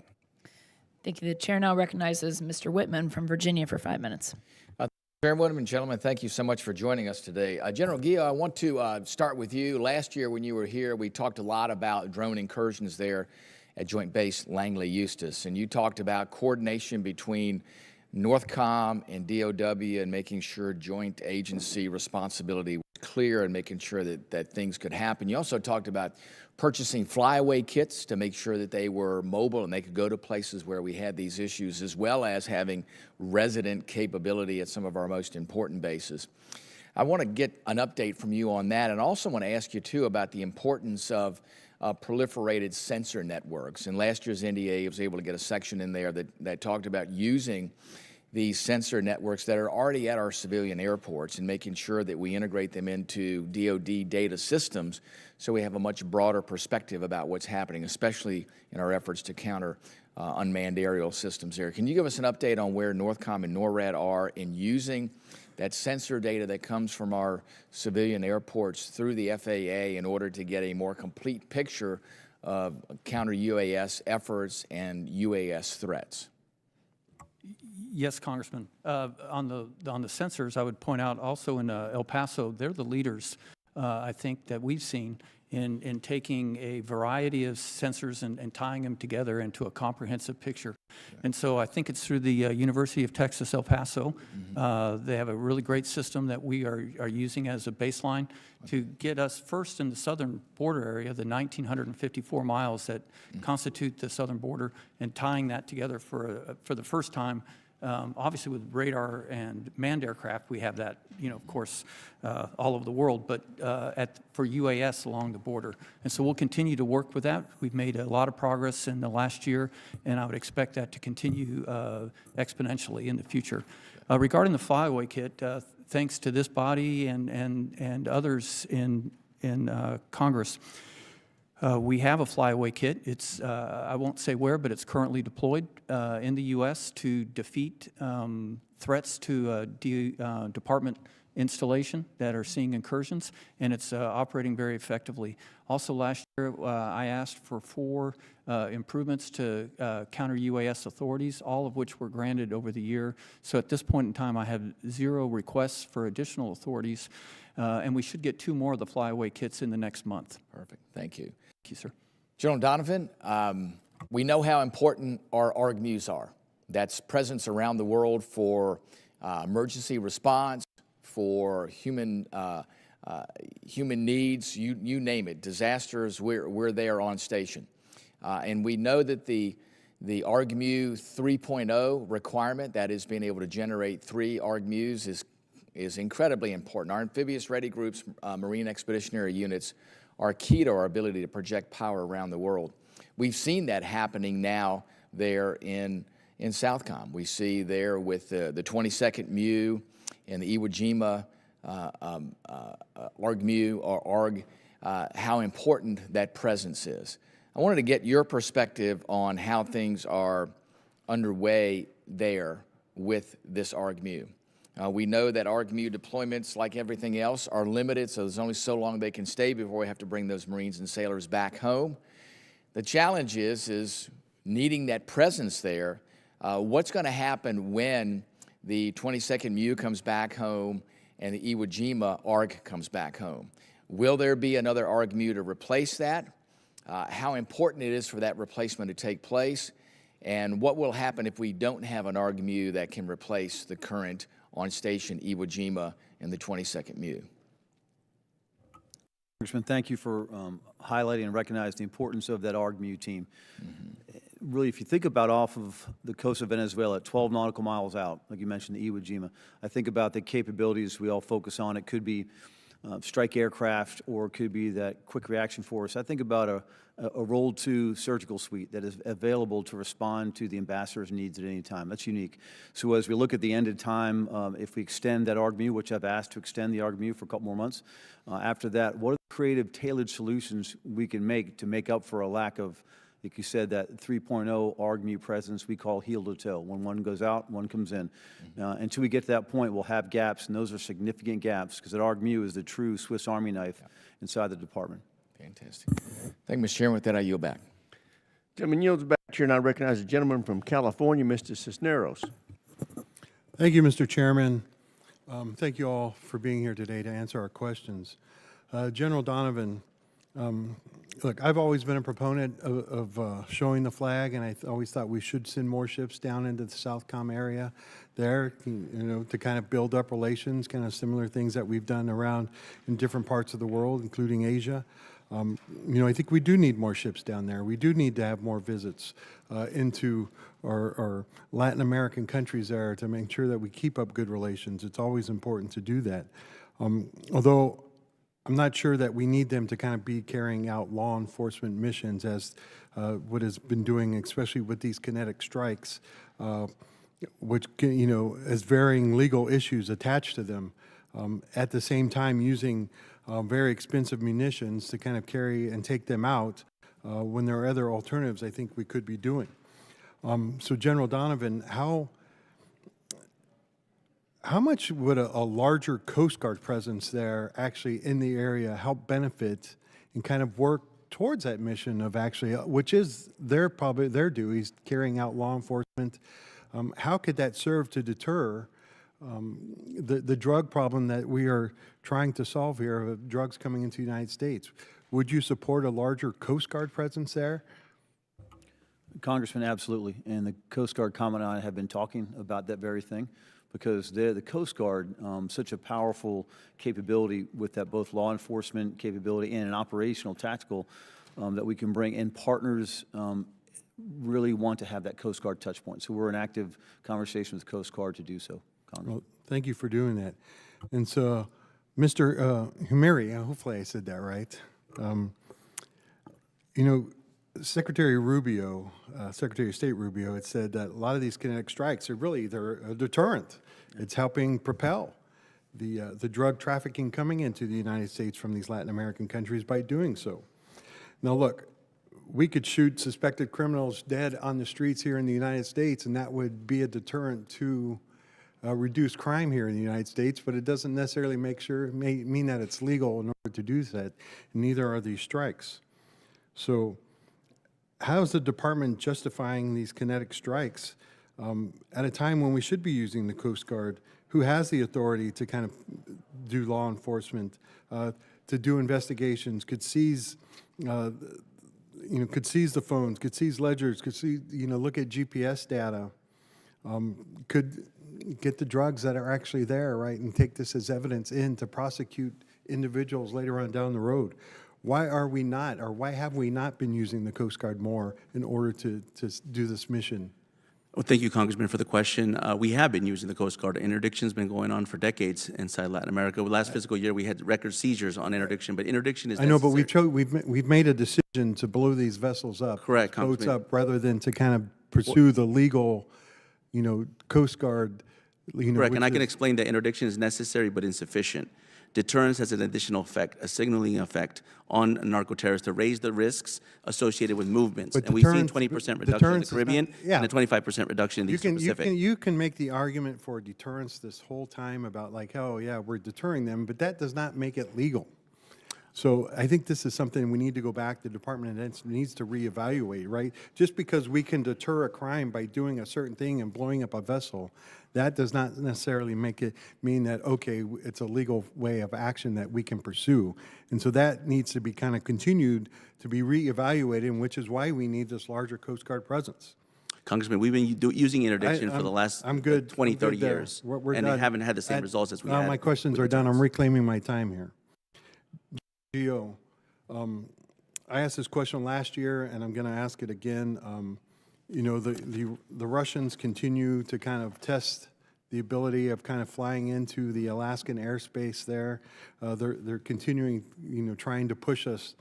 Thank you. The chair now recognizes Mr. Whitman from Virginia for 5 minutes. Chairwoman and gentlemen, thank you so much for joining us today. General Guillot, I want to start with you. Last year when you were here, we talked a lot about drone incursions there at Joint Base Langley-Eustis, and you talked about coordination between NORTHCOM and DOW and making sure joint agency responsibility was clear and making sure that things could happen. You also talked about purchasing flyaway kits to make sure that they were mobile and they could go to places where we had these issues, as well as having resident capability at some of our most important bases. I want to get an update from you on that, and also want to ask you, too, about the importance of proliferated sensor networks. In last year's NDA, I was able to get a section in there that talked about using these sensor networks that are already at our civilian airports and making sure that we integrate them into DoD data systems so we have a much broader perspective about what's happening, especially in our efforts to counter unmanned aerial systems there. Can you give us an update on where NORTHCOM and NORAD are in using that sensor data that comes from our civilian airports through the FAA in order to get a more complete picture of counter-UAS efforts and UAS threats? Yes, Congressman. On the sensors, I would point out also in El Paso, they're the leaders, I think, that we've seen in taking a variety of sensors and tying them together into a comprehensive picture. And so I think it's through the University of Texas, El Paso. They have a really great system that we are using as a baseline to get us first in the southern border area, the 1,954 miles that constitute the southern border, and tying that together for the first time. Obviously, with radar and manned aircraft, we have that, of course, all over the world, but for UAS along the border. And so we'll continue to work with that. We've made a lot of progress in the last year, and I would expect that to continue exponentially in the future. Regarding the flyaway kit, thanks to this body and others in Congress, we have a flyaway kit. It's, I won't say where, but it's currently deployed in the U.S. to defeat threats to department installation that are seeing incursions, and it's operating very effectively. Also last year, I asked for 4 improvements to counter-UAS authorities, all of which were granted over the year. So at this point in time, I have 0 requests for additional authorities, and we should get 2 more of the flyaway kits in the next month. Perfect. Thank you. Thank you, sir. General Donovan, we know how important our ARGMUs are. That's presence around the world for emergency response, for human needs, you name it, disasters, we're there on station. And we know that the ARGMU 3.0 requirement, that is being able to generate 3 ARGMUs, is incredibly important. Our amphibious ready groups, Marine Expeditionary Units, are key to our ability to project power around the world. We've seen that happening now there in Southcom. We see there with the 22nd MU and the Iwo Jima ARGMU or ARG, how important that presence is. I wanted to get your perspective on how things are underway there with this ARGMU. We know that ARGMU deployments, like everything else, are limited, so there's only so long they can stay before we have to bring those Marines and sailors back home. The challenge is needing that presence there. What's going to happen when the 22nd MU comes back home and the Iwo Jima ARG comes back home? Will there be another ARGMU to replace that? How important it is for that replacement to take place? And what will happen if we don't have an ARGMU that can replace the current on-station Iwo Jima and the 22nd MU? Congressman, thank you for highlighting and recognizing the importance of that ARGMU team. Really, if you think about off of the coast of Venezuela at 12 nautical miles out, like you mentioned, the Iwo Jima, I think about the capabilities we all focus on. It could be strike aircraft, or it could be that quick reaction force. I think about a Roll 2 surgical suite that is available to respond to the ambassador's needs at any time. That's unique. So as we look at the ended time, if we extend that ARGMU, which I've asked to extend the ARGMU for a couple more months, after that, what are the creative, tailored solutions we can make to make up for a lack of, like you said, that 3.0 ARGMU presence we call heel to toe. When one goes out, one comes in. Until we get to that point, we'll have gaps, and those are significant gaps, because that ARGMU is the true Swiss Army knife inside the department. Fantastic. Thank you, Mr. Chairman. With that, I yield back. Gentleman yields back here, and I recognize the gentleman from California, Mr. Cisneros. Thank you, Mr. Chairman. Thank you all for being here today to answer our questions. General Donovan, Look, I've always been a proponent of showing the flag, and I always thought we should send more ships down into the Southcom area there, to kind of build up relations, kind of similar things that we've done around in different parts of the world, including Asia. I think we do need more ships down there. We do need to have more visits into our Latin American countries there to make sure that we keep up good relations. It's always important to do that. Although I'm not sure that we need them to kind of be carrying out law enforcement missions as what has been doing, especially with these kinetic strikes, which has varying legal issues attached to them. At the same time, using very expensive munitions to kind of carry and take them out when there are other alternatives I think we could be doing. So General Donovan, how much would a larger Coast Guard presence there actually in the area help benefit and kind of work towards that mission of actually, which is probably their duties, carrying out law enforcement? How could that serve to deter the drug problem that we are trying to solve here of drugs coming into the United States? Would you support a larger Coast Guard presence there? Congressman, absolutely. And the Coast Guard Commandant and I have been talking about that very thing, because the Coast Guard, such a powerful capability with that both law enforcement capability and an operational tactical that we can bring, and partners really want to have that Coast Guard touch point. So we're in active conversation with the Coast Guard to do so, Congressman. Well, thank you for doing that. And so, Mr. Humeri, hopefully I said that right. Secretary Rubio, Secretary of State Rubio, had said that a lot of these kinetic strikes they're a deterrent. It's helping propel the drug trafficking coming into the United States from these Latin American countries by doing so. Now, look, we could shoot suspected criminals dead on the streets here in the United States, and that would be a deterrent to reduce crime here in the United States, but it doesn't necessarily mean that it's legal in order to do that, and neither are these strikes. So how is the department justifying these kinetic strikes at a time when we should be using the Coast Guard, who has the authority to kind of do law enforcement, to do investigations, could seize the phones, could seize ledgers, could look at GPS data, could get the drugs that are actually there, right, and take this as evidence in to prosecute individuals later on down the road. Why are we not, or why have we not been using the Coast Guard more in order to do this mission? Well, thank you, Congressman, for the question. We have been using the Coast Guard. Interdiction's been going on for decades inside Latin America. Last fiscal year, we had record seizures on interdiction, but interdiction is necessary. I know, but we've made a decision to blow these vessels up. Correct, boats Congressman. up, rather than to kind of pursue the legal, Coast Guard. Correct, and I can explain that interdiction is necessary but insufficient. Deterrence has an additional effect, a signaling effect on narco-terrorists to raise the risks associated with movements. But and we've seen deterrence- 20% reduction in the deterrence is not- Caribbean yeah. and a 25% reduction in the Eastern Pacific. You can make the argument for deterrence this whole time about like, oh yeah, we're deterring them, but that does not make it legal. So I think this is something we need to go back, the Department of Defense needs to reevaluate, right? Just because we can deter a crime by doing a certain thing and blowing up a vessel, that does not necessarily make it mean that, okay, it's a legal way of action that we can pursue. And so that needs to be kind of continued to be reevaluated, which is why we need this larger Coast Guard presence. Congressman, we've been using interdiction for the last 20, 30 years, We're and done. they haven't had the same results as we Well, had. my questions are done. I'm reclaiming my time here. Gio, I asked this question last year, and I'm going to ask it again. The Russians continue to kind of test the ability of kind of flying into the Alaskan airspace there. They're continuing, trying to push us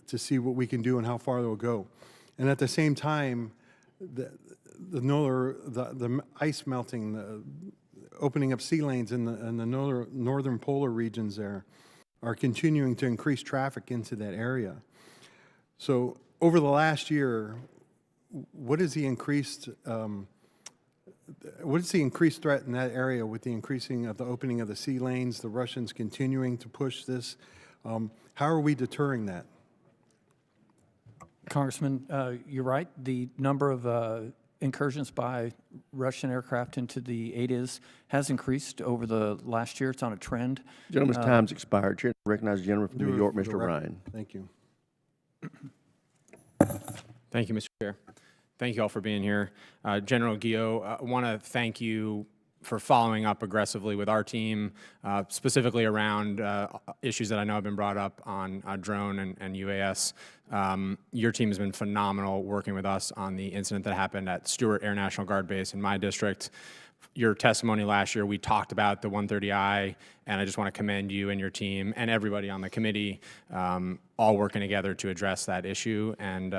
to see what we can do and how far they'll go. And at the same time, the ice melting, the opening up sea lanes in the northern polar regions there are continuing to increase traffic into that area. So over the last year, what is the increased threat in that area with the increasing of the opening of the sea lanes, the Russians continuing to push this? How are we deterring that? Congressman, you're right. The number of incursions by Russian aircraft into the ADIZ has increased over the last year. It's on a trend. Gentleman's time's expired. Chair, recognize the gentleman from New York, Mr. Ryan. Thank you. Thank you, Mr. Chair. Thank you all for being here. General Guillot, I want to thank you for following up aggressively with our team, specifically around issues that I know have been brought up on drone and UAS. Your team has been phenomenal working with us on the incident that happened at Stewart Air National Guard Base in my district. Your testimony last year, we talked about the 130I, and I just want to commend you and your team and everybody on the committee, all working together to address that issue, and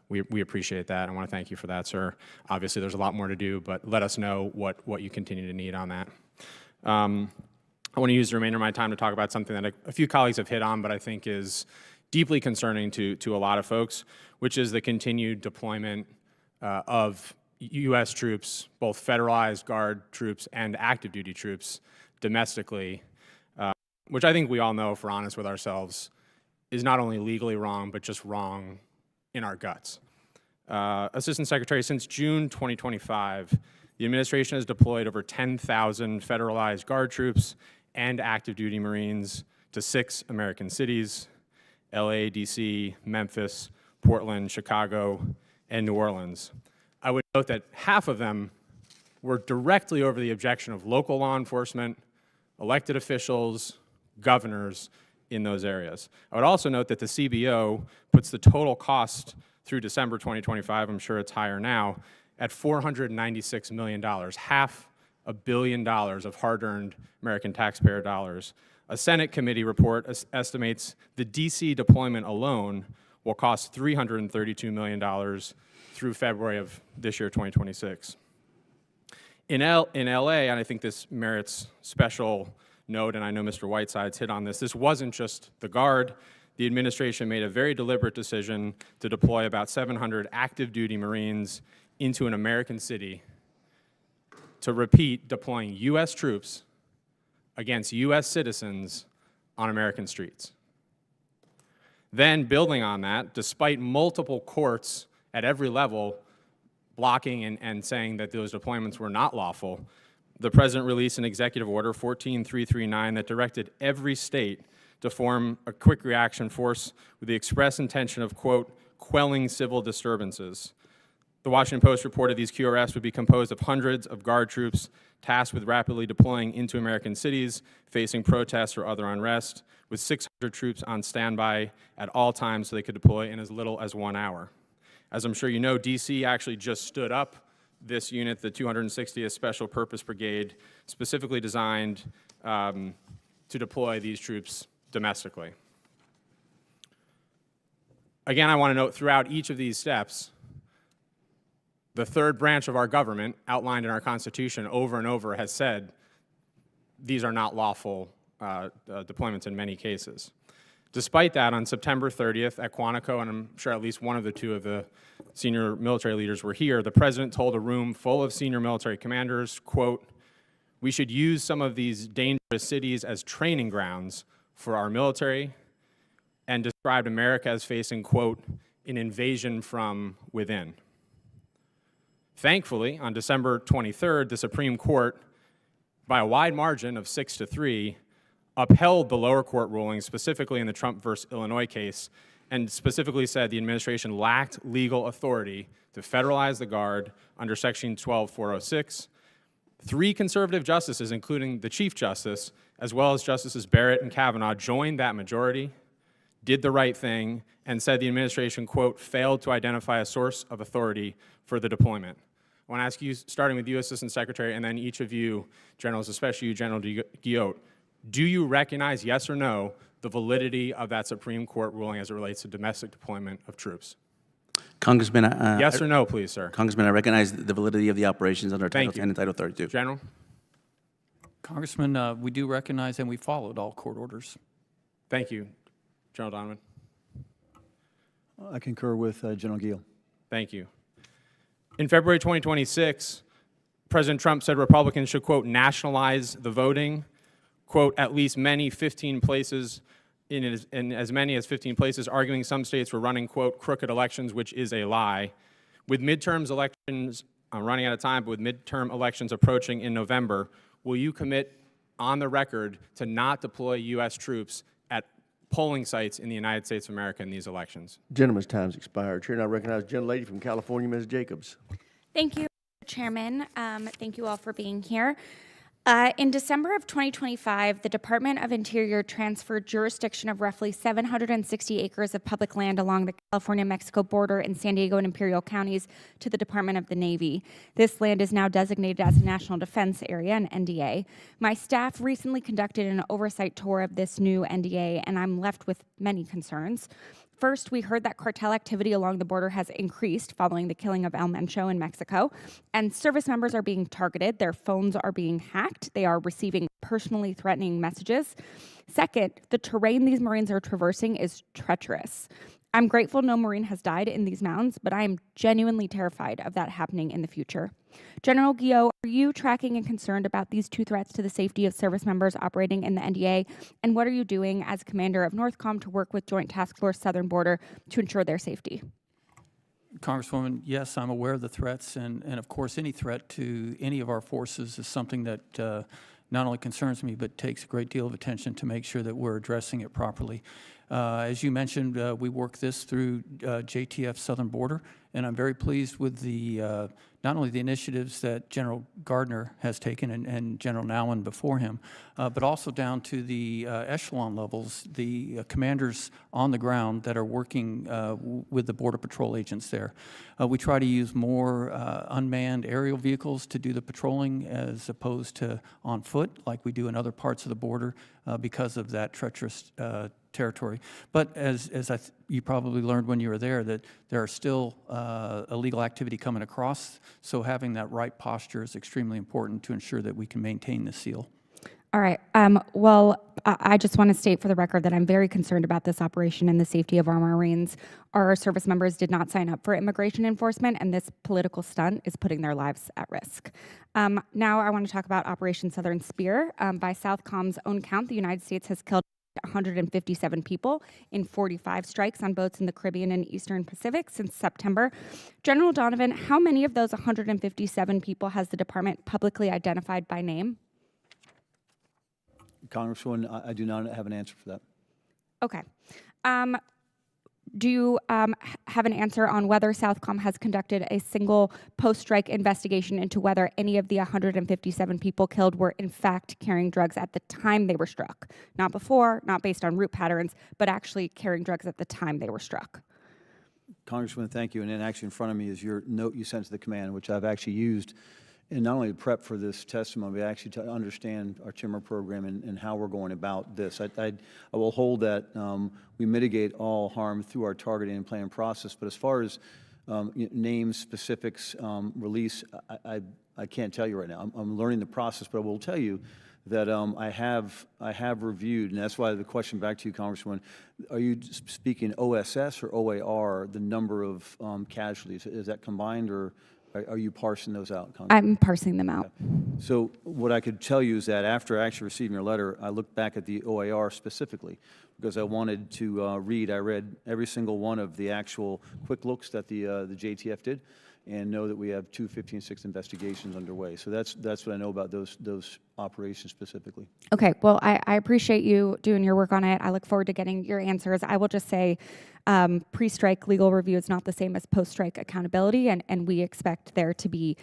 we appreciate that. I want to thank you for that, sir. Obviously, there's a lot more to do, but let us know what you continue to need on that. I want to use the remainder of my time to talk about something that a few colleagues have hit on, but I think is deeply concerning to a lot of folks, which is the continued deployment of U.S. troops, both federalized Guard troops and active duty troops domestically, which I think we all know, if we're honest with ourselves, is not only legally wrong, but just wrong in our guts. Assistant Secretary, since June 2025, the administration has deployed over 10,000 federalized Guard troops and active duty Marines to 6 American cities: LA, DC, Memphis, Portland, Chicago, and New Orleans. I would note that half of them were directly over the objection of local law enforcement, elected officials, governors in those areas. I would also note that the CBO puts the total cost through December 2025, I'm sure it's higher now, at $496 million, $500 million of hard-earned American taxpayer dollars. A Senate committee report estimates the DC deployment alone will cost $332 million through February of this year, 2026. In LA, and I think this merits special note, and I know Mr. Whiteside's hit on this wasn't just the Guard. The administration made a very deliberate decision to deploy about 700 active duty Marines into an American city to repeat deploying U.S. troops against U.S. citizens on American streets. Then, building on that, despite multiple courts at every level blocking and saying that those deployments were not lawful, the President released an executive order, 14339, that directed every state to form a quick reaction force with the express intention of, quote, quelling civil disturbances. The Washington Post reported these QRFs would be composed of hundreds of Guard troops tasked with rapidly deploying into American cities, facing protests or other unrest, with 600 troops on standby at all times so they could deploy in as little as 1 hour. As I'm sure you know, DC actually just stood up this unit, the 260th Special Purpose Brigade, specifically designed to deploy these troops domestically. Again, I want to note throughout each of these steps, the third branch of our government, outlined in our Constitution over and over, has said these are not lawful deployments in many cases. Despite that, on September 30th at Quantico, and I'm sure at least one of the two of the senior military leaders were here, the President told a room full of senior military commanders, quote, "We should use some of these dangerous cities as training grounds for our military," and described America as facing, quote, "an invasion from within." Thankfully, on December 23rd, the Supreme Court, by a wide margin of 6-3, upheld the lower court ruling, specifically in the Trump versus Illinois case, and specifically said the administration lacked legal authority to federalize the Guard under Section 12406. 3 conservative justices, including the Chief Justice, as well as Justices Barrett and Kavanaugh, joined that majority, did the right thing, and said the administration, quote, failed to identify a source of authority for the deployment. I want to ask you, starting with you, Assistant Secretary, and then each of you, Generals, especially you, General Guillot, do you recognize, yes or no, the validity of that Supreme Court ruling as it relates to domestic deployment of troops? Congressman, yes or no, please, sir. Congressman, I recognize the validity of the operations under Title 10 and Title 32. General? Congressman, we do recognize and we followed all court orders. Thank you. General Donovan? I concur with General Guillot. Thank you. In February 2026, President Trump said Republicans should, quote, nationalize the voting, quote, at least many 15 places, in as many as 15 places, arguing some states were running, quote, crooked elections, which is a lie. With midterms elections, I'm running out of time, but with midterm elections approaching in November, will you commit on the record to not deploy U.S. troops at polling sites in the United States of America in these elections. Gentleman's time's expired. Chair now recognizes the gentlelady from California, Ms. Jacobs. Thank you, Chairman. Thank you all for being here. In December of 2025, the Department of Interior transferred jurisdiction of roughly 760 acres of public land along the California-Mexico border in San Diego and Imperial counties to the Department of the Navy. This land is now designated as a National Defense Area, an NDA. My staff recently conducted an oversight tour of this new NDA, and I'm left with many concerns. First, we heard that cartel activity along the border has increased following the killing of El Mencho in Mexico, and service members are being targeted. Their phones are being hacked. They are receiving personally threatening messages. Second, the terrain these Marines are traversing is treacherous. I'm grateful no Marine has died in these mountains, but I am genuinely terrified of that happening in the future. General Guillot, are you tracking and concerned about these two threats to the safety of service members operating in the NDA? And what are you doing as commander of NORTHCOM to work with Joint Task Force Southern Border to ensure their safety? Congresswoman, yes, I'm aware of the threats, and of course, any threat to any of our forces is something that not only concerns me, but takes a great deal of attention to make sure that we're addressing it properly. As you mentioned, we work this through JTF Southern Border, and I'm very pleased with the not only the initiatives that General Gardner has taken and General Nowlan before him, but also down to the echelon levels, the commanders on the ground that are working with the Border Patrol agents there. We try to use more unmanned aerial vehicles to do the patrolling as opposed to on foot like we do in other parts of the border because of that treacherous territory. But as you probably learned when you were there, that there are still illegal activity coming across, so having that right posture is extremely important to ensure that we can maintain the seal. All right. Well, I just want to state for the record that I'm very concerned about this operation and the safety of our Marines. Our service members did not sign up for immigration enforcement, and this political stunt is putting their lives at risk. Now I want to talk about Operation Southern Spear. By Southcom's own count, the United States has killed 157 people in 45 strikes on boats in the Caribbean and Eastern Pacific since September. General Donovan, how many of those 157 people has the department publicly identified by name? Congresswoman, I do not have an answer for that. Okay. Do you have an answer on whether Southcom has conducted a single post-strike investigation into whether any of the 157 people killed were in fact carrying drugs at the time they were struck? Not before, not based on route patterns, but actually carrying drugs at the time they were struck. Congresswoman, thank you. And then actually in front of me is your note you sent to the command, which I've actually used and not only to prep for this testimony, but actually to understand our Timber program and how we're going about this. I will hold that we mitigate all harm through our targeting and planning process, but as far as names, specifics, release, I can't tell you right now. I'm learning the process, but I will tell you that I have reviewed, and that's why the question back to you, Congresswoman, are you speaking OSS or OAR, the number of casualties? Is that combined, or are you parsing those out, Congresswoman? I'm parsing them out. So what I could tell you is that after actually receiving your letter, I looked back at the OAR specifically because I wanted to read. I read every single one of the actual quick looks that the JTF did, and know that we have two 15-6 investigations underway. So that's what I know about those operations specifically. Okay, well, I appreciate you doing your work on it. I look forward to getting your answers. I will just say pre-strike legal review is not the same as post-strike accountability, and we expect there to be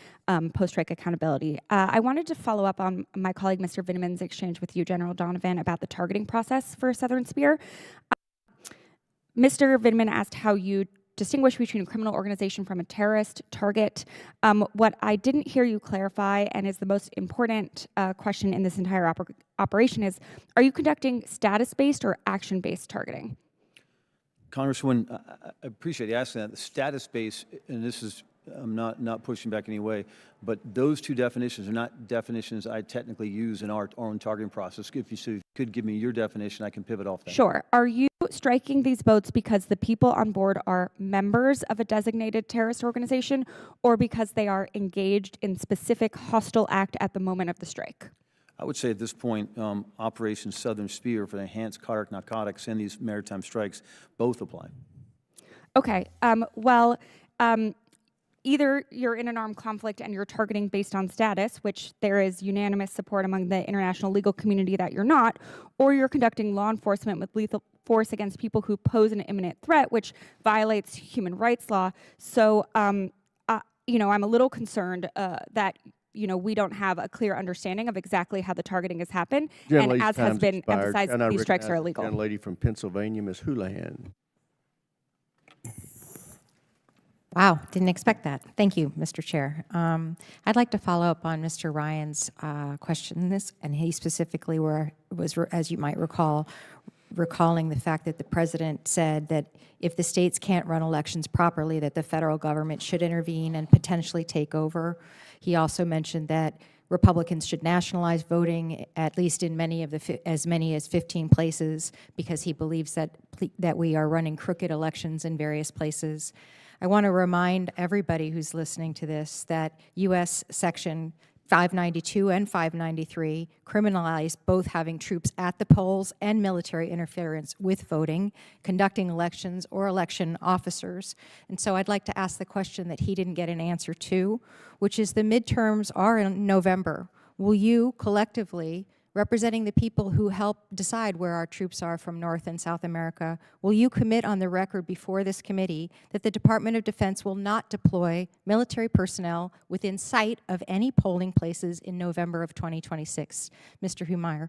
post-strike accountability. I wanted to follow up on my colleague Mr. Vinneman's exchange with you, General Donovan, about the targeting process for Southern Spear. Mr. Vinneman asked how you distinguish between a criminal organization from a terrorist target. What I didn't hear you clarify, and is the most important question in this entire operation, is, are you conducting status-based or action-based targeting? Congresswoman, I appreciate you asking that. The status-based, and this is, I'm not pushing back in any way, but those two definitions are not definitions I technically use in our own targeting process. If you could give me your definition, I can pivot off that. Sure. Are you striking these boats because the people on board are members of a designated terrorist organization, or because they are engaged in specific hostile act at the moment of the strike? I would say at this point, Operation Southern Spear for the enhanced cardiac narcotics and these maritime strikes both apply. Okay. either you're in an armed conflict and you're targeting based on status, which there is unanimous support among the international legal community that you're not, or you're conducting law enforcement with lethal force against people who pose an imminent threat, which violates human rights law. So, you know, I'm a little concerned that we don't have a clear understanding of exactly how the targeting has happened, and as has been emphasized, these strikes are illegal. Young lady from Pennsylvania, Ms. Houlihan. Wow, didn't expect that. Thank you, Mr. Chair. I'd like to follow up on Mr. Ryan's question, and he specifically was, as you might recall, recalling the fact that the president said that if the states can't run elections properly, that the federal government should intervene and potentially take over. He also mentioned that Republicans should nationalize voting, at least in as many as 15 places, because he believes that we are running crooked elections in various places. I want to remind everybody who's listening to this that U.S. Section 592 and 593 criminalize both having troops at the polls and military interference with voting, conducting elections, or election officers. And so I'd like to ask the question that he didn't get an answer to, which is the midterms are in November. Will you collectively, representing the people who help decide where our troops are from North and South America, will you commit on the record before this committee that the Department of Defense will not deploy military personnel within sight of any polling places in November of 2026? Mr. Humeyer.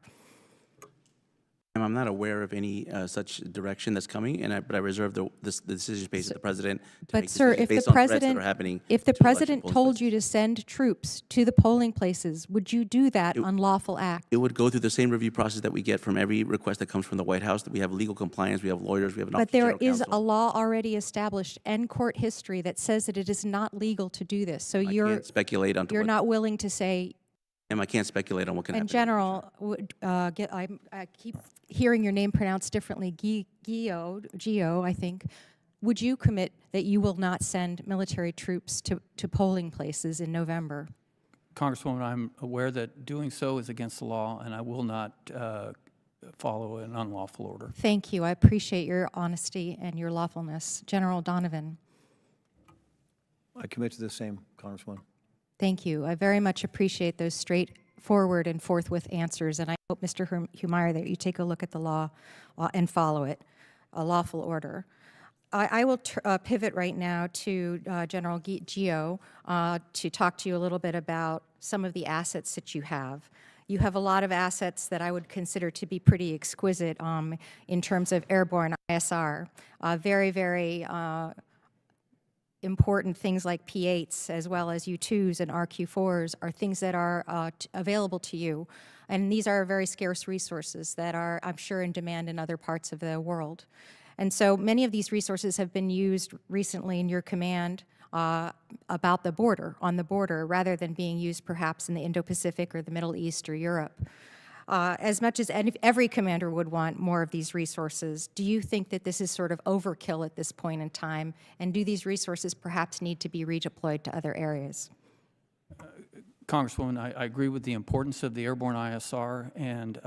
I'm not aware of any such direction that's coming, but I reserve the decision based on the president. But sir, if the president told you to send troops to the polling places, would you do that unlawful act? It would go through the same review process that we get from every request that comes from the White House. That we have legal compliance, we have lawyers, we have an office of general counsel. But there is a law already established and court history that says that it is not legal to do this. So can't speculate on. You're not willing to say. I can't speculate on what can happen. In general, I keep hearing your name pronounced differently, Gio, I think. Would you commit that you will not send military troops to polling places in November? Congresswoman, I'm aware that doing so is against the law, and I will not follow an unlawful order. Thank you. I appreciate your honesty and your lawfulness. General Donovan. I commit to the same, Congresswoman. Thank you. I very much appreciate those straightforward and forthwith answers, and I hope, Mr. Humeyer, that you take a look at the law and follow it, a lawful order. I will pivot right now to General Gio to talk to you a little bit about some of the assets that you have. You have a lot of assets that I would consider to be pretty exquisite in terms of airborne ISR. Very, very important things like P-8s as well as U-2s and RQ-4s are things that are available to you. And these are very scarce resources that are, I'm sure, in demand in other parts of the world. And so many of these resources have been used recently in your command about the border, on the border, rather than being used perhaps in the Indo-Pacific or the Middle East or Europe. As much as every commander would want more of these resources, do you think that this is sort of overkill at this point in time? And do these resources perhaps need to be redeployed to other areas? Congresswoman, I agree with the importance of the airborne ISR, and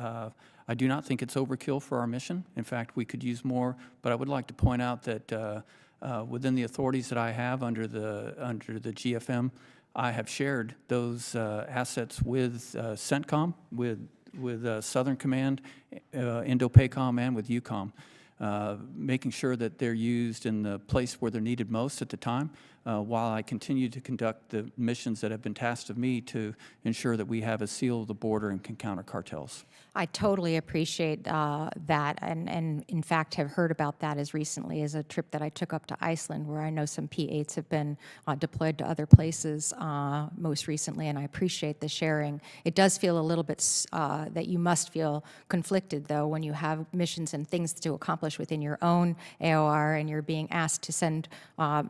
I do not think it's overkill for our mission. In fact, we could use more, but I would like to point out that within the authorities that I have under the GFM, I have shared those assets with CENTCOM, with Southern Command, Indo-PACOM, and with EUCOM, making sure that they're used in the place where they're needed most at the time, while I continue to conduct the missions that have been tasked of me to ensure that we have a seal of the border and can counter cartels. I totally appreciate that, and in fact have heard about that as recently as a trip that I took up to Iceland, where I know some P-8s have been deployed to other places most recently, and I appreciate the sharing. It does feel a little bit that you must feel conflicted, though, when you have missions and things to accomplish within your own AOR and you're being asked to send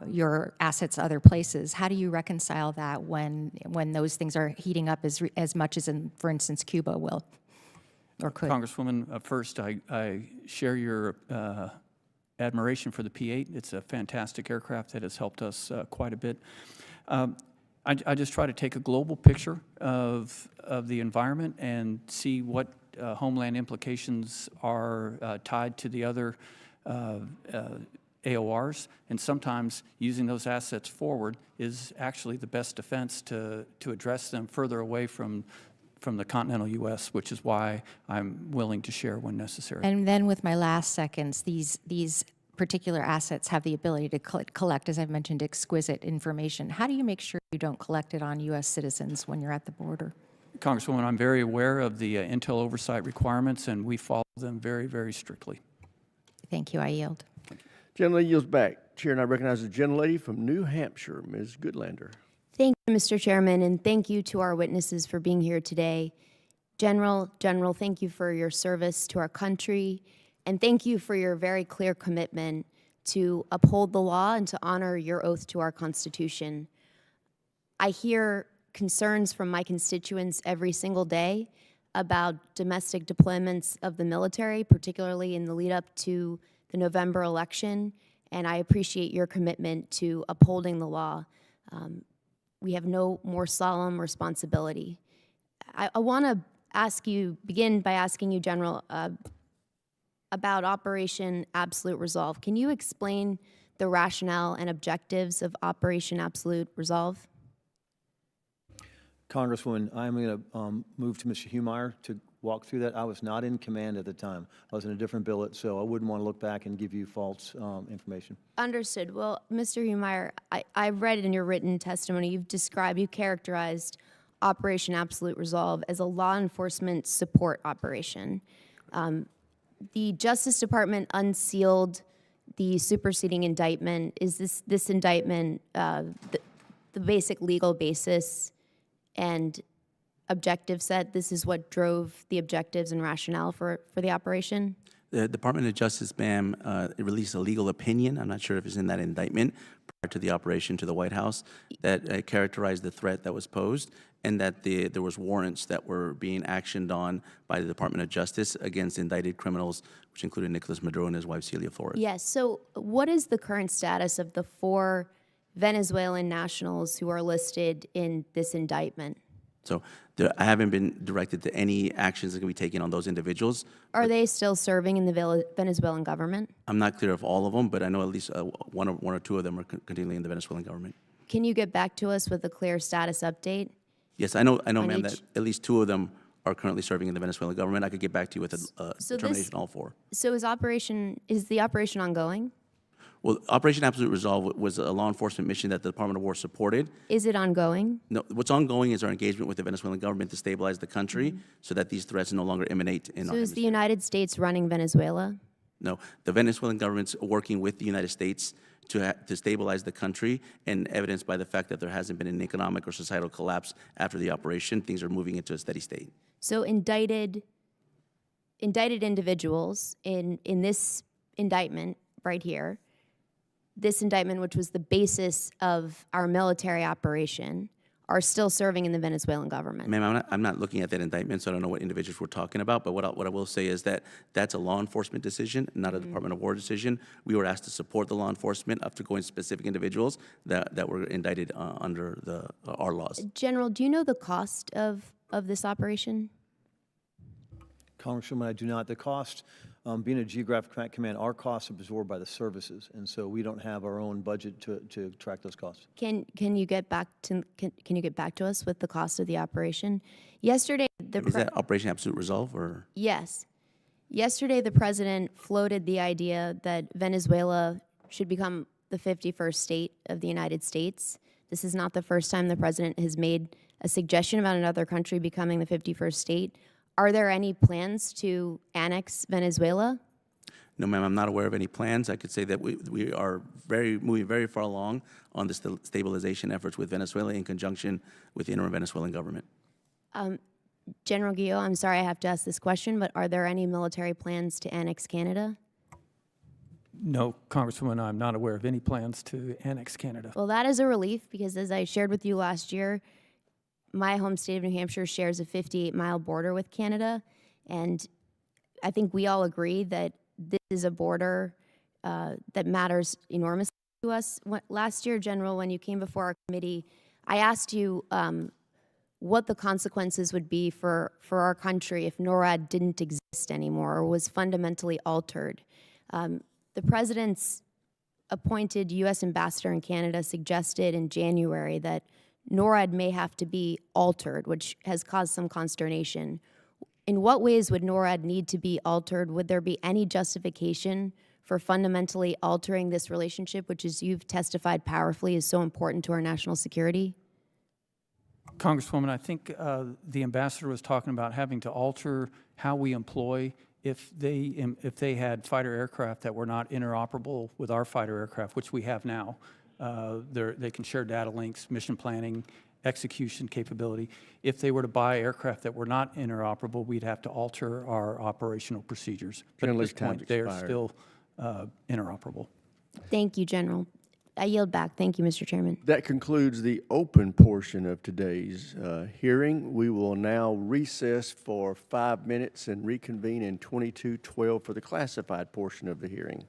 your assets other places. How do you reconcile that when those things are heating up as much as, in, for instance, Cuba will? Or could. Congresswoman, first, I share your admiration for the P-8. It's a fantastic aircraft that has helped us quite a bit. I just try to take a global picture of the environment and see what homeland implications are tied to the other AORs, and sometimes using those assets forward is actually the best defense to address them further away from the continental U.S., which is why I'm willing to share when necessary. And then with my last seconds, these particular assets have the ability to collect, as I've mentioned, exquisite information. How do you make sure you don't collect it on U.S. citizens when you're at the border? Congresswoman, I'm very aware of the intel oversight requirements, and we follow them very, very strictly. Thank you. I yield. Gentlelady yields back. Chair, and I recognize the gentlelady from New Hampshire, Ms. Goodlander. Thank you, Mr. Chairman, and thank you to our witnesses for being here today. General, thank you for your service to our country, and thank you for your very clear commitment to uphold the law and to honor your oath to our Constitution. I hear concerns from my constituents every single day about domestic deployments of the military, particularly in the lead up to the November election, and I appreciate your commitment to upholding the law. We have no more solemn responsibility. I want to begin by asking you, General, about Operation Absolute Resolve. Can you explain the rationale and objectives of Operation Absolute Resolve? Congresswoman, I'm going to move to Mr. Humeyer to walk through that. I was not in command at the time. I was in a different billet, so I wouldn't want to look back and give you false information. Understood. Well, Mr. Humeyer, I've read in your written testimony, you characterized Operation Absolute Resolve as a law enforcement support operation. The Justice Department unsealed the superseding indictment. Is this indictment the basic legal basis and objective set? This is what drove the objectives and rationale for the operation? The Department of Justice, ma'am, released a legal opinion. I'm not sure if it's in that indictment prior to the operation to the White House that characterized the threat that was posed, and that there was warrants that were being actioned on by the Department of Justice against indicted criminals, which included Nicolas Maduro and his wife Celia Flores. Yes. So what is the current status of the 4 Venezuelan nationals who are listed in this indictment? So I haven't been directed to any actions that can be taken on those individuals. Are they still serving in the Venezuelan government? I'm not clear of all of them, but I know at least one or two of them are continuing in the Venezuelan government. Can you get back to us with a clear status update? Yes, I know, ma'am, each? that at least 2 of them are currently serving in the Venezuelan government. I could get back to you with a determination on all 4. So is the operation ongoing? Well, Operation Absolute Resolve was a law enforcement mission that the Department of War supported. Is it ongoing? No, what's ongoing is our engagement with the Venezuelan government to stabilize the country so that these threats no longer emanate in So our is the United States running Venezuela? No, the Venezuelan government's working with the United States to stabilize the country, and evidenced by the fact that there hasn't been an economic or societal collapse after the operation. Things are moving into a steady state. So indicted individuals in this indictment right here, this indictment, which was the basis of our military operation, are still serving in the Venezuelan government. Ma'am, I'm not looking at that indictment, so I don't know what individuals we're talking about, but what I will say is that that's a law enforcement decision, not a Department of War decision. We were asked to support the law enforcement up to going specific individuals that were indicted under our laws. General, do you know the cost of this operation? Congresswoman, I do not. The cost, being a geographic command, our costs are absorbed by the services, and so we don't have our own budget to track those costs. Can you get back to us with the cost of the operation? Yesterday, Is that Operation Absolute Resolve, or? Yes. Yesterday, the president floated the idea that Venezuela should become the 51st state of the United States. This is not the first time the president has made a suggestion about another country becoming the 51st state. Are there any plans to annex Venezuela? No, ma'am, I'm not aware of any plans. I could say that we are moving very far along on the stabilization efforts with Venezuela in conjunction with the interim Venezuelan government. General Guillot, I'm sorry I have to ask this question, but are there any military plans to annex Canada? No, Congresswoman, I'm not aware of any plans to annex Canada. Well, that is a relief, because as I shared with you last year, my home state of New Hampshire shares a 58-mile border with Canada, and I think we all agree that this is a border that matters enormously to us. Last year, General, when you came before our committee, I asked you what the consequences would be for our country if NORAD didn't exist anymore or was fundamentally altered. The president's appointed U.S. ambassador in Canada suggested in January that NORAD may have to be altered, which has caused some consternation. In what ways would NORAD need to be altered? Would there be any justification for fundamentally altering this relationship, which, as you've testified powerfully, is so important to our national security? Congresswoman, I think the ambassador was talking about having to alter how we employ if they had fighter aircraft that were not interoperable with our fighter aircraft, which we have now. They can share data links, mission planning, execution capability. If they were to buy aircraft that were not interoperable, we'd have to alter our operational procedures. But at this point, they are still interoperable. Thank you, General. I yield back. Thank you, Mr. Chairman. That concludes the open portion of today's hearing. We will now recess for 5 minutes and reconvene in 22:12 for the classified portion of the hearing.